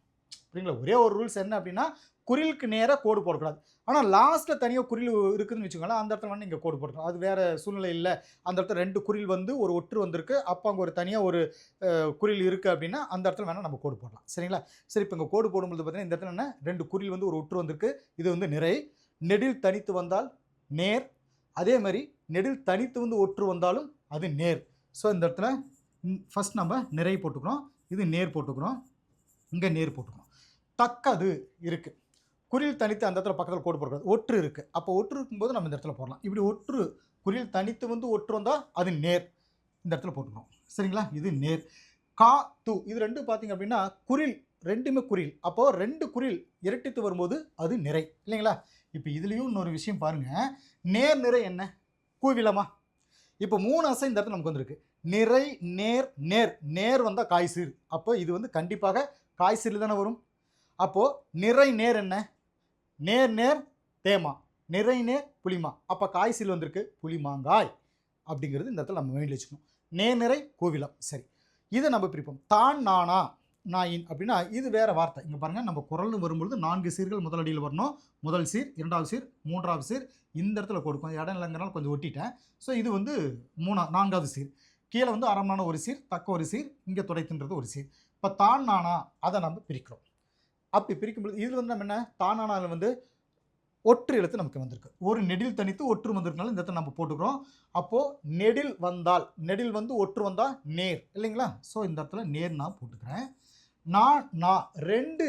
சரிங்களா? ஒரே ஒரு ரூல்ஸ் என்ன அப்படின்னா குறிலுக்கு நேராக கோடு போடக்கூடாது. ஆனால் லாஸ்ட்டில் தனியாக குறில் இருக்குதுன்னு வச்சுக்கோங்களேன், அந்த இடத்துல வந்து இங்கே கோடு போட்டுக்கலாம். அது வேறு சூழ்நிலை இல்லை. அந்த இடத்துல 2 குறில் வந்து ஒரு ஒற்று வந்திருக்கு, அப்போ அங்கே ஒரு தனியாக ஒரு குறில் இருக்குது அப்படின்னா அந்த இடத்துல வேணால் நம்ம கோடு போடலாம். சரிங்களா? சரி, இப்போ இங்கே கோடு போடும்போது பார்த்தீங்கன்னா இந்த இடத்துல என்ன 2 குறில் வந்து ஒரு ஒற்று வந்திருக்கு, இது வந்து நிறை. நெடில் தனித்து வந்தால் நேர், அதே மாதிரி நெடில் தனித்து வந்து ஒற்று வந்தாலும் அது நேர். ஸோ இந்த இடத்துல ஃபஸ்ட் நம்ம நிறை போட்டுக்கிறோம், இது நேர் போட்டுக்கிறோம், இங்கே நேர் போட்டுக்கிறோம். தக்கது இருக்குது. குறில் தனித்து அந்த இடத்துல பக்கத்தில் கோடு போடக்கூடாது. ஒற்று இருக்குது. அப்போ ஒற்று இருக்கும்போது நம்ம இந்த இடத்துல போடலாம். இப்படி ஒற்று குறில் தனித்து வந்து ஒற்று வந்தால் அது நேர். இந்த இடத்துல போட்டுக்கிறோம். சரிங்களா? இது நேர். கா து இது ரெண்டும் பார்த்தீங்க அப்படின்னா குறில், ரெண்டுமே குறில். அப்போது 2 குறில் இரட்டித்து வரும்போது அது நிறை இல்லைங்களா? இப்போ இதுலேயும் இன்னொரு விஷயம் பாருங்கள். நேர் நிறை என்ன? கூவிலமா? இப்போ 3 அசை இந்த இடத்துல நமக்கு வந்திருக்கு. நிறை நேர் நேர். நேர் வந்தால் காய்சீர். அப்போ இது வந்து கண்டிப்பாக காய்சீரில் தானே வரும். அப்போது நிறை நேர் என்ன? நேர் நேர் தேமா, நிறை நேர் புளிமா. அப்போ காய்சீல் வந்திருக்கு புளிமாங்காய் அப்படிங்கிறது இந்த இடத்துல நம்ம மைண்டில் வச்சுக்கணும். நேர் நிறை கோவிலம். சரி, இதை நம்ம பிரிப்போம். தான் நானா நாயின் அப்படின்னா இது வேறு வார்த்தை. இங்கே பாருங்கள், நம்ம குரல்னு வரும்பொழுது 4 சீர்கள் முதலடியில் வரணும். முதல் சீர், 2வது சீர், 3வது சீர். இந்த இடத்துல கொடுக்கும் இடம் இல்லைங்கிறனால கொஞ்சம் ஒட்டிட்டேன். ஸோ இது வந்து 4வது சீர். கீழே வந்து அரம்னான ஒரு சீர், தக்க ஒரு சீர், இங்கே துடைத்துன்றது ஒரு சீர். இப்போ தான் நானா அதை நம்ம பிரிக்கிறோம். அப்படி பிரிக்கும்போது இதில் வந்து நம்ம என்ன தானானாவில் வந்து ஒற்று எழுத்து நமக்கு வந்திருக்கு. ஒரு நெடில் தனித்து ஒற்று வந்திருக்கனால இந்த இடத்துல நம்ம போட்டுக்கிறோம். அப்போது நெடில் வந்தால், நெடில் வந்து ஒற்று வந்தால் நேர் இல்லைங்களா? ஸோ இந்த இடத்துல நேர் நான் போட்டுக்கிறேன். நான் 2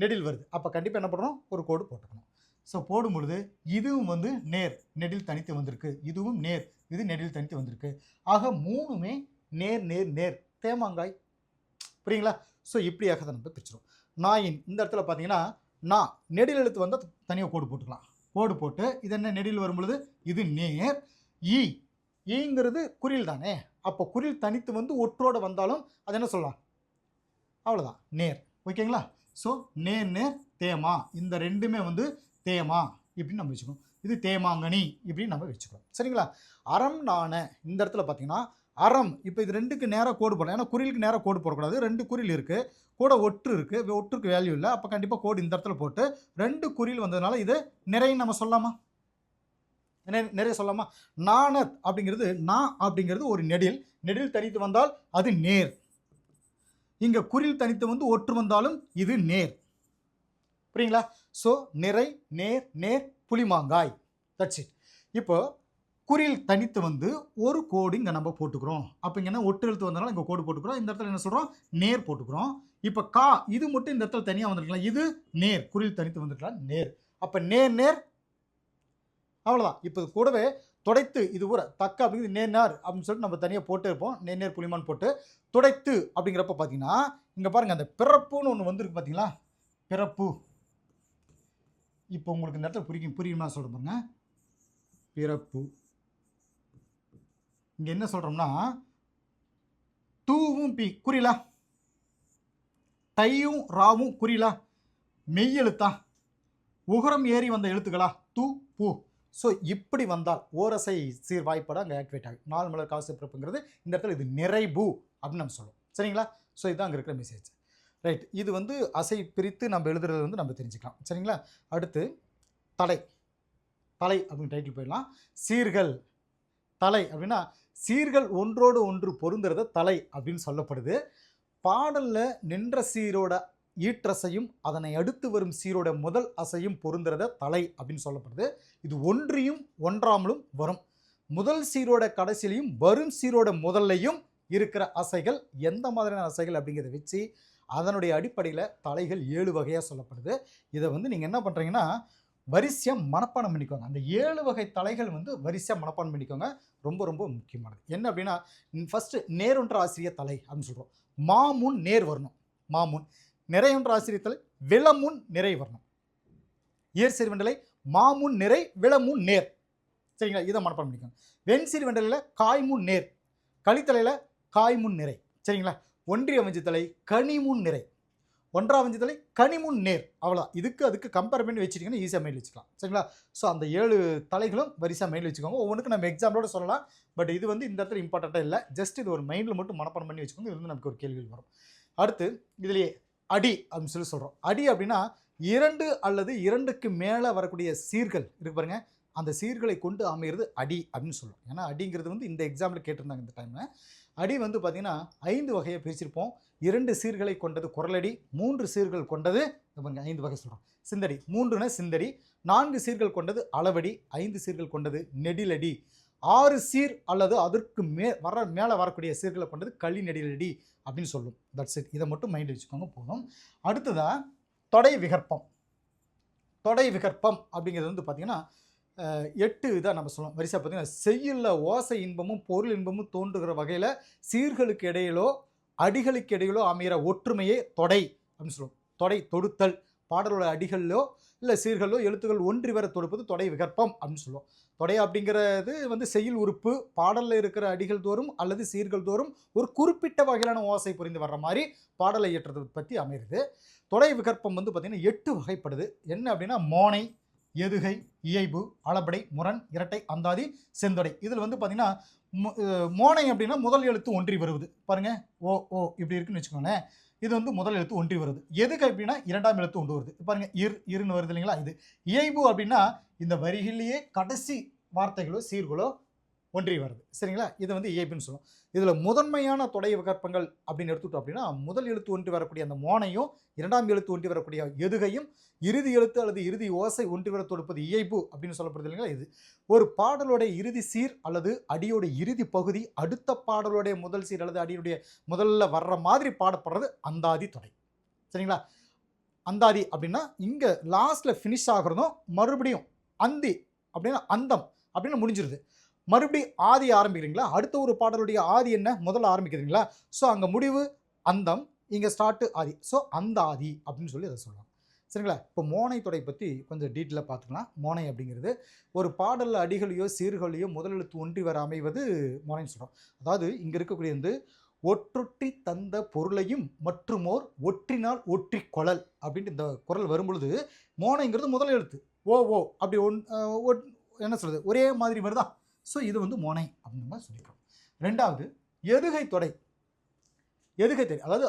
நெடில் வருது. அப்போ கண்டிப்பாக என்ன பண்ணுறோம்? ஒரு கோடு போட்டுக்கணும். ஸோ போடும் பொழுது இதுவும் வந்து நேர், நெடில் தனித்து வந்திருக்கு. இதுவும் நேர், இது நெடில் தனித்து வந்திருக்கு. ஆக 3மே நேர் நேர் நேர் தேமாங்காய். புரியுங்களா? ஸோ இப்படியாக தான் நம்ம பிரிச்சிடும். நாயின் இந்த இடத்துல பார்த்தீங்கன்னா நான் நெடில் எழுத்து வந்தால் தனியாக கோடு போட்டுக்கலாம். கோடு போட்டு இது என்ன நெடில் வரும்பொழுது இது நேர். ஈ ஈங்கிறது குறில் தானே, அப்போ குறில் தனித்து வந்து ஒற்றோடு வந்தாலும் அது என்ன சொல்லலாம், அவ்வளோதான் நேர். ஓகேங்களா? ஸோ நேர் நேர் தேமா, இந்த ரெண்டுமே வந்து தேமா இப்படின்னு நம்ம வச்சுக்கணும். இது தேமாங்கனி இப்படின்னு நம்ம வச்சுக்கணும். சரிங்களா? அறம் நாண இந்த இடத்துல பார்த்தீங்கன்னா அறம், இப்போ இது ரெண்டுக்கு நேராக கோடு போடலாம். ஏன்னா குறிலுக்கு நேராக கோடு போடக்கூடாது. 2 குறில் இருக்குது, கூட ஒற்று இருக்குது, ஒற்றுக்கு வேல்யூ இல்லை. அப்போ கண்டிப்பாக கோடு இந்த இடத்துல போட்டு 2 குறில் வந்ததுனால இது நிறைன்னு நம்ம சொல்லலாமா? நிறைய சொல்லலாமா? நாணத் அப்படிங்கிறது அப்படிங்கிறது ஒரு நெடில் தனித்து வந்தால் அது நேர். இங்கே குறில் தனித்து வந்து ஒற்று வந்தாலும் இது நேர். புரியுங்களா? ஸோ நிறை நேர் நேர் புளிமாங்காய். That's it. இப்போ குறில் தனித்து வந்து ஒரு கோடு இங்கே நம்ம போட்டுக்கிறோம். அப்போ இங்கே என்ன ஒட்டு எழுத்து வந்தனால இங்கே கோடு போட்டுக்கிறோம். இந்த இடத்துல என்ன சொல்கிறோம், நேர் போட்டுக்கிறோம். இப்போ கா இது மட்டும் இந்த இடத்துல தனியாக வந்துருக்கலாம். இது நேர், குறில் தனித்து வந்துருக்கலாம் நேர். அப்போ நேர் நேர் அவ்வளோதான். இப்போ கூடவே துடைத்து இது ஊற தக்க அப்படிங்கிறது நேர் அப்படின்னு சொல்லிட்டு நம்ம தனியாக போட்டு இருப்போம். நேர் புளிமான் போட்டு துடைத்து அப்படிங்கிறப்ப பார்த்தீங்கன்னா இங்கே பாருங்கள், அந்த பிறப்புன்னு ஒன்று வந்துருக்கு பார்த்தீங்களா, பிறப்பு. இப்போ உங்களுக்கு இந்த இடத்துல புரியுமா சொல்கிறேன் பாருங்க. பிறப்பு இங்கே என்ன சொல்கிறோம்னா தூவும் பி குறிலா, தையும் ராவும் குறிலா, மெய் எழுத்தா, உகரம் ஏறி வந்த எழுத்துக்களா, தூ பூ. ஸோ இப்படி வந்தால் ஓரசை சீர் வாய்ப்பாடு அங்கே ஆக்டிவேட் ஆகும். 4 மலர் காசு பிறப்புங்கிறது இந்த இடத்துல இது நிறைபூ அப்படின்னு நம்ம சொல்லுவோம். சரிங்களா? ஸோ இதுதான் அங்கே இருக்கிற மெசேஜ். ரைட். இது வந்து அசை பிரித்து நம்ம எழுதுறது வந்து நம்ம தெரிஞ்சுக்கலாம். சரிங்களா? அடுத்து தலை அப்படின்னு டைட்டில் போயிடலாம். சீர்கள் தலை அப்படின்னா சீர்கள் ஒன்றோடு ஒன்று பொருந்துறத தலை அப்படின்னு சொல்லப்படுது. பாடலில் நின்ற சீரோட ஈற்றசையும் அதனை அடுத்து வரும் சீரோட முதல் அசையும் பொருந்துறத தலை அப்படின்னு சொல்லப்படுது. இது ஒன்றியும் ஒன்றாமலும் வரும். முதல் சீரோட கடைசியிலையும் வரும் சீரோட முதல்லையும் இருக்கிற அசைகள் எந்த மாதிரியான அசைகள் அப்படிங்கிறத வச்சு அதனுடைய அடிப்படையில் தலைகள் 7 வகையாக சொல்லப்படுது. இதை வந்து நீங்கள் என்ன பண்ணுறீங்கன்னா வரிசையாக மனப்பாடம் பண்ணிக்கோங்க. அந்த 7 வகை தலைகள் வந்து வரிசையாக மனப்பாடம் பண்ணிக்கோங்க. ரொம்ப ரொம்ப முக்கியமானது என்ன அப்படின்னா, ஃபஸ்ட்டு நேரொன்ற ஆசிரியர் தலை அப்படின்னு சொல்கிறோம். மாமுன் நேர் வரணும், மாமுன். நிறையொன்ற ஆசிரியர் தலை விளமுன் நிறை வரணும். ஏர்சீர் வெண்டலை மாமுன் நிறை விளமுன் நேர். சரிங்களா? இதை மனப்பாடம் பண்ணிக்கோங்க. வெண்சீர் வெண்டலையில் காய்முன் நேர், களித்தலையில் காய்முன் நிறை. சரிங்களா? ஒன்றிய வஞ்சித்தலை கனிமுன் நிறை, ஒன்றாம் வஞ்சித்தலை கனிமுன் நேர். அவ்வளோ. அதுக்கு கம்பேர் பண்ணி வச்சுட்டிங்கன்னா ஈஸியாக மெயில் வச்சுக்கலாம். சரிங்களா? ஸோ அந்த 7 தலைகளும் வரிசையாக மெயில் வச்சுக்கோங்க. ஒவ்வொன்றுக்கு நம்ம எக்ஸாம்பிளோட சொல்லலாம். பட் இது வந்து இந்த இடத்துல இம்பார்ட்டண்ட்டாக இல்லை. ஜஸ்ட் இது ஒரு மைண்டில் மட்டும் மனப்பாடம் பண்ணி வச்சுக்கோங்க. இது வந்து நமக்கு ஒரு கேள்விகள் வரும். அடுத்து இதுலேயே அடி அப்படின்னு சொல்கிறோம். அடி அப்படின்னா 2 அல்லது 2க்கு மேலே வரக்கூடிய சீர்கள் இருக்கு பாருங்க, அந்த சீர்களை கொண்டு அமைகிறது அடி அப்படின்னு சொல்லுவோம். ஏன்னா அடிங்கிறது வந்து இந்த எக்ஸாம்பிள் கேட்டிருந்தாங்க இந்த டைமில். அடி வந்து பார்த்திங்கன்னா 5 வகையை பிரிச்சிருப்போம். 2 சீர்களை கொண்டது குரலடி, 3 சீர்கள் கொண்டது 5 வகை சொல்கிறோம். சிந்தடி 3னா சிந்தடி, 4 சீர்கள் கொண்டது அளவடி, 5 சீர்கள் கொண்டது நெடிலடி, 6 சீர் அல்லது அதற்கு மேலே வரக்கூடிய சீர்களை கொண்டது களி நெடிலடி அப்படின்னு சொல்லும். That's it. இதை மட்டும் மைண்டில் வச்சுக்கோங்க போதும். அடுத்ததாக தொடை விகற்பம். தொடை விகற்பம் அப்படிங்கிறது வந்து பார்த்திங்கன்னா 8 இதாக நம்ம சொல்லலாம். வரிசை பார்த்திங்கன்னா செய்யுள்ள ஓசை இன்பமும் பொருள் இன்பமும் தோன்றுகிற வகையில் சீர்களுக்கு இடையிலோ அடிகளுக்கு இடையிலோ அமைகிற ஒற்றுமையே தொடை அப்படின்னு சொல்லுவோம். தொடை தொடுத்தல், பாடலோட அடிகளிலோ இல்லை சீர்களோ எழுத்துக்கள் ஒன்றி வர தொடுப்பது தொடை விகற்பம் அப்படின்னு சொல்லுவோம். தொடை அப்படிங்கிறது வந்து செய்யுள் உறுப்பு பாடலில் இருக்கிற அடிகள் தோறும் அல்லது சீர்கள் தோறும் ஒரு குறிப்பிட்ட வகையிலான ஓசை புரிந்து வர்ற மாதிரி பாடலை இயற்றதை பற்றி அமைகிறது. தொடை விகற்பம் வந்து பார்த்திங்கன்னா 8 வகைப்படுது. என்ன அப்படின்னா மோனை, எதுகை, இயைபு, அளபடை, முரண், இரட்டை, அந்தாதி, செந்தொடை. இதில் வந்து பார்த்திங்கன்னா மோனை அப்படின்னா முதல் எழுத்து ஒன்றி வருவது பாருங்கள், ஓ ஓ இப்படி இருக்குன்னு வச்சுக்கோங்களேன். இது வந்து முதல் எழுத்து ஒன்றி வருது. எதுகை அப்படின்னா 2ஆம் எழுத்து ஒன்று வருது பாருங்கள், இருன்னு வருது இல்லைங்களா. இது இயைபு அப்படின்னா இந்த வரிகளிலேயே கடைசி வார்த்தைகளோ சீர்களோ ஒன்றி வருது. சரிங்களா? இதை வந்து இயைபுன்னு சொல்லுவோம். இதில் முதன்மையான தொடை விகற்பங்கள் அப்படின்னு எடுத்துட்டோம் அப்படின்னா முதல் எழுத்து ஒன்றி வரக்கூடிய அந்த மோனையும் 2ஆம் எழுத்து ஒன்றி வரக்கூடிய எதுகையும் இறுதி எழுத்து அல்லது இறுதி ஓசை ஒன்றி வர தொடுப்பது இயைபு அப்படின்னு சொல்லப்படுது இல்லைங்களா. இது ஒரு பாடலுடைய இறுதி சீர் அல்லது அடியோடைய இறுதி பகுதி அடுத்த பாடலுடைய முதல் சீர் அல்லது அடியுடைய முதல்ல வர்ற மாதிரி பாடப்படுறது அந்தாதி தொடை. சரிங்களா? அந்தாதி அப்படின்னா இங்கே லாஸ்ட்டில் ஃபினிஷ் ஆகிறதும் மறுபடியும் அந்தி அப்படின்னா அந்தம் அப்படின்னு முடிஞ்சிருது. மறுபடியும் ஆதி ஆரம்பிக்கிறீங்களா, அடுத்த ஒரு பாடலுடைய ஆதி என்ன முதல்ல ஆரம்பிக்கிறீங்களா, ஸோ அங்கே முடிவு அந்தம், இங்கே ஸ்டார்ட்டு ஆதி. ஸோ அந்த ஆதி அப்படின்னு சொல்லி அதை சொல்லலாம். சரிங்களா? இப்போ மோனை தொடை பற்றி கொஞ்சம் டீட்டெயிலாக பார்த்துக்கலாம். மோனை அப்படிங்கிறது ஒரு பாடல் அடிகளையோ சீர்களையோ முதலெழுத்து ஒன்றி வர அமைவது மோனைன்னு சொல்கிறோம். அதாவது இங்கே இருக்கக்கூடிய வந்து ஒற்றொட்டி தந்த பொருளையும் மற்றுமோர் ஒற்றினால் ஒற்றி கொளல் அப்படின்ட்டு இந்த குறள் வரும்பொழுது மோனைங்கிறது முதல் எழுத்து ஓ ஓ அப்படி என்ன சொல்கிறது ஒரே மாதிரி வருதா. ஸோ இது வந்து மோனை அப்படின்னு நம்ம சொல்லிக்கிறோம். ரெண்டாவது எதுகை தொடை. எதுகை தொடை அதாவது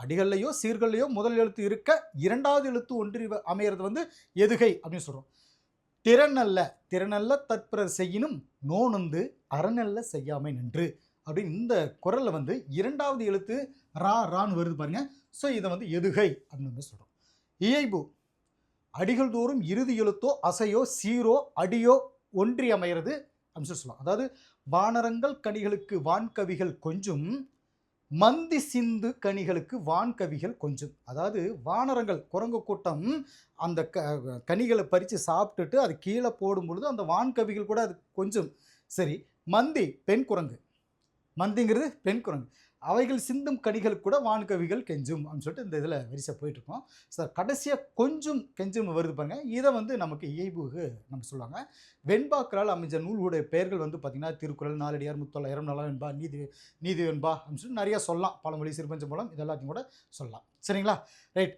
அடிகள்லையோ சீர்களையோ முதல் எழுத்து இருக்க இரண்டாவது எழுத்து ஒன்றி அமையிறது வந்து எதுகை அப்படின்னு சொல்கிறோம். திறனல்ல தற்பிறர் செய்யினும் நோனந்து அறநல்ல செய்யாமை நின்று அப்படின்னு இந்த குறளில் வந்து இரண்டாவது எழுத்து ரான்னு வருது பாருங்க. ஸோ இதை வந்து எதுகை அப்படின்னு சொல்கிறோம். இயைபு அடிகள் தோறும் இறுதி எழுத்தோ அசையோ சீரோ அடியோ ஒன்றி அமைகிறது அப்படின்னு சொல்லலாம். அதாவது வானரங்கள் கனிகளுக்கு வான்கவிகள் கொஞ்சம் மந்தி சிந்து கனிகளுக்கு வான்கவிகள் கொஞ்சம். அதாவது வானரங்கள் குரங்கு கூட்டம் அந்த கனிகளை பறித்து சாப்பிட்டுட்டு அது கீழே போடும் பொழுது அந்த வான்கவிகள் கூட அது கொஞ்சம். சரி, மந்தி பெண் குரங்கு, மந்திங்கிறது பெண் குரங்கு, அவைகள் சிந்தும் கனிகள் கூட வான்கவிகள் கெஞ்சும் அப்படின்னு சொல்லிட்டு இந்த இதில் வரிசை போயிட்டுருக்கோம் சார். கடைசியாக கொஞ்சம் கெஞ்சும் வருது பாருங்க. இதை வந்து நமக்கு இயைபுகு நம்ம சொல்லுவாங்க. வெண்பாக்களால் அமைஞ்ச நூல்களுடைய பெயர்கள் வந்து பார்த்திங்கன்னா திருக்குறள், நாலடியார், முத்தொள்ளாயிரம், நல வெண்பா, நீதி வெண்பா அப்படின்னு சொல்லி நிறையா சொல்லலாம். பழமொழி, சிறுபஞ்ச மூலம் இது எல்லாத்தையும் கூட சொல்லலாம். சரிங்களா? ரைட்.